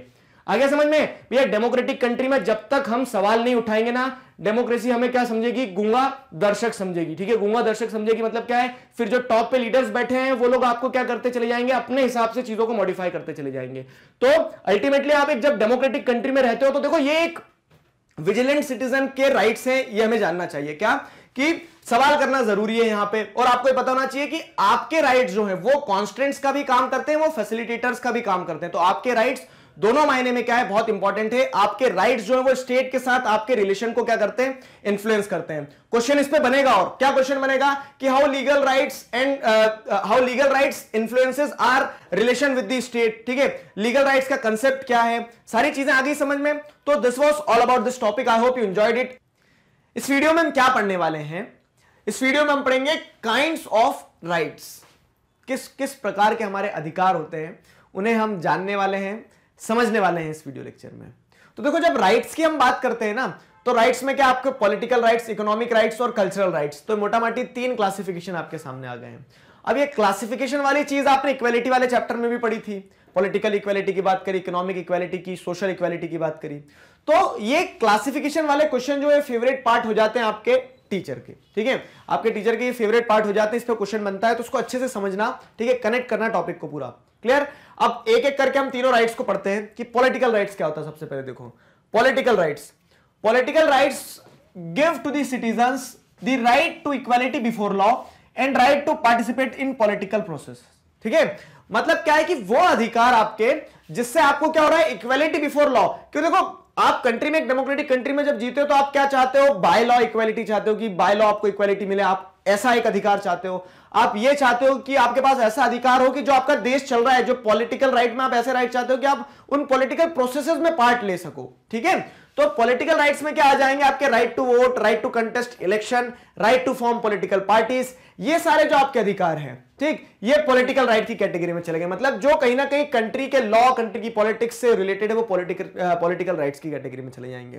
आगे समझ में? भैया डेमोक्रेटिक कंट्री में जब तक हम सवाल नहीं उठाएंगे ना, डेमोक्रेसी हमें क्या समझेगी? गूंगा दर्शक समझेगी, ठीक है। गूंगा दर्शक समझेगी मतलब क्या है? फिर जो टॉप पे लीडर्स बैठे हैं वो लोग आपको क्या करते चले जाएंगे? अपने हिसाब से चीजों को मॉडिफाई करते चले जाएंगे। तो अल्टीमेटली आप एक जब डेमोक्रेटिक कंट्री में रहते हो तो देखो ये एक विजिलेंट सिटीजन के राइट्स हैं, ये हमें जानना चाहिए। क्या कि सवाल करना जरूरी है यहां पे, और आपको ये पता होना चाहिए कि आपके राइट्स जो है वो कॉन्स्टेंट्स का भी काम करते हैं, वो फैसिलिटेटर्स का भी काम करते हैं। तो आपके राइट्स दोनों मायने में क्या है? बहुत इंपॉर्टेंट है। आपके राइट्स जो है वो स्टेट के साथ आपके रिलेशन को क्या करते हैं? इन्फ्लुएंस करते हैं। क्वेश्चन इस पे बनेगा, और क्या क्वेश्चन बनेगा कि how legal rights influences our relation with the state, ठीक है। लीगल राइट्स का कंसेप्ट क्या है, सारी चीजें आ गई समझ में। तो this was all about this topic. I hope you enjoyed it. इस वीडियो में हम क्या पढ़ने वाले हैं? इस वीडियो में हम पढ़ेंगे काइंड्स ऑफ राइट्स। किस किस प्रकार के हमारे अधिकार होते हैं उन्हें हम जानने वाले हैं, समझने वाले हैं इस वीडियो लेक्चर में। तो देखो, जब राइट्स की हम बात करते हैं ना, तो राइट्स में क्या आपके पॉलिटिकल राइट्स, इकोनॉमिक राइट्स और कल्चरल राइट्स, तो मोटा मोटी 3 क्लासिफिकेशन आपके सामने आ गए हैं। अब ये क्लासिफिकेशन वाली चीज आपने इक्वालिटी वाले चैप्टर में भी पढ़ी थी। पॉलिटिकल इक्वालिटी की बात करी, इकोनॉमिक इक्वालिटी की, सोशल इक्वालिटी की बात करी। तो ये क्लासिफिकेशन वाले क्वेश्चन जो है फेवरेट पार्ट हो जाते हैं आपके टीचर के, ठीक है। आपके टीचर के ये फेवरेट पार्ट हो जाते हैं, इस पे क्वेश्चन बनता है, तो उसको अच्छे से समझना, ठीक है, कनेक्ट करना टॉपिक को पूरा। क्लियर? अब एक एक करके हम तीनों राइट्स को पढ़ते हैं कि पॉलिटिकल राइट्स क्या होता है। सबसे पहले देखो political rights give to the citizens the right to equality before law and right to participate in political process, ठीक है। मतलब क्या है कि वो अधिकार आपके जिससे आपको क्या हो रहा है? Equality before law. क्यों? देखो, आप कंट्री में, एक डेमोक्रेटिक कंट्री में जब जीते हो तो आप क्या चाहते हो? बाय लॉ इक्वालिटी चाहते हो कि बाय लॉ आपको इक्वालिटी मिले। आप ऐसा एक अधिकार चाहते हो। आप ये चाहते हो कि आपके पास ऐसा अधिकार हो कि जो आपका देश चल रहा है, जो पॉलिटिकल राइट में आप ऐसे राइट चाहते हो कि आप उन पॉलिटिकल प्रोसेसेस में पार्ट ले सको, ठीक है। तो पॉलिटिकल राइट्स में क्या आ जाएंगे? आपके right to vote, right to contest election, right to form political parties, ये सारे जो आपके अधिकार हैं, ठीक, ये पॉलिटिकल राइट की कैटेगरी में चले गए। मतलब जो कहीं ना कहीं कंट्री के लॉ, कंट्री की पॉलिटिक्स से रिलेटेड है, वो पॉलिटिकल राइट्स की कैटेगरी में चले जाएंगे।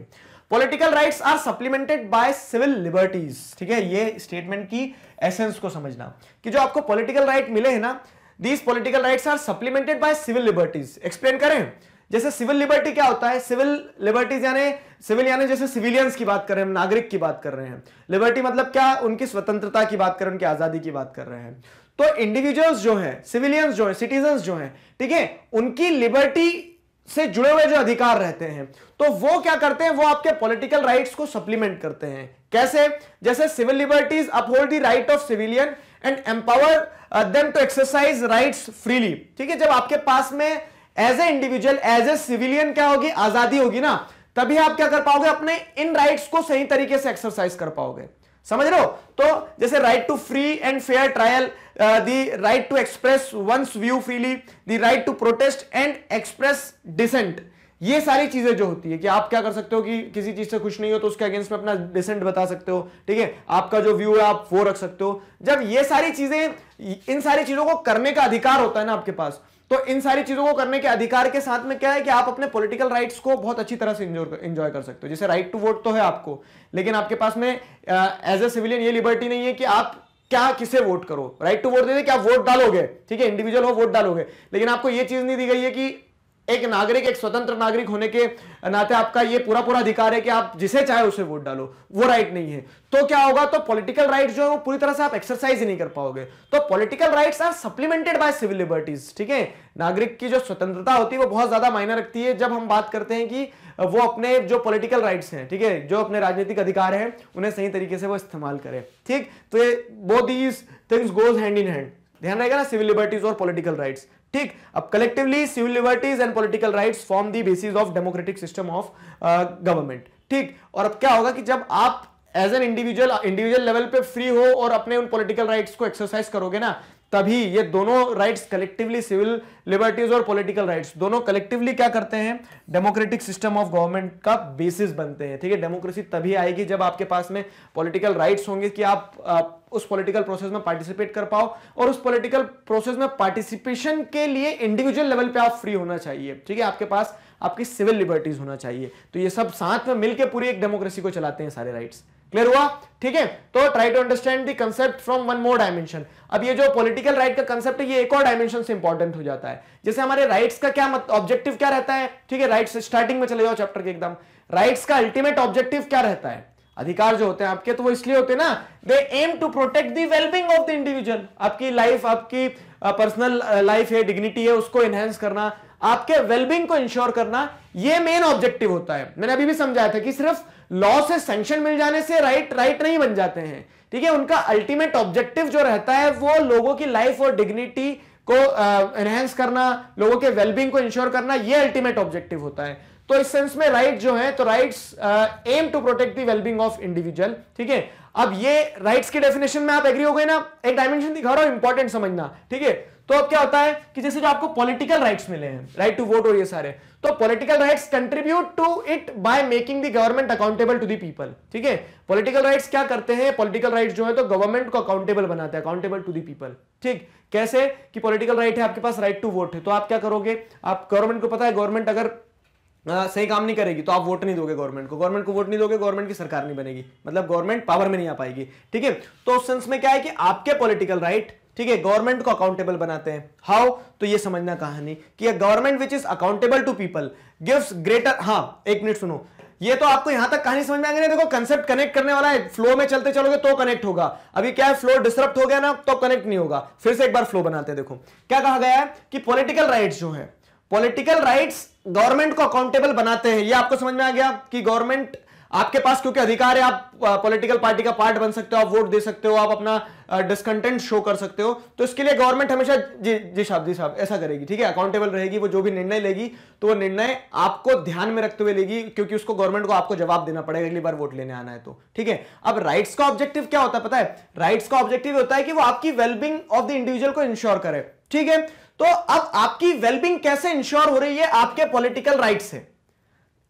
Political rights are supplemented by civil liberties, ठीक है। ये स्टेटमेंट की एसेंस को समझना कि जो आपको पॉलिटिकल राइट मिले हैं ना, these political rights are supplemented by civil liberties. Explain करें? जैसे सिविल लिबर्टी क्या होता है? सिविल लिबर्टीज यानी जैसे सिविलियंस की बात कर रहे हैं, नागरिक की बात कर रहे हैं। लिबर्टी मतलब क्या? उनकी स्वतंत्रता की बात कर रहे हैं, उनकी आजादी की बात कर रहे हैं। तो इंडिविजुअल्स जो हैं, सिविलियंस जो हैं, सिटीजन्स जो हैं, ठीक है, उनकी लिबर्टी से जुड़े हुए जो अधिकार रहते हैं, तो वो क्या करते हैं? वो आपके पॉलिटिकल राइट्स को सप्लीमेंट करते हैं। कैसे? जैसे civil liberties uphold the right of civilian and empower them to exercise rights freely, ठीक है। जब आपके पास में as a individual, as a civilian क्या होगी? आजादी होगी ना, तभी आप क्या कर पाओगे? अपने इन राइट्स को सही तरीके से एक्सरसाइज कर पाओगे। समझ रहे हो? तो जैसे right to free and fair trial, the right to express one's view freely, the right to protest and express dissent, ये सारी चीजें जो होती है कि आप क्या कर सकते हो कि किसी चीज से खुश नहीं हो तो उसके अगेंस्ट में अपना डिसेंट बता सकते हो, ठीक है। आपका जो व्यू है आप वो रख सकते हो। जब ये सारी चीजें, इन सारी चीजों को करने का अधिकार होता है ना आपके पास, तो इन सारी चीजों को करने के अधिकार के साथ में क्या है कि आप अपने पॉलिटिकल राइट्स को बहुत अच्छी तरह से एंजॉय कर सकते हो। जैसे राइट टू वोट तो है आपको, लेकिन आपके पास में एज ए सिविलियन ये लिबर्टी नहीं है कि आप क्या किसे वोट करो। राइट टू वोट दे दे कि आप वोट डालोगे, ठीक है, इंडिविजुअल हो वोट डालोगे, लेकिन आपको ये चीज नहीं दी गई है कि एक नागरिक, एक स्वतंत्र नागरिक होने के नाते आपका ये पूरा अधिकार है कि आप जिसे चाहे उसे वोट डालो। वो राइट नहीं है। तो क्या होगा? तो पॉलिटिकल राइट्स जो है वो पूरी तरह से आप एक्सरसाइज ही नहीं कर पाओगे। तो political rights are supplemented by civil liberties, ठीक है। नागरिक की जो स्वतंत्रता होती है वो बहुत ज्यादा मायने रखती है जब हम बात करते हैं कि वो अपने जो पॉलिटिकल राइट्स हैं, ठीक है, जो अपने राजनीतिक अधिकार हैं, उन्हें सही तरीके से वो इस्तेमाल करें, ठीक। तो ये both these things goes hand in hand. ध्यान रहेगा ना, सिविल लिबर्टीज और पॉलिटिकल राइट्स, ठीक। अब collectively civil liberties and political rights form the basis of democratic system of government, ठीक। और अब क्या होगा कि जब आप एज एन इंडिविजुअल लेवल पे फ्री हो और अपने उन पॉलिटिकल राइट्स को एक्सरसाइज करोगे ना, तभी ये दोनों राइट्स कलेक्टिवली, सिविल लिबर्टीज और पॉलिटिकल राइट्स दोनों कलेक्टिवली क्या करते हैं, डेमोक्रेटिक सिस्टम ऑफ गवर्नमेंट का बेसिस बनते हैं। ठीक है, डेमोक्रेसी तभी आएगी जब आपके पास में पॉलिटिकल राइट्स होंगे कि आप उस पॉलिटिकल प्रोसेस में पार्टिसिपेट कर पाओ, और उस पॉलिटिकल प्रोसेस में पार्टिसिपेशन के लिए इंडिविजुअल लेवल पे आप फ्री होना चाहिए। ठीक है, आपके पास आपकी सिविल लिबर्टीज होना चाहिए। तो ये सब साथ में मिलकर पूरी एक डेमोक्रेसी को चलाते हैं सारे राइट्स। क्लियर हुआ? ठीक है, तो try to understand the concept from one more dimension. अब ये जो पॉलिटिकल राइट का कंसेप्ट है, ये एक और डायमेंशन से इंपॉर्टेंट हो जाता है। जैसे हमारे राइट्स का क्या ऑब्जेक्टिव क्या रहता है? ठीक है, राइट्स स्टार्टिंग में चले जाओ चैप्टर के एकदम। राइट्स का अल्टीमेट ऑब्जेक्टिव क्या रहता है? अधिकार जो होते हैं आपके, तो वो इसलिए होते हैं ना, they aim to protect the wellbeing of the individual. आपकी लाइफ, आपकी पर्सनल लाइफ है, डिग्निटी है, उसको एनहेंस करना, आपके वेलबींग को इंश्योर करना, ये मेन ऑब्जेक्टिव होता है। मैंने अभी भी समझाया था कि सिर्फ लॉ से सैंक्शन मिल जाने से राइट नहीं बन जाते हैं। ठीक है, उनका अल्टीमेट ऑब्जेक्टिव जो रहता है वो लोगों की लाइफ और डिग्निटी को एनहेंस करना, लोगों के वेलबींग को इंश्योर करना, ये अल्टीमेट ऑब्जेक्टिव होता है। तो इस सेंस में राइट जो है, तो rights aim to protect the wellbeing of individual. ठीक है, अब ये राइट्स की डेफिनेशन में आप एग्री हो गए ना? एक डायमेंशन दिखा रहा हूं, इंपॉर्टेंट समझना। ठीक है, तो अब क्या होता है कि जैसे जो आपको पॉलिटिकल राइट्स मिले हैं, राइट टू वोट और ये सारे, तो political rights contribute to it by making the government accountable to the people. ठीक है, पॉलिटिकल राइट्स क्या करते हैं? पॉलिटिकल राइट्स जो है तो गवर्नमेंट को अकाउंटेबल बनाते हैं, अकाउंटेबल टू द पीपल। ठीक, कैसे? कि पॉलिटिकल राइट है, आपके पास राइट टू वोट है, तो आप क्या करोगे? आप गवर्नमेंट को पता है, गवर्नमेंट अगर सही काम नहीं करेगी तो आप वोट नहीं दोगे गवर्नमेंट को वोट नहीं दोगे, गवर्नमेंट की सरकार नहीं बनेगी, मतलब गवर्नमेंट पावर में नहीं आ पाएगी। ठीक है, तो उस सेंस में क्या है कि आपके पॉलिटिकल राइट, ठीक है, गवर्नमेंट को अकाउंटेबल बनाते हैं। हाउ? तो ये समझना कहानी कि government which is accountable to people gives greater, हाँ एक मिनट सुनो, ये तो आपको यहां तक कहानी समझ में आ गई। देखो कंसेप्ट कनेक्ट करने वाला है, फ्लो में चलते चलोगे तो कनेक्ट होगा। अभी क्या है, फ्लो डिस्टर्ब हो गया ना, तो कनेक्ट नहीं होगा। फिर से एक बार फ्लो बनाते हैं। देखो क्या कहा गया है कि पॉलिटिकल राइट्स जो है, पॉलिटिकल राइट्स गवर्नमेंट को अकाउंटेबल बनाते हैं। ये आपको समझ में आ गया कि गवर्नमेंट, आपके पास क्योंकि अधिकार है, आप पॉलिटिकल पार्टी का पार्ट बन सकते हो, आप वोट दे सकते हो, आप अपना डिस्कंटेंट शो कर सकते हो, तो इसके लिए गवर्नमेंट हमेशा जी साहब ऐसा करेगी। ठीक है, अकाउंटेबल रहेगी, वो जो भी निर्णय लेगी तो वो निर्णय आपको ध्यान में रखते हुए लेगी, क्योंकि उसको गवर्नमेंट को आपको जवाब देना पड़ेगा अगली बार वोट लेने आना है तो। ठीक है, अब राइट्स का ऑब्जेक्टिव क्या होता है पता है? राइट्स का ऑब्जेक्टिव होता है कि वो आपकी वेलबींग ऑफ द इंडिविजुअल को इंश्योर करे। ठीक है, तो अब आपकी वेलबींग कैसे इंश्योर हो रही है? आपके पॉलिटिकल राइट से।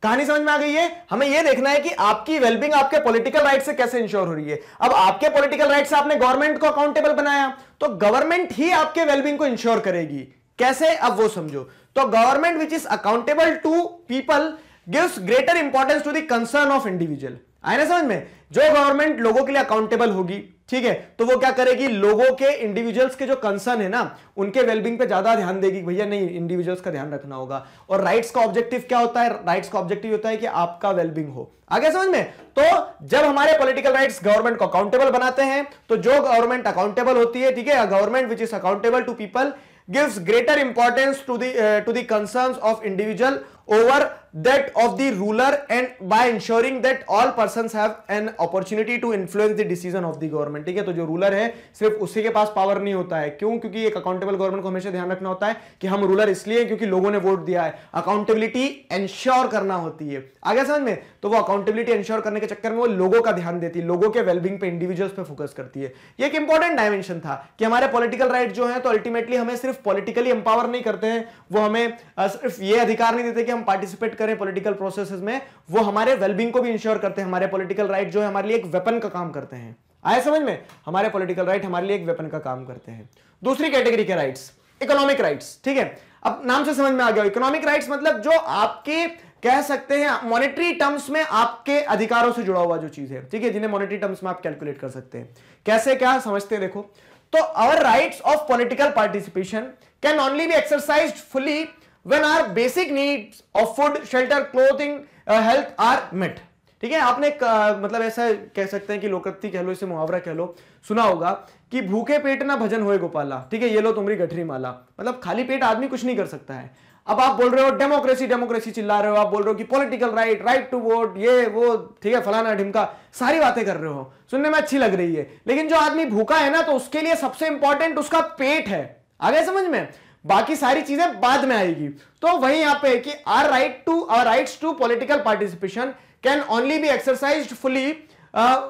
कहानी समझ में आ गई है? हमें यह देखना है कि आपकी वेलबींग आपके पॉलिटिकल राइट से कैसे इंश्योर हो रही है। अब आपके पॉलिटिकल राइट से आपने गवर्नमेंट को अकाउंटेबल बनाया, तो गवर्नमेंट ही आपके वेलबींग को इंश्योर करेगी। कैसे? अब वो समझो। तो government which is accountable to people gives greater importance to the concern of individual. आए ना समझ में? जो गवर्नमेंट लोगों के लिए अकाउंटेबल होगी, ठीक है, तो वो क्या करेगी? लोगों के, इंडिविजुअल्स के जो कंसर्न है ना, उनके वेलबींग पे ज्यादा ध्यान देगी। भैया नहीं, इंडिविजुअल्स का ध्यान रखना होगा। और राइट्स का ऑब्जेक्टिव क्या होता है? राइट्स का ऑब्जेक्टिव होता है कि आपका वेलबींग हो। आगे समझ में? तो जब हमारे पॉलिटिकल राइट्स गवर्नमेंट को अकाउंटेबल बनाते हैं, तो जो गवर्नमेंट अकाउंटेबल होती है, ठीक है, government which is accountable to people gives greater importance to the concerns of individual over that of the ruler, and by ensuring that all persons have an opportunity to influence the decision of the government। ठीक है, तो जो रूलर है सिर्फ उसी के पास पावर नहीं होता है। क्यों? क्योंकि एक अकाउंटेबल गवर्नमेंट को हमेशा ध्यान रखना होता है कि हम रूलर इसलिए क्योंकि लोगों ने वोट दिया है। अकाउंटेबिलिटी इंश्योर करना होती है। आगे समझ में? तो वो अकाउंटेबिलिटी इंश्योर करने के चक्कर में वो लोगों का ध्यान देती है, लोगों के वेलबींग पे, इंडिविजुअल्स पे फोकस करती है। ये एक इंपॉर्टेंट डायमेंशन था कि हमारे पॉलिटिकल राइट जो है, तो अल्टीमेटली हमें सिर्फ पॉलिटिकली एम्पावर नहीं करते हैं, वो हमें सिर्फ ये अधिकार नहीं देते कि हम पार्टिसिपेट करें पॉलिटिकल प्रोसेसेस में, वो हमारे वेलबींग को भी इंश्योर करते हैं। हमारे पॉलिटिकल राइट जो है हमारे लिए एक वेपन का काम करते हैं। आए समझ में? हमारे पॉलिटिकल राइट हमारे लिए एक वेपन का काम करते हैं। दूसरी कैटेगरी के राइट्स, इकोनॉमिक राइट्स। ठीक है, अब नाम से समझ में आ गया, इकोनॉमिक राइट्स मतलब जो आपके, कह सकते हैं मॉनेटरी टर्म्स में आपके अधिकारों से जुड़ा हुआ जो चीज है, ठीक है, जिन्हें मॉनेटरी टर्म्स में आप कैलकुलेट कर सकते हैं। कैसे, क्या समझते हैं? देखो, तो our rights of political participation can only be exercised fully when our basic needs of food, shelter, clothing, health are met. ठीक है, आपने मतलब ऐसा कह सकते हैं कि लोकोक्ति कह लो, इसे मुहावरा कह लो, सुना होगा कि भूखे पेट ना भजन होए गोपाला। ठीक है, ये लो तुम्हारी गठरी माला, मतलब खाली पेट आदमी कुछ नहीं कर सकता है। अब आप बोल रहे हो डेमोक्रेसी डेमोक्रेसी चिल्ला रहे हो, आप बोल रहे हो कि political right, right to vote, ये वो, ठीक है, फलाना ढिमका, सारी बातें कर रहे हो, सुनने में अच्छी लग रही है। लेकिन जो आदमी भूखा है ना, तो उसके लिए सबसे इंपॉर्टेंट उसका पेट है। आगे समझ में? बाकी सारी चीजें बाद में आएगी। तो वही यहां पे कि our rights to political participation can only be exercised fully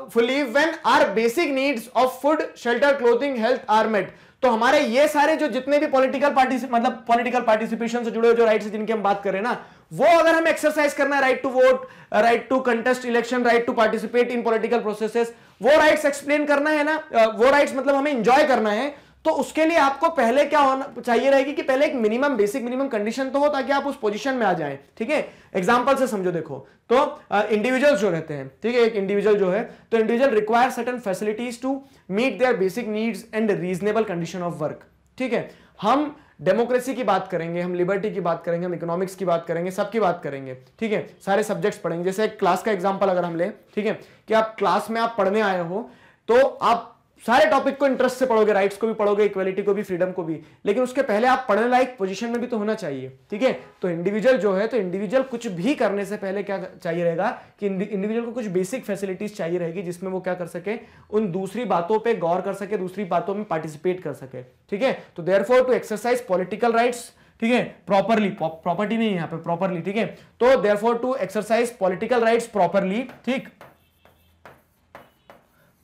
fully when our basic needs of food, shelter, clothing, health are met। तो हमारे ये सारे जो जितने भी पॉलिटिकल पार्टिसिपेशन से जुड़े जो राइट्स जिनकी हम बात कर रहे हैं ना, वो अगर हम एक्सरसाइज करना है, right to vote, right to contest election, right to participate in political processes, वो राइट्स एक्सप्लेन करना है ना, वो राइट्स मतलब हमें एंजॉय करना है, तो उसके लिए आपको पहले क्या होना चाहिए रहेगी कि पहले एक मिनिमम बेसिक मिनिमम कंडीशन तो हो ताकि आप उस पोजीशन में आ जाएं। ठीक है, एग्जांपल से समझो, देखो तो इंडिविजुअल्स जो रहते हैं, ठीक है, एक इंडिविजुअल जो है, तो individual require certain facilities to meet their basic needs and reasonable condition of work. ठीक है, हम डेमोक्रेसी की बात करेंगे, हम लिबर्टी की बात करेंगे, हम इकोनॉमिक्स की बात करेंगे, सबकी बात करेंगे। ठीक है, सारे सब्जेक्ट्स पढ़ेंगे। जैसे एक क्लास का एग्जांपल अगर हम ले, ठीक है, कि आप क्लास में आप पढ़ने आए हो तो आप सारे टॉपिक को इंटरेस्ट से पढ़ोगे, राइट्स को भी पढ़ोगे, इक्वालिटी को भी, फ्रीडम को भी, लेकिन उसके पहले आप पढ़ने लायक पोजीशन में भी तो होना चाहिए। ठीक है, तो इंडिविजुअल जो है, तो इंडिविजुअल कुछ भी करने से पहले क्या चाहिए रहेगा कि इंडिविजुअल को कुछ बेसिक फैसिलिटीज चाहिए रहेगी जिसमें वो क्या कर सके, उन दूसरी बातों पे गौर कर सके, दूसरी बातों में पार्टिसिपेट कर सके। ठीक है, तो therefore to exercise political rights, ठीक है, प्रॉपरली, प्रॉपर्टी नहीं यहाँ पे, प्रॉपरली, ठीक है, तो therefore to exercise political rights properly, ठीक,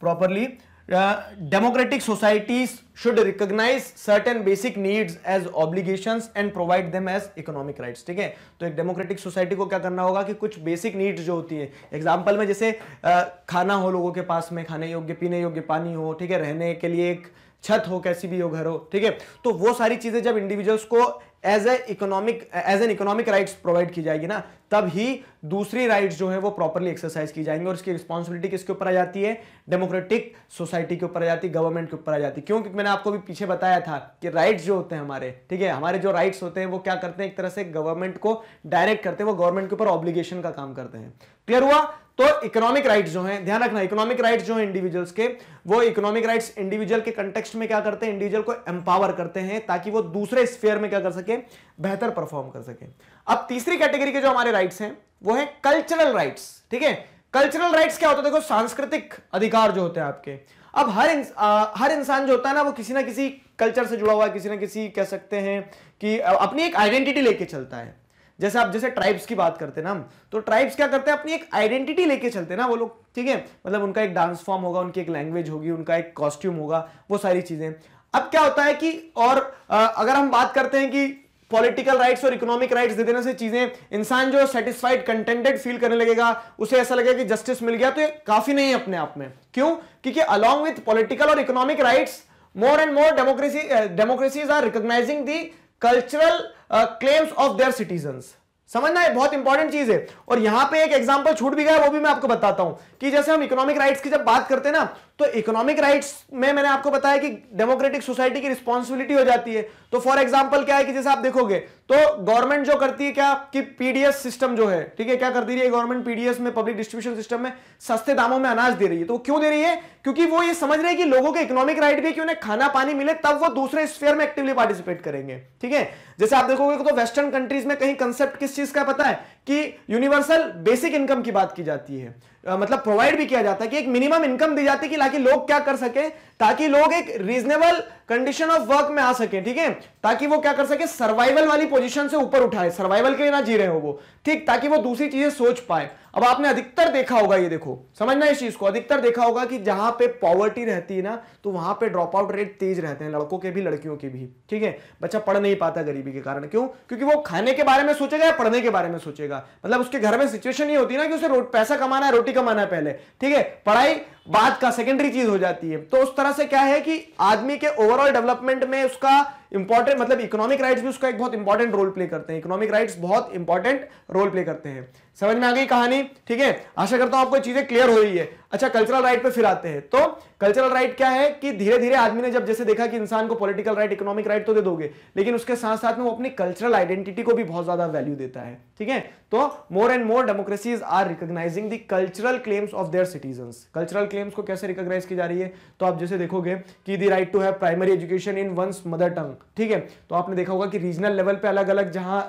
properly democratic societies should recognize certain basic needs as obligations and provide them as economic rights। ठीक है, तो एक डेमोक्रेटिक सोसाइटी को क्या करना होगा कि कुछ बेसिक नीड्स जो होती है, एग्जांपल में जैसे खाना हो लोगों के पास में, खाने योग्य पीने योग्य पानी हो, ठीक है, रहने के लिए एक छत हो, कैसी भी हो, घर हो, ठीक है, तो वो सारी चीजें जब इंडिविजुअल्स को as an economic rights provide की जाएगी ना, तब ही दूसरी राइट्स जो है वो प्रॉपर्ली एक्सरसाइज की जाएंगी। और इसकी रिस्पॉन्सिबिलिटी किसके ऊपर आ जाती है, डेमोक्रेटिक सोसाइटी के ऊपर आ जाती है, गवर्नमेंट के ऊपर आ जाती है। क्यों? क्योंकि मैंने आपको भी पीछे बताया था कि राइट्स जो होते हैं हमारे, ठीक है, हमारे जो राइट्स होते हैं वो क्या करते हैं, एक तरह से गवर्नमेंट को डायरेक्ट करते हैं, वो गवर्नमेंट के ऊपर ऑब्लिगेशन का काम करते हैं। क्लियर हुआ? तो इकोनॉमिक राइट्स जो हैं, ध्यान रखना, इकोनॉमिक राइट्स जो हैं इंडिविजुअल्स के, वो इकोनॉमिक राइट्स इंडिविजुअल के कंटेक्स्ट में क्या करते हैं, इंडिविजुअल को एम्पावर करते हैं ताकि वो दूसरे स्फीयर में क्या कर सके, बेहतर परफॉर्म कर सके। अब तीसरी कैटेगरी के जो हमारे राइट्स हैं वो है कल्चरल राइट्स। ठीक है, कल्चरल राइट्स क्या होता है, देखो सांस्कृतिक अधिकार जो होते हैं आपके। अब हर इंसान जो होता है ना, वो किसी ना किसी कल्चर से जुड़ा हुआ है, किसी ना किसी कह सकते हैं कि अपनी एक आइडेंटिटी लेके चलता है। जैसे आप जैसे ट्राइब्स की बात करते हैं ना, तो ट्राइब्स क्या करते हैं, अपनी एक आइडेंटिटी लेके चलते हैं ना वो लोग। ठीक है, मतलब उनका एक डांस फॉर्म होगा, उनकी एक लैंग्वेज होगी, उनका एक कॉस्ट्यूम होगा, वो सारी चीजें। अब क्या होता है कि और अगर हम बात करते हैं कि पॉलिटिकल राइट्स और इकोनॉमिक राइट्स दे देने से चीजें, इंसान जो सेटिस्फाइड कंटेंटेड फील करने लगेगा, उसे ऐसा लगेगा कि जस्टिस मिल गया, तो ये काफी नहीं है अपने आप में। क्यों? क्योंकि अलॉन्ग विथ पॉलिटिकल और economic rights, more and more democracies are recognising the cultural claims of their citizens. समझना है, बहुत इंपॉर्टेंट चीज है। और यहां पे एक एग्जांपल छूट भी गया, वो भी मैं आपको बताता हूं कि जैसे हम इकोनॉमिक राइट्स की जब बात करते हैं ना, तो इकोनॉमिक राइट्स में मैंने आपको बताया कि डेमोक्रेटिक सोसाइटी की रिस्पॉन्सिबिलिटी हो जाती है। तो फॉर एग्जांपल क्या है कि जैसे आप देखोगे तो गवर्नमेंट जो करती है क्या कि पीडीएस सिस्टम जो है, ठीक है, क्या कर दे रही है गवर्नमेंट, पीडीएस में, पब्लिक डिस्ट्रीब्यूशन सिस्टम में सस्ते दामों में अनाज दे रही है। तो क्यों दे रही है? क्योंकि वो ये समझ रहे हैं कि लोगों के इकोनॉमिक राइट भी कि उन्हें खाना पानी मिले, तब वो दूसरे स्फीयर में एक्टिवली पार्टिसिपेट करेंगे। ठीक है, जैसे आप देखोगे तो वेस्टर्न कंट्रीज में कहीं कंसेप्ट किस चीज का पता है कि यूनिवर्सल बेसिक इनकम की बात की जाती है, मतलब प्रोवाइड भी किया जाता है कि एक मिनिमम इनकम दी जाती है कि ताकि लोग क्या कर सके, ताकि लोग एक रीजनेबल कंडीशन ऑफ वर्क में आ सके। ठीक है, ताकि वो क्या कर सके, सर्वाइवल वाली पोजीशन से ऊपर उठाए, सर्वाइवल के लिए ना जी रहे हो वो, ठीक, ताकि वो दूसरी चीजें सोच पाए। अब आपने अधिकतर देखा होगा, ये देखो समझना इस चीज को, अधिकतर देखा होगा कि जहां पे पॉवर्टी रहती है ना, तो वहां पे ड्रॉप आउट रेट तेज रहते हैं, लड़कों के भी लड़कियों के भी। ठीक है, बच्चा पढ़ नहीं पाता गरीबी के कारण। क्यों? क्योंकि वो खाने के बारे में सोचेगा या पढ़ने के बारे में सोचेगा। मतलब उसके घर में सिचुएशन ये होती है ना कि उसे पैसा कमाना है, रोटी कमाना है पहले, ठीक है, पढ़ाई बाद का सेकेंडरी चीज हो जाती है। तो उस तरह से क्या है कि आदमी के ओवरऑल डेवलपमेंट में उसका इंपॉर्टेंट, मतलब इकोनॉमिक राइट्स भी उसका एक बहुत इंपॉर्टेंट रोल प्ले करते हैं। इकोनॉमिक राइट्स बहुत इंपॉर्टेंट रोल प्ले करते हैं। समझ में आ गई कहानी? ठीक है, आशा करता हूं आपको चीजें क्लियर हो रही है। अच्छा, कल्चरल राइट पे फिर आते हैं। तो कल्चरल राइट क्या है कि धीरे धीरे आदमी ने जब जैसे देखा कि इंसान को पॉलिटिकल राइट, इकोनॉमिक राइट तो दे दोगे, लेकिन उसके साथ साथ में वो अपनी कल्चरल आइडेंटिटी को भी बहुत ज्यादा वैल्यू देता है। ठीक है, तो more and more democracies are recognising the cultural claims of their citizens. Cultural claims को कैसे रिकॉग्नाइज की जा रही है? तो आप जैसे देखोगे कि the right to have primary education in one's mother tongue. ठीक है, तो आपने देखा होगा कि रीजनल लेवल पे अलग अलग, जहां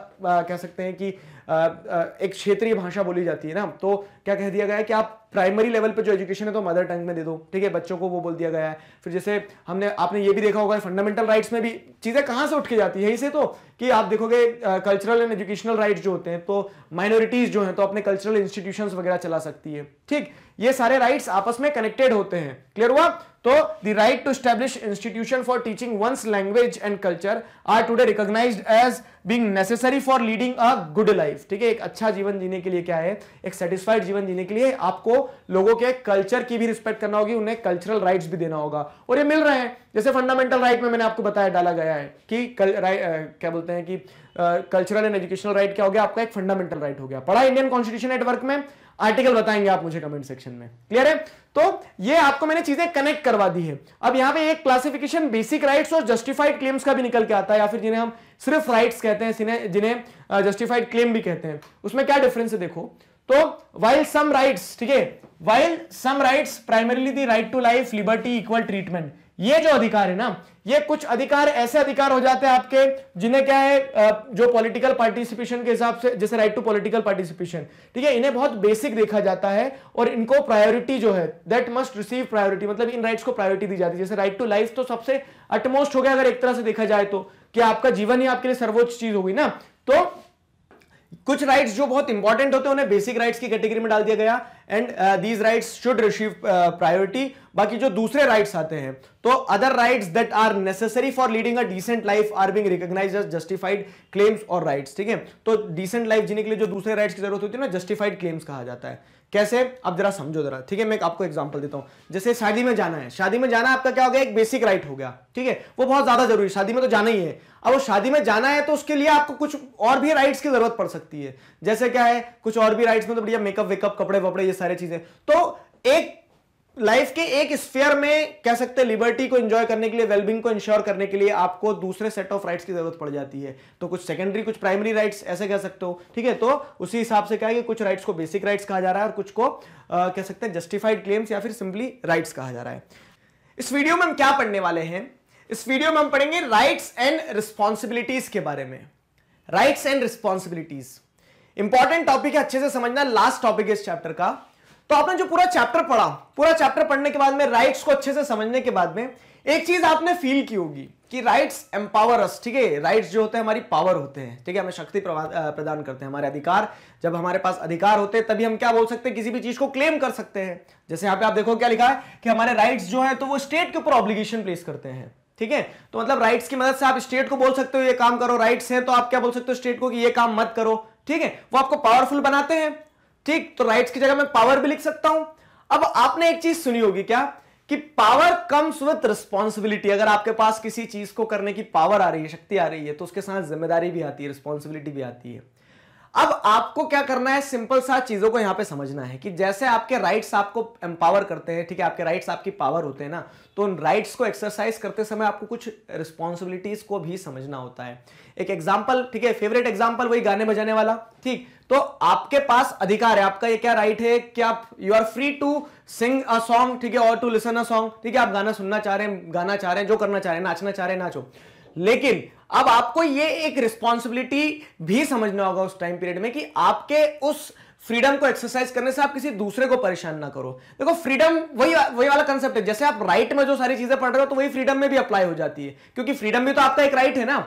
कह सकते हैं कि एक क्षेत्रीय भाषा बोली जाती है ना, तो क्या कह दिया गया है कि आप प्राइमरी लेवल पे जो एजुकेशन है तो मदर टंग में दे दो, ठीक है, बच्चों को वो बोल दिया गया है। फिर जैसे आपने ये भी देखा होगा फंडामेंटल राइट्स में भी चीजें कहां से उठ के जाती है, यहीं से तो, कि आप देखोगे कल्चरल एंड एजुकेशनल राइट्स जो होते हैं तो माइनॉरिटीज जो हैं तो अपने कल्चरल इंस्टीट्यूशंस वगैरह चला सकती है, ठीक, ये सारे राइट्स आपस में कनेक्टेड होते हैं। क्लियर हुआ? तो the right to establish institution for teaching one's language and culture are today recognised as being necessary for leading a good life, ठीक है, एक अच्छा जीवन जीने के लिए क्या है, एक सेटिस्फाइड जीवन जीने के लिए आपको लोगों के कल्चर की भी रिस्पेक्ट करना होगी, उन्हें कल्चरल राइट्स भी देना होगा, और ये मिल रहे हैं। जैसे फंडामेंटल राइट में मैंने आपको बताया, डाला गया है कि क्या बोलते हैं कि कल्चरल एंड एजुकेशनल राइट क्या हो गया आपका, एक फंडामेंटल राइट हो गया। पढ़ा इंडियन कॉन्स्टिट्यूशन नेटवर्क में, आर्टिकल बताएंगे आप मुझे कमेंट सेक्शन में। क्लियर है? तो ये आपको मैंने चीजें कनेक्ट करवा दी है। अब यहां पे एक क्लासिफिकेशन बेसिक राइट्स और जस्टिफाइड क्लेम्स का भी निकल के आता है, या फिर जिन्हें हम सिर्फ राइट्स कहते हैं, जिन्हें जस्टिफाइड क्लेम भी कहते हैं। उसमें क्या डिफरेंस है देखो, तो वाइल सम राइट्स, ठीक है, while some rights primarily the right to life, liberty, equal treatment, ये जो अधिकार है ना, ये कुछ अधिकार ऐसे अधिकार हो जाते हैं आपके जिन्हें क्या है, जो पॉलिटिकल पार्टिसिपेशन के हिसाब से, जैसे राइट टू पॉलिटिकल पार्टिसिपेशन, ठीक है, इन्हें बहुत बेसिक देखा जाता है और इनको प्रायोरिटी जो है दैट मस्ट रिसीव प्रायोरिटी, मतलब इन राइट्स को प्रायोरिटी दी जाती है। जैसे राइट टू लाइफ तो सबसे अटमोस्ट हो गया अगर एक तरह से देखा जाए तो, कि आपका जीवन ही आपके लिए सर्वोच्च चीज होगी ना। तो कुछ राइट्स जो बहुत इंपॉर्टेंट होते हैं उन्हें बेसिक राइट्स की कैटेगरी में डाल दिया गया, and these rights should receive priority. बाकी जो दूसरे राइट्स आते हैं, तो other rights that are necessary for leading a decent life are being recognised as justified claims और राइट्स, ठीक है। तो डिसेंट लाइफ जीने के लिए जो दूसरे राइट्स की जरूरत होती है ना, जस्टिफाइड क्लेम्स कहा जाता है। कैसे? अब जरा समझो जरा, ठीक है, मैं आपको एग्जांपल देता हूं। जैसे शादी में जाना है, शादी में जाना आपका क्या हो गया, एक बेसिक राइट हो गया, ठीक है, वो बहुत ज्यादा जरूरी, शादी में तो जाना ही है। अब वो शादी में जाना है तो उसके लिए आपको कुछ और भी राइट्स की जरूरत पड़ सकती है। जैसे क्या है, कुछ और भी राइट्स में तो बढ़िया मेकअप वेकअप, कपड़े वपड़े, ये सारी चीजें। तो एक लाइफ के एक स्फीयर में कह सकते हैं लिबर्टी को एंजॉय करने के लिए, वेलबींग को इंश्योर करने के लिए आपको दूसरे सेट ऑफ राइट्स की जरूरत पड़ जाती है। तो कुछ सेकेंडरी, कुछ प्राइमरी राइट्स ऐसे कह सकते हो, ठीक है। तो उसी हिसाब से क्या है कि कुछ राइट्स को बेसिक राइट्स कहा जा रहा है और कुछ को कह सकते हैं जस्टिफाइड क्लेम्स या फिर सिंपली राइट्स कहा जा रहा है। इस वीडियो में हम क्या पढ़ने वाले हैं? इस वीडियो में हम पढ़ेंगे राइट्स एंड रिस्पॉन्सिबिलिटीज के बारे में। Rights and responsibilities important topic है, अच्छे से समझना, लास्ट टॉपिक है इस चैप्टर का। तो आपने जो पूरा चैप्टर पढ़ा, पूरा चैप्टर पढ़ने के बाद में, राइट्स को अच्छे से समझने के बाद में, एक चीज आपने फील की होगी कि राइट्स एम्पावर अस, ठीक है। राइट्स जो होते हैं हमारी पावर होते हैं, ठीक है, हमें शक्ति प्रदान करते हैं, हमारे अधिकार। जब हमारे पास अधिकार होते हैं तभी हम क्या बोल सकते हैं, किसी भी चीज को क्लेम कर सकते हैं। जैसे यहाँ पे आप देखो क्या लिखा है कि हमारे राइट्स जो है तो वो स्टेट के ऊपर ऑब्लिगेशन प्लेस करते हैं, ठीक है। तो मतलब राइट्स की मदद से आप स्टेट को बोल सकते हो ये काम करो, राइट्स हैं तो आप क्या बोल सकते हो स्टेट को कि ये काम मत करो, ठीक है। वो आपको पावरफुल बनाते हैं, ठीक। तो राइट्स की जगह मैं पावर भी लिख सकता हूं। अब आपने एक चीज सुनी होगी क्या, कि पावर कम्स विद रिस्पॉन्सिबिलिटी। अगर आपके पास किसी चीज को करने की पावर आ रही है, शक्ति आ रही है, तो उसके साथ जिम्मेदारी भी आती है, रिस्पॉन्सिबिलिटी भी आती है। अब आपको क्या करना है, सिंपल सा चीजों को यहां पे समझना है कि जैसे आपके राइट्स आपको एम्पावर करते हैं, ठीक है, आपके राइट्स आपकी पावर होते हैं ना, तो उन राइट्स को एक्सरसाइज करते समय आपको कुछ रिस्पॉन्सिबिलिटीज को भी समझना होता है। एक एग्जांपल, ठीक है, फेवरेट एग्जांपल वही गाने बजाने वाला, ठीक। तो आपके पास अधिकार है, आपका ये क्या राइट है कि आप you are free to sing a song, ठीक है, और टू लिसन अ सॉन्ग, ठीक है। आप गाना सुनना चाह रहे हैं, गाना चाह रहे हैं, जो करना चाह रहे हैं, नाचना चाह रहे हैं, नाचो। लेकिन अब आपको ये एक रिस्पॉन्सिबिलिटी भी समझना होगा उस टाइम पीरियड में कि आपके उस फ्रीडम को एक्सरसाइज करने से आप किसी दूसरे को परेशान ना करो। देखो फ्रीडम वही वाला कंसेप्ट है, जैसे आप राइट में जो सारी चीजें पढ़ रहे हो तो वही फ्रीडम में भी अप्लाई हो जाती है, क्योंकि फ्रीडम भी तो आपका एक राइट है ना।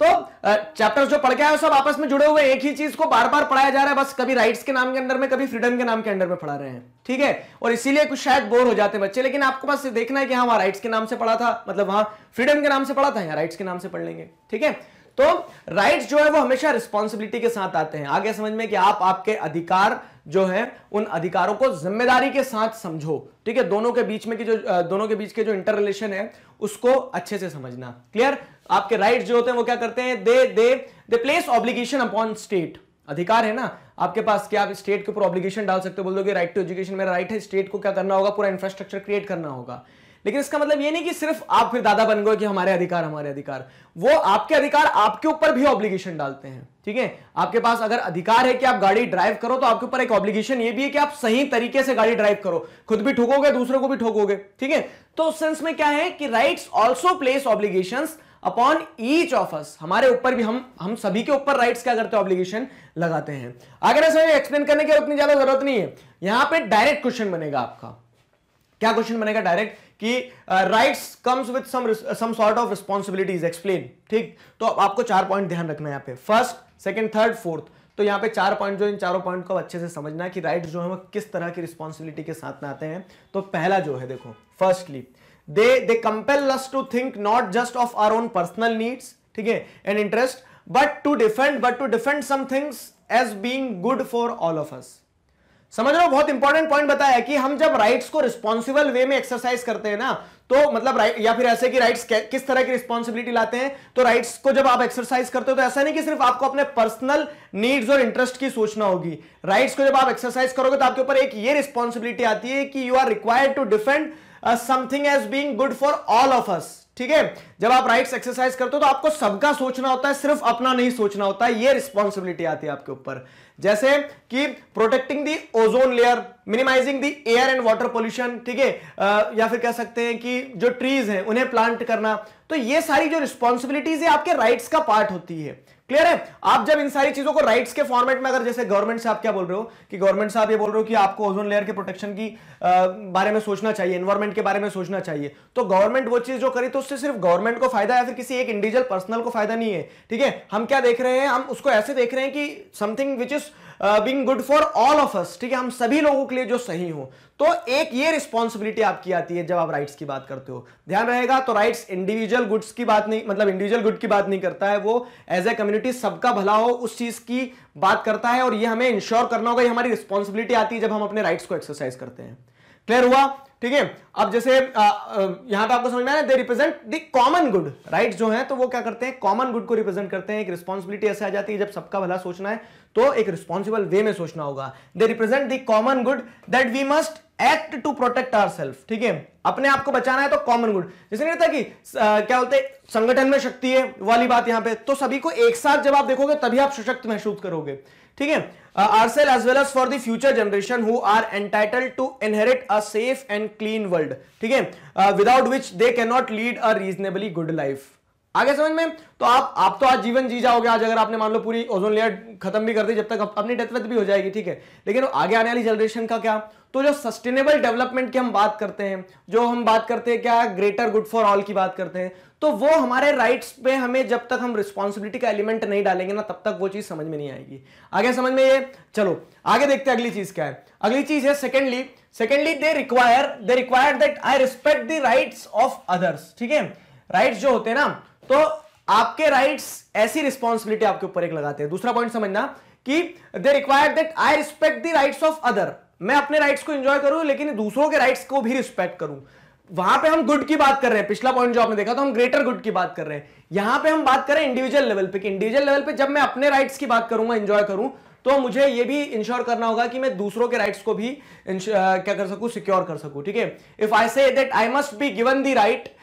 तो चैप्टर्स जो पढ़ के आए सब आपस में जुड़े हुए, एक ही चीज को बार बार पढ़ाया जा रहा है, बस कभी राइट्स के नाम के अंदर में, कभी फ्रीडम के नाम के अंदर में पढ़ा रहे हैं, ठीक है। और इसीलिए कुछ शायद बोर हो जाते हैं बच्चे, लेकिन आपको बस देखना है कि हाँ वहां राइट्स के नाम से पढ़ा था, मतलब वहां फ्रीडम के नाम से पढ़ा था, यहाँ राइट्स के नाम से पढ़ लेंगे, ठीक है। तो राइट्स जो है वो हमेशा रिस्पॉन्सिबिलिटी के साथ आते हैं। आगे समझ में कि आप आपके अधिकार जो है उन अधिकारों को जिम्मेदारी के साथ समझो, ठीक है। दोनों के बीच के जो इंटर रिलेशन है उसको अच्छे से समझना। क्लियर? आपके राइट्स जो होते हैं वो क्या करते हैं, दे प्लेस ऑब्लिगेशन अपॉन स्टेट। अधिकार है ना आपके पास कि आप स्टेट के ऊपर ऑब्लिगेशन डाल सकते हो, बोल दोगे राइट टू एजुकेशन मेरा राइट है, स्टेट को क्या करना होगा, पूरा इंफ्रास्ट्रक्चर क्रिएट करना होगा। लेकिन इसका मतलब ये नहीं कि सिर्फ आप फिर दादा बन गए कि हमारे अधिकार, वो आपके अधिकार आपके ऊपर भी ऑब्लिगेशन डालते हैं, ठीक है। आपके पास अगर अधिकार है कि आप गाड़ी ड्राइव करो, तो आपके ऊपर एक ऑब्लिगेशन ये भी है कि आप सही तरीके से गाड़ी ड्राइव करो, खुद भी ठोकोगे, दूसरों को भी ठोकोगे, ठीक है। तो उस सेंस में क्या है कि rights also place obligations upon each of us, हमारे ऊपर भी, हम सभी के ऊपर राइट्स क्या करते हैं, ऑब्लिगेशन लगाते हैं। अगर ऐसे एक्सप्लेन करने की उतनी ज्यादा जरूरत नहीं है, यहां पे डायरेक्ट क्वेश्चन बनेगा आपका। क्या क्वेश्चन बनेगा डायरेक्ट कि rights comes with some sort of responsibilities, explain. ठीक, तो आपको 4 पॉइंट ध्यान रखना है यहाँ पे, फर्स्ट, सेकंड, थर्ड, फोर्थ। तो यहाँ पे 4 पॉइंट, जो इन चारों पॉइंट को अच्छे से समझना है कि राइट्स जो है वो किस तरह की रिस्पॉन्सिबिलिटी के साथ में आते हैं। तो पहला जो है देखो, firstly they compel us to think not just of our own personal needs, ठीक है, and interest, but to defend some things as being good for all of us। समझ रहे हो, बहुत इंपॉर्टेंट पॉइंट बताया कि हम जब राइट्स को रिस्पॉन्सिबल वे में एक्सरसाइज करते हैं ना, तो मतलब राइट, या फिर ऐसे कि राइट्स किस तरह की रिस्पॉन्सिबिलिटी लाते हैं, तो राइट्स को जब आप एक्सरसाइज करते हो तो ऐसा नहीं कि सिर्फ आपको अपने पर्सनल नीड्स और इंटरेस्ट की सोचना होगी। राइट्स को जब आप एक्सरसाइज करोगे तो आपके ऊपर एक ये रिस्पॉन्सिबिलिटी आती है कि you are required to defend something as being good for all of us. ठीक है, जब आप राइट्स एक्सरसाइज करते हो तो आपको सबका सोचना होता है, सिर्फ अपना नहीं सोचना होता है। ये रिस्पॉन्सिबिलिटी आती है आपके ऊपर, जैसे कि protecting the ozone layer, minimising the air and water pollution, ठीक है, या फिर कह सकते हैं कि जो ट्रीज हैं उन्हें प्लांट करना। तो ये सारी जो रिस्पॉन्सिबिलिटीज है आपके राइट्स का पार्ट होती है। क्लियर है, आप जब इन सारी चीजों को राइट्स के फॉर्मेट में, अगर जैसे गवर्नमेंट से आप क्या बोल रहे हो कि गवर्नमेंट से आप ये बोल रहे हो कि आपको ओजोन लेयर के प्रोटेक्शन की बारे में सोचना चाहिए, एनवायरमेंट के बारे में सोचना चाहिए, तो गवर्नमेंट वो चीज जो करी तो उससे सिर्फ गवर्नमेंट को फायदा या फिर किसी एक इंडिविजुअल पर्सनल को फायदा नहीं है। ठीक है, हम क्या देख रहे हैं, हम उसको ऐसे देख रहे हैं कि something which is being good for all of us. ठीक है, हम सभी लोगों के लिए जो सही हो। तो एक ये रिस्पॉन्सिबिलिटी आपकी आती है जब आप राइट्स की बात करते हो, ध्यान रहेगा। तो राइट्स इंडिविजुअल गुड्स की बात नहीं, मतलब इंडिविजुअल गुड की बात नहीं करता है, वो एज ए कम्युनिटी सबका भला हो उस चीज की बात करता है, और ये हमें इंश्योर करना होगा, ये हमारी रिस्पॉन्सिबिलिटी आती है जब हम अपने राइट्स को एक्सरसाइज करते हैं। क्लियर हुआ, ठीक है। अब जैसे यहां पे आपको समझ में आया, दे represent the common good. Rights जो है तो वो क्या करते हैं, कॉमन गुड को रिप्रेजेंट करते हैं। एक रिस्पॉन्सिबिलिटी ऐसे आ जाती है जब सबका भला सोचना है तो एक रिस्पॉन्सिबल वे में सोचना होगा। They represent the common good that we must act to protect ourself. ठीक है, अपने आप को बचाना है तो कॉमन गुड, जैसे नहीं रहता कि क्या बोलते हैं, संगठन में शक्ति है वाली बात यहां पे, तो सभी को एक साथ जब आप देखोगे तभी आप सशक्त महसूस करोगे। ठीक है, ourselves as well as for the future generation who are entitled to inherit a safe and clean world। ठीक है, without which they cannot lead a reasonably good life। आगे समझ में, तो आप तो आज जीवन जी जाओगे, आज अगर आपने मान लो पूरी ओजोन लेयर खत्म भी कर दी, जब तक अपनी डेथ भी हो जाएगी, ठीक है, लेकिन आगे आने वाली जनरेशन का क्या। तो जो सस्टेनेबल डेवलपमेंट की हम बात करते हैं, जो हम बात करते हैं क्या, ग्रेटर गुड फॉर ऑल की बात करते हैं, तो वो हमारे राइट्स पे हमें जब तक हम रिस्पॉन्सिबिलिटी का एलिमेंट नहीं डालेंगे ना, तब तक वो चीज समझ में नहीं आएगी। आगे समझ में ये, चलो आगे देखते हैं अगली चीज क्या है। अगली चीज है secondly they require that I respect the rights of others. ठीक है, राइट्स जो होते हैं ना, तो आपके राइट्स ऐसी रिस्पॉन्सिबिलिटी आपके ऊपर एक लगाते हैं। दूसरा पॉइंट समझना कि they require that I respect the rights of other, मैं अपने राइट्स को एंजॉय करूं लेकिन दूसरों के राइट्स को भी रिस्पेक्ट करूं। वहां पे हम गुड की बात कर रहे हैं, पिछला पॉइंट जो आपने देखा तो हम ग्रेटर गुड की बात कर रहे हैं। यहां पे हम बात करें इंडिविजुअल लेवल पे, कि इंडिविजुअल लेवल पे जब मैं अपने राइट्स की बात करूंगा, एंजॉय करूं, तो मुझे ये भी इंश्योर करना होगा कि मैं दूसरों के राइट्स को भी क्या कर सकूं, सिक्योर कर सकूं। ठीक है, if I say that I must be given the right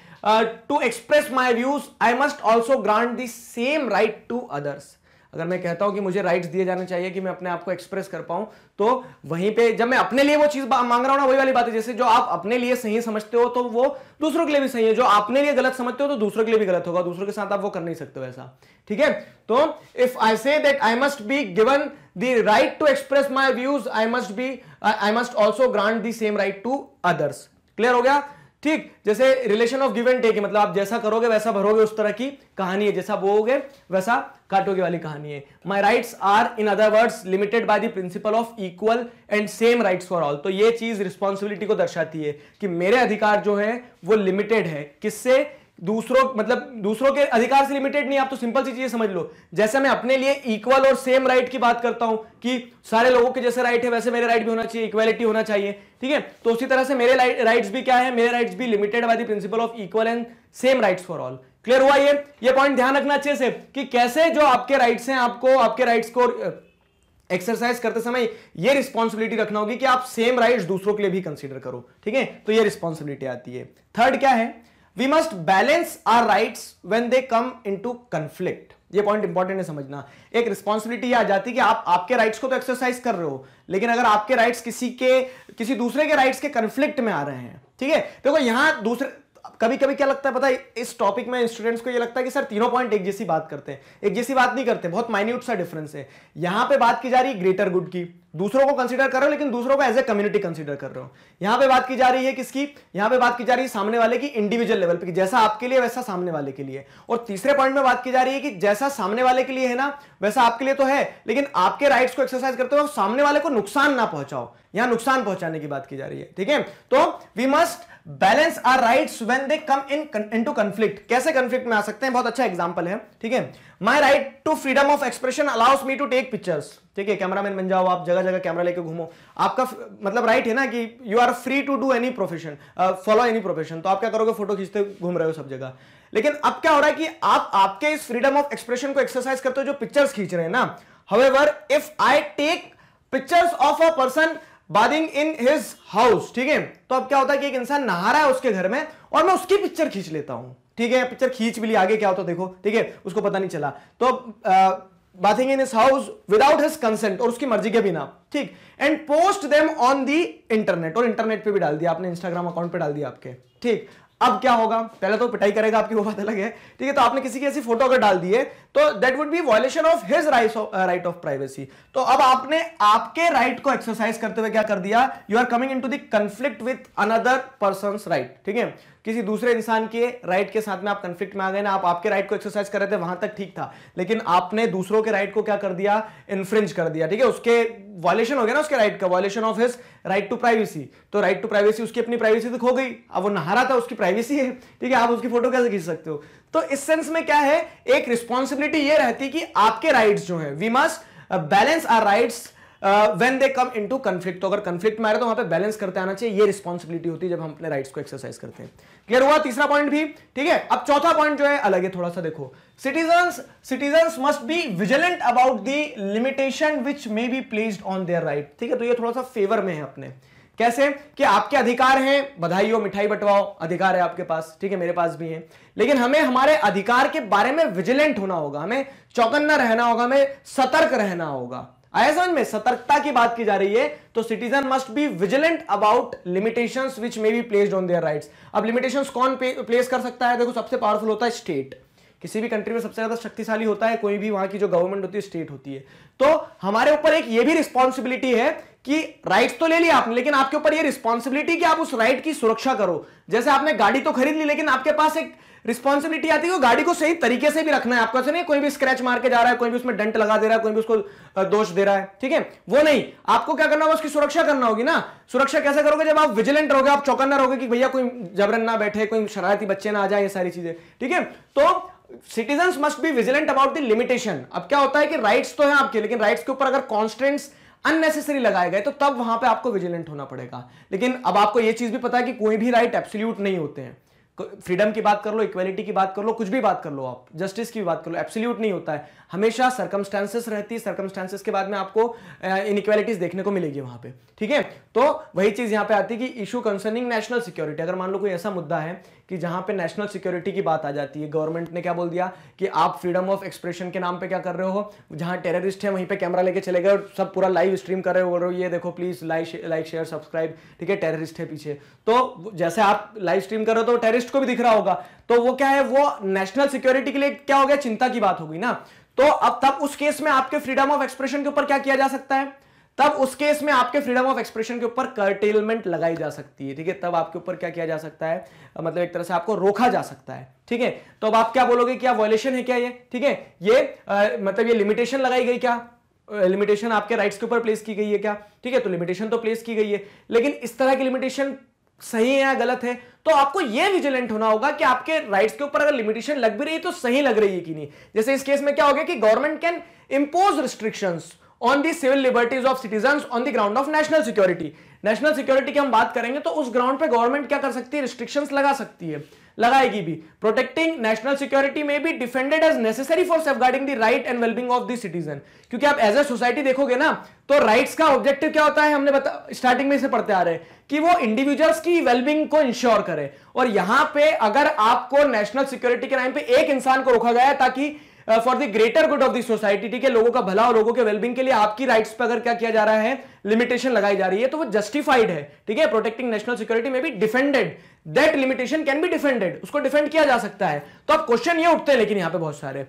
to express my views, I must also grant the same right to others. अगर मैं कहता हूं कि मुझे राइट्स दिए जाने चाहिए कि मैं अपने आप को एक्सप्रेस कर पाऊं, तो वहीं पे जब मैं अपने लिए वो चीज मांग रहा हूं ना, वही वाली बात है, जैसे जो आप अपने लिए सही समझते हो तो वो दूसरों के लिए भी सही है, जो आपने लिए गलत समझते हो तो दूसरों के लिए भी गलत होगा, दूसरों के साथ आप वो कर नहीं सकते हो ऐसा। ठीक है, तो if I say that I must be given the right to express my views, I must also grant the same right to others. Clear हो गया, ठीक। जैसे relation of give and take, मतलब आप जैसा करोगे वैसा भरोगे, उस तरह की कहानी है, जैसा बोओगे वैसा काटोगे वाली कहानी है। My rights are in other words limited by the principle of equal and same rights for all. तो ये चीज रिस्पॉन्सिबिलिटी को दर्शाती है कि मेरे अधिकार जो है वो लिमिटेड है, किससे, दूसरों के अधिकार से लिमिटेड नहीं। आप तो सिंपल सी चीज समझ लो, जैसे मैं अपने लिए इक्वल और सेम राइट की बात करता हूं कि सारे लोगों के जैसे राइट है वैसे मेरे राइट भी होना चाहिए, इक्वालिटी होना चाहिए। ठीक है, तो उसी तरह से मेरे राइट्स भी क्या है, मेरे राइट्स भी limited by the principle of equal and same rights for all. Clear हुआ, ये पॉइंट ध्यान रखना अच्छे से कि कैसे जो आपके राइट्स हैं, आपको आपके राइट्स को एक्सरसाइज करते समय ये रिस्पॉन्सिबिलिटी रखना होगी कि आप सेम राइट्स दूसरों के लिए भी कंसीडर करो। ठीक है, तो ये रिस्पॉन्सिबिलिटी आती है। थर्ड क्या है, we must balance our rights when they come into conflict. ये पॉइंट इंपॉर्टेंट है समझना। एक रिस्पॉन्सिबिलिटी आ जाती है कि आप आपके राइट्स को तो एक्सरसाइज कर रहे हो, लेकिन अगर आपके राइट्स किसी दूसरे के राइट्स के कन्फ्लिक्ट में आ रहे हैं, ठीक है, देखो यहां दूसरे कभी कभी क्या लगता है पता है, इस टॉपिक में स्टूडेंट्स को ये लगता है कि सर तीनों पॉइंट एक जैसी बात करते हैं, एक जैसी बात नहीं करते, बहुत माइन्यूट सा डिफरेंस है। यहां पे बात की जा रही है ग्रेटर गुड की, दूसरों को कंसीडर कर रहे हो लेकिन दूसरों को एज ए कम्युनिटी कंसीडर कर रहे हो। यहां पे बात की जा रही है किसकी, यहां पे बात की जा रही है सामने वाले की इंडिविजुअल लेवल पे, जैसा आपके लिए वैसा सामने वाले के लिए। और तीसरे पॉइंट में बात की जा रही है कि जैसा सामने वाले के लिए है ना वैसा आपके लिए तो है, लेकिन आपके राइट्स को एक्सरसाइज करते हुए सामने वाले को नुकसान ना पहुंचाओ, यहां नुकसान पहुंचाने की बात की जा रही है। ठीक है, तो we must balance our rights when they come into conflict. कैसे कॉन्फ्लिक्ट में आ सकते हैं, बहुत अच्छा एग्जांपल है। ठीक है, my right to freedom of expression allows me to take pictures. ठीक है, कैमरामैन बन जाओ आप, जगह जगह कैमरा लेके घूमो, आपका मतलब राइट है ना कि you are free to do any profession, follow any profession. तो आप क्या करोगे, फोटो खींचते घूम रहे हो सब जगह। लेकिन अब क्या हो रहा है कि आप आपके इस फ्रीडम ऑफ एक्सप्रेशन को एक्सरसाइज करते हो जो पिक्चर्स खींच रहे हैं ना। However if I take pictures of a person bathing in his house, ठीक है, तो अब क्या होता है कि एक इंसान नहा रहा है उसके घर में और मैं उसकी पिक्चर खींच लेता हूं। ठीक है, पिक्चर खींच भी ली, आगे क्या होता देखो। ठीक है, उसको पता नहीं चला, तो bathing in his house without his consent, और उसकी मर्जी के बिना। ठीक, and post them on the internet, और इंटरनेट पे भी डाल दिया आपने, इंस्टाग्राम अकाउंट पे डाल दिया आपके। ठीक, अब क्या होगा, पहले तो पिटाई करेगा आपकी, वो बात अलग है। ठीक है, तो आपने किसी की ऐसी फोटो अगर डाल दी है तो that would be violation of his right of privacy. तो अब आपने आपके राइट को एक्सरसाइज करते हुए क्या कर दिया, you are coming into the conflict with another person's right. ठीक है, किसी दूसरे इंसान के राइट के साथ में आप कंफ्लिक्ट में आ गए ना। आप आपके राइट को एक्सरसाइज कर रहे थे, वहां तक ठीक था, लेकिन आपने दूसरों के राइट को क्या कर दिया, इन्फ्रिंज कर दिया। ठीक है, उसके वायलेशन हो गया ना उसके राइट का, violation of his right to privacy. तो राइट टू प्राइवेसी, उसकी अपनी प्राइवेसी तो खो गई, अब वो नहा रहा था, उसकी प्राइवेसी है। ठीक है, आप उसकी फोटो कैसे खींच सकते हो। तो इस सेंस में क्या है, एक रिस्पॉन्सिबिलिटी ये रहती कि आपके राइट्स जो है, we must balance our rights when they come into conflict. तो अगर कॉन्फ्लिक्ट में आ रहे तो वहां पे बैलेंस करते आना चाहिए, ये रिस्पॉन्सिबिलिटी होती है जब हम अपने राइट्स को एक्सरसाइज करते हैं। क्लियर हुआ तीसरा पॉइंट भी। ठीक है, अब चौथा पॉइंट जो है अलग है थोड़ा सा, देखो, citizens must be vigilant about the limitation which may be placed on their right. ठीक है, तो ये थोड़ा सा फेवर में है अपने। कैसे कि आपके अधिकार हैं, बधाई हो, मिठाई बंटवाओ, अधिकार है आपके पास। ठीक है, मेरे पास भी है, लेकिन हमें हमारे अधिकार के बारे में विजिलेंट होना होगा, हमें चौकन्ना रहना होगा, हमें सतर्क रहना होगा। आया समझ में, सतर्कता की बात की जा रही है। तो citizen must be vigilant about limitations which may be placed on their rights. अब लिमिटेशंस कौन प्लेस कर सकता है, देखो सबसे पावरफुल होता है स्टेट। किसी भी कंट्री में सबसे ज्यादा शक्तिशाली होता है कोई भी, वहां की जो गवर्नमेंट होती है स्टेट होती है। तो हमारे ऊपर एक ये भी रिस्पॉन्सिबिलिटी है कि राइट्स तो ले लिया आपने, लेकिन आपके ऊपर ये रिस्पॉन्सिबिलिटी कि आप उस राइट की सुरक्षा करो। जैसे आपने गाड़ी तो खरीद ली, लेकिन आपके पास एक रिस्पॉन्सिबिलिटी आती है गाड़ी को सही तरीके से भी रखना है आपको। ऐसे नहीं कोई भी स्क्रैच मार के जा रहा है, कोई भी उसमें डेंट लगा दे रहा है, कोई भी उसको दोष दे रहा है। ठीक है, वो नहीं, आपको क्या करना होगा, उसकी सुरक्षा करना होगी ना। सुरक्षा कैसे करोगे, जब आप विजिलेंट रहोगे, आप चौकन्ना रहोगे कि भैया कोई जबरन ना बैठे, कोई शरारती बच्चे ना आ जाए, ये सारी चीजें। ठीक है, तो citizens must be vigilant about the limitation. अब क्या होता है कि राइट्स तो है आपके, लेकिन राइट्स के ऊपर अगर कॉन्स्टेंट्स अननेसेसरी लगाए गए तो तब वहां पे आपको विजिलेंट होना पड़ेगा। लेकिन अब आपको यह चीज भी पता है कि कोई भी राइट एब्सोल्यूट नहीं होते हैं। फ्रीडम की बात कर लो, इक्वालिटी की बात कर लो, कुछ भी बात कर लो, आप जस्टिस की बात कर लो, एब्सोल्यूट नहीं होता है, हमेशा सर्कमस्टेंसेस रहती है। सर्कमस्टेंसेस के बाद में आपको इनइक्वालिटीज देखने को मिलेगी वहां पे। ठीक है, तो वही चीज यहां पे आती है कि इशू कंसर्निंग नेशनल सिक्योरिटी। अगर मान लो कोई ऐसा मुद्दा है कि जहां पे नेशनल सिक्योरिटी की बात आ जाती है, गवर्नमेंट ने क्या बोल दिया कि आप फ्रीडम ऑफ एक्सप्रेशन के नाम पे क्या कर रहे हो, जहां टेररिस्ट है वहीं पे कैमरा लेके चले गए और सब पूरा लाइव स्ट्रीम कर रहे हो, बोल रहे हो ये देखो प्लीज लाइक शेयर सब्सक्राइब। ठीक है, टेररिस्ट है पीछे, तो जैसे आप लाइव स्ट्रीम कर रहे हो तो टेररिस्ट को भी दिख रहा होगा, तो वो क्या है, वो नेशनल सिक्योरिटी के लिए क्या हो गया, चिंता की बात होगी ना। तो अब तब उस केस में आपके फ्रीडम ऑफ एक्सप्रेशन के ऊपर क्या किया जा सकता है, तब उस केस में आपके फ्रीडम ऑफ एक्सप्रेशन के ऊपर कर्टेलमेंट लगाई जा सकती है। ठीक है, तब आपके ऊपर क्या किया जा सकता है, मतलब एक तरह से आपको रोका जा सकता है। ठीक है, तो अब आप क्या बोलोगे, क्या वायलेशन है क्या ये। ठीक है, ये मतलब ये लिमिटेशन लगाई गई, क्या लिमिटेशन आपके राइट्स के ऊपर प्लेस की गई है क्या। ठीक है, तो लिमिटेशन तो प्लेस की गई है, लेकिन इस तरह की लिमिटेशन सही है या गलत है, तो आपको यह विजिलेंट होना होगा कि आपके राइट्स के ऊपर अगर लिमिटेशन लग भी रही है तो सही लग रही है कि नहीं। जैसे इस केस में क्या हो गया कि government can impose restrictions on the civil liberties of citizens on the ground of national security. National security की हम बात करेंगे तो उस ग्राउंड पे गवर्नमेंट क्या कर सकती है, रिस्ट्रिक्शंस लगा सकती है, लगाएगी भी। Protecting national security may be defended as necessary for safeguarding the right and wellbeing of the citizen. क्योंकि आप एज ए सोसाइटी देखोगे ना तो राइट्स का ऑब्जेक्टिव क्या होता है, हमने स्टार्टिंग में इसे पढ़ते आ रहे हैं कि वो इंडिविजुअल्स की वेलबींग को इंश्योर करे। और यहां पे अगर आपको नेशनल सिक्योरिटी के नाम पे एक इंसान को रोका गया है ताकि for the greater good of the society, ठीक है, लोगों का भला और लोगों के वेलबींग के लिए आपकी राइट्स पर अगर क्या किया जा रहा है, लिमिटेशन लगाई जा रही है, तो वो जस्टिफाइड है, ठीक है। प्रोटेक्टिंग नेशनल सिक्योरिटी में भी defended, that limitation can be defended, उसको डिफेंड किया जा सकता है। तो अब क्वेश्चन ये उठते हैं, लेकिन यहां पे बहुत सारे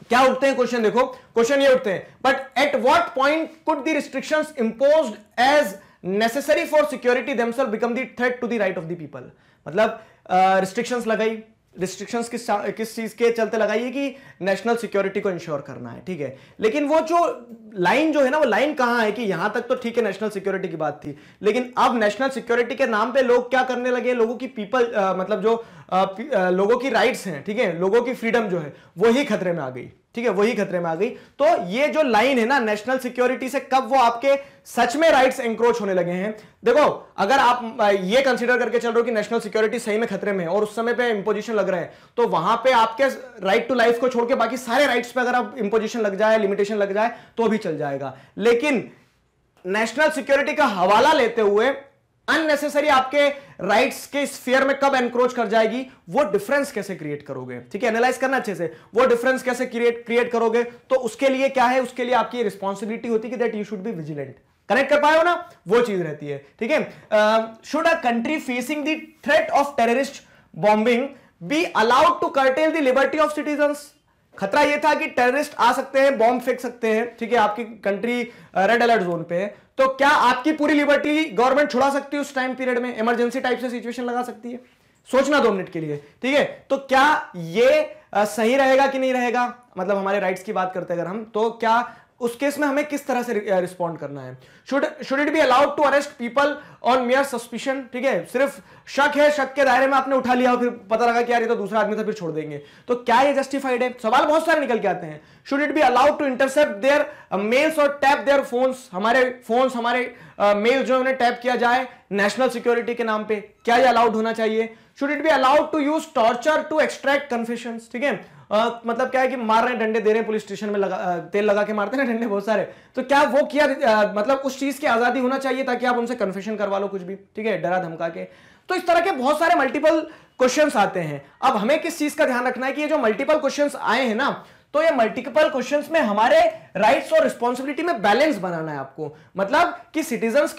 क्या उठते हैं क्वेश्चन, देखो क्वेश्चन ये उठते हैं, but at what point could the restrictions imposed as necessary for security themself become the threat to the right of the people. मतलब रिस्ट्रिक्शंस लगाई, रिस्ट्रिक्शंस किस चीज के चलते लगाइए कि नेशनल सिक्योरिटी को इंश्योर करना है, ठीक है। लेकिन वो जो लाइन जो है ना, वो लाइन कहां है कि यहां तक तो ठीक है नेशनल सिक्योरिटी की बात थी, लेकिन अब नेशनल सिक्योरिटी के नाम पे लोग क्या करने लगे, लोगों की मतलब जो लोगों की राइट्स हैं, ठीक है, लोगों की फ्रीडम जो है वही खतरे में आ गई, ठीक है, वही खतरे में आ गई। तो ये जो लाइन है ना नेशनल सिक्योरिटी से, कब वो आपके सच में राइट्स एंक्रोच होने लगे हैं। देखो अगर आप ये कंसीडर करके चल रहे हो कि नेशनल सिक्योरिटी सही में खतरे में है और उस समय पे इंपोजिशन लग रहे हैं, तो वहां पे आपके राइट टू लाइफ को छोड़ के बाकी सारे राइट्स पे अगर आप इंपोजिशन लग जाए, लिमिटेशन लग जाए, तो भी चल जाएगा। लेकिन नेशनल सिक्योरिटी का हवाला लेते हुए अननेसेसरी आपके राइट्स के स्फीयर में कब एनक्रोच कर जाएगी, वो डिफरेंस कैसे क्रिएट करोगे, ठीक है, एनालाइज करना अच्छे से, वो डिफरेंस कैसे क्रिएट करोगे। तो उसके लिए क्या है, उसके लिए आपकी रिस्पॉन्सिबिलिटी होती है कि that you should be vigilant. Connect कर पाए हो ना, वो चीज रहती है, ठीक है। Should a country facing the threat of terrorist bombing be allowed to curtail the liberty of citizens. खतरा यह था कि टेररिस्ट आ सकते हैं, बॉम्ब फेंक सकते हैं, ठीक है, आपकी कंट्री रेड अलर्ट जोन पे है, तो क्या आपकी पूरी लिबर्टी गवर्नमेंट छुड़ा सकती है उस टाइम पीरियड में, इमरजेंसी टाइप से सिचुएशन लगा सकती है। सोचना 2 मिनट के लिए, ठीक है। तो क्या ये सही रहेगा कि नहीं रहेगा, मतलब हमारे राइट्स की बात करते हैं अगर हम, तो क्या उस केस में हमें किस तरह से रिस्पॉन्ड करना है। Should it be allowed to arrest people on mere suspicion, ठीक है, सिर्फ शक है, शक के दायरे में आपने उठा लिया, फिर पता लगा कि यार ये तो दूसरा आदमी था, फिर छोड़ देंगे, तो क्या ये जस्टिफाइड है। सवाल बहुत सारे निकल के आते हैं। Should it be allowed to intercept their mails और टैप देयर फोन्स, हमारे मेल जो उन्हें टैप किया जाए नेशनल सिक्योरिटी के नाम पे, क्या ये अलाउड होना चाहिए। Should it be allowed to use torture to extract confessions, ठीक है, मतलब क्या है कि मार रहे हैं, डंडे दे रहे हैं, पुलिस स्टेशन में तेल लगा के मारते हैं ना डंडे बहुत सारे, तो क्या वो किया मतलब उस चीज की आजादी होना चाहिए ताकि आप उनसे कन्फेशन करवा लो कुछ भी, ठीक है, डरा धमका के। तो इस तरह के बहुत सारे मल्टीपल क्वेश्चंस आते हैं। अब हमें किस चीज का ध्यान रखना है कि ये जो मल्टीपल क्वेश्चंस आए हैं ना, तो ये मल्टीपल क्वेश्चंस में हमारे राइट्स और रिस्पॉन्सिबिलिटी में बैलेंस बनाना है आपको, मतलब कि सिटीजन्स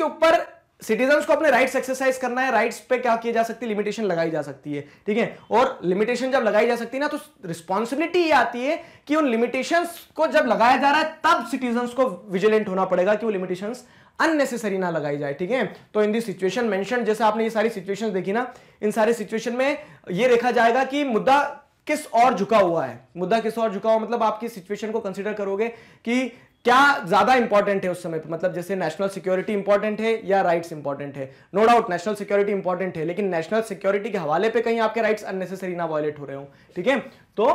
को अपने राइट्स एक्सरसाइज करना है, राइट्स पे क्या किया जा सकती है, लिमिटेशन लगाई जा सकती है, ठीक है, और लिमिटेशन जब लगाई जा सकती है ना, तो रिस्पॉन्सिबिलिटी ये आती है कि उन लिमिटेशंस को जब लगाया जा रहा है तब सिटीजन्स को विजिलेंट होना पड़ेगा कि वो लिमिटेशंस अननेसेसरी ना लगाई जाए, ठीक है। तो इन दी सिचुएशन मेंशन, जैसे आपने ये सारी सिचुएशंस देखी ना, इन सारे सिचुएशन में ये देखा जाएगा कि मुद्दा किस और झुका हुआ है, मुद्दा किस और झुका हुआ, मतलब आपकी सिचुएशन को कंसीडर करोगे कि क्या ज्यादा इंपॉर्टेंट है उस समय पे, मतलब जैसे नेशनल सिक्योरिटी इंपॉर्टेंट है या राइट्स इंपॉर्टेंट है। No doubt national security important है, लेकिन नेशनल सिक्योरिटी के हवाले पे कहीं आपके राइट्स अननेसेसरी ना वायलेट हो रहे हो, ठीक है। तो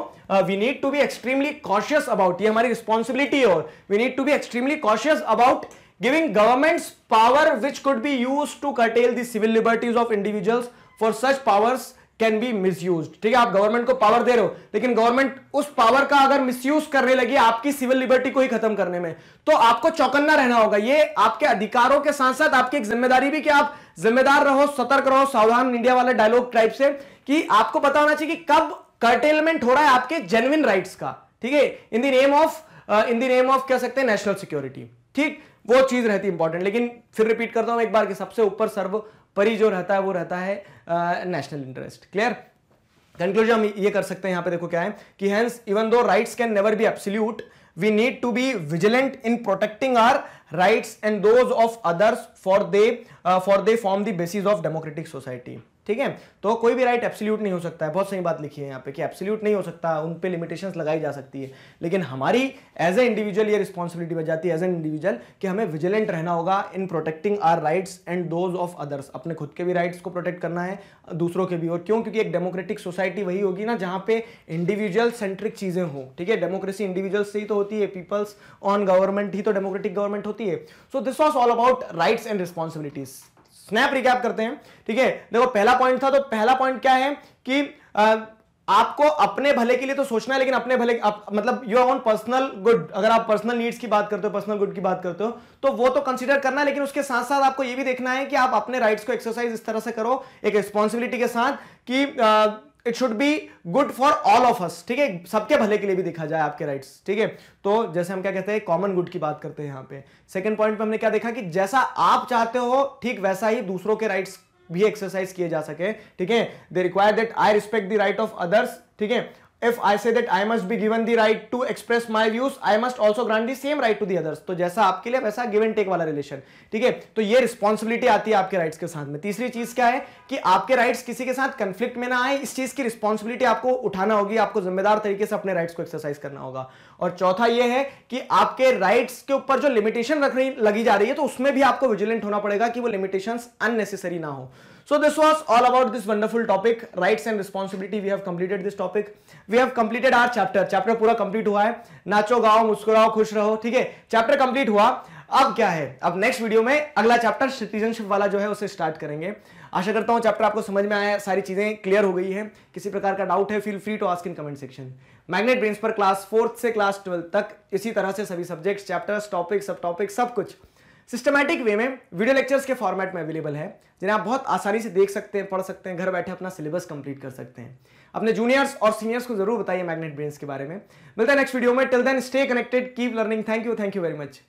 we need to be extremely cautious about, ये हमारी रिस्पॉन्सिबिलिटी है, और we need to be extremely cautious about giving governments power which could be used to curtail the civil liberties of individuals, for such powers can be misused, ठीक है। आप गवर्नमेंट को पावर दे रहे हो, लेकिन गवर्नमेंट उस पावर का अगर मिसयूज करने लगी आपकी सिविल लिबर्टी को ही खत्म करने में, तो आपको चौकन्ना रहना होगा। ये आपके अधिकारों के साथ साथ आपकी एक जिम्मेदारी भी कि आप जिम्मेदार रहो, सतर्क रहो, सावधान इंडिया वाले डायलॉग टाइप से, कि आपको पता होना चाहिए कि कब कर्टेलमेंट हो रहा है आपके जेन्युइन राइट्स का, ठीक है, इन द नेम ऑफ कह सकते हैं नेशनल सिक्योरिटी, ठीक, वो चीज रहती है इंपॉर्टेंट। लेकिन फिर रिपीट करता हूं एक बार कि सबसे ऊपर सर्वोपरि जो रहता है वो रहता है नेशनल इंटरेस्ट। क्लियर। कंक्लूजन हम ये कर सकते हैं यहां पे, देखो क्या है कि hence even though rights can never be absolute, we need to be vigilant in protecting our rights and those of others for they form the basis of democratic society, ठीक है। तो कोई भी राइट एब्सोल्यूट नहीं हो सकता है, बहुत सही बात लिखी है यहाँ पे कि एब्सोल्यूट नहीं हो सकता, उन पे लिमिटेशंस लगाई जा सकती है, लेकिन हमारी एज ए इंडिविजुअल ये रिस्पॉन्सिबिलिटी बन जाती है एज एन इंडिविजुअल कि हमें विजिलेंट रहना होगा in protecting our rights and those of others, अपने खुद के भी राइट्स को प्रोटेक्ट करना है, दूसरों के भी। और क्यों? क्योंकि एक डेमोक्रेटिक सोसाइटी वही होगी ना जहां पे इंडिविजुअल सेंट्रिक चीजें हो, ठीक है। डेमोक्रेसी इंडिविजुअल से ही तो होती है, पीपल्स ऑन गवर्नमेंट ही तो डेमोक्रेटिक गवर्नमेंट होती है। So this was all about rights and responsibilities. Snap recap करते हैं, ठीक है। देखो पहला पॉइंट था, तो पहला पॉइंट क्या है कि आपको अपने भले के लिए तो सोचना है, लेकिन अपने भले मतलब योर ओन पर्सनल गुड, अगर आप पर्सनल नीड्स की बात करते हो, पर्सनल गुड की बात करते हो, तो वो तो कंसीडर करना है, लेकिन उसके साथ साथ आपको ये भी देखना है कि आप अपने राइट्स को एक्सरसाइज इस तरह से करो एक रिस्पॉन्सिबिलिटी के साथ कि it should be good for all of us, ठीक है, सबके भले के लिए भी देखा जाए आपके राइट्स, ठीक है। तो जैसे हम क्या कहते हैं, कॉमन गुड की बात करते हैं यहां पे। सेकंड पॉइंट पे हमने क्या देखा कि जैसा आप चाहते हो ठीक वैसा ही दूसरों के राइट्स भी एक्सरसाइज किए जा सके, ठीक है। They require that I respect the right of others, ठीक है। If I say that I must be given the right to express my views, I must also grant the same right to the others. तो जैसा आपके लिए वैसा गिव एंड टेक वाला रिलेशन, ठीक है। तो ये रिस्पॉन्सिबिलिटी आती है आपके राइट्स के साथ में। तीसरी चीज क्या है कि आपके राइट्स किसी के साथ कंफ्लिक्ट में ना आए, इस चीज की रिस्पॉन्सिबिलिटी आपको उठाना होगी, आपको जिम्मेदार तरीके से अपने राइट्स को एक्सरसाइज करना होगा। और चौथा ये है कि आपके राइट्स के ऊपर जो लिमिटेशन लगी जा रही है तो उसमें भी आपको विजिलेंट होना पड़ेगा कि वो लिमिटेशंस अननेसेसरी ना हो। So this was all about this wonderful topic, rights and responsibility. We have completed this topic. We have completed our chapter. Chapter पूरा complete हुआ है। नाचो गाओ मुस्कुराओ खुश रहो, ठीक है। चैप्टर कंप्लीट हुआ। अब क्या है, अब नेक्स्ट वीडियो में अगला चैप्टर सिटीजनशिप वाला जो है उसे स्टार्ट करेंगे। आशा करता हूं चैप्टर आपको समझ में आया, सारी चीजें क्लियर हो गई है। किसी प्रकार का डाउट है feel free to ask in comment section. Magnet Brains पर क्लास 4th से क्लास 12th तक इसी तरह से सभी subjects, chapters, topic, subtopic, सब कुछ सिस्टमैटिक वे में वीडियो लेक्चर्स के फॉर्मेट में अवेलेबल है, जिन्हें आप बहुत आसानी से देख सकते हैं, पढ़ सकते हैं, घर बैठे अपना सिलेबस कंप्लीट कर सकते हैं। अपने जूनियर्स और सीनियर्स को जरूर बताइए मैग्नेट ब्रेन्स के बारे में। मिलते हैं नेक्स्ट वीडियो में। Till then stay connected, keep learning. Thank you very much.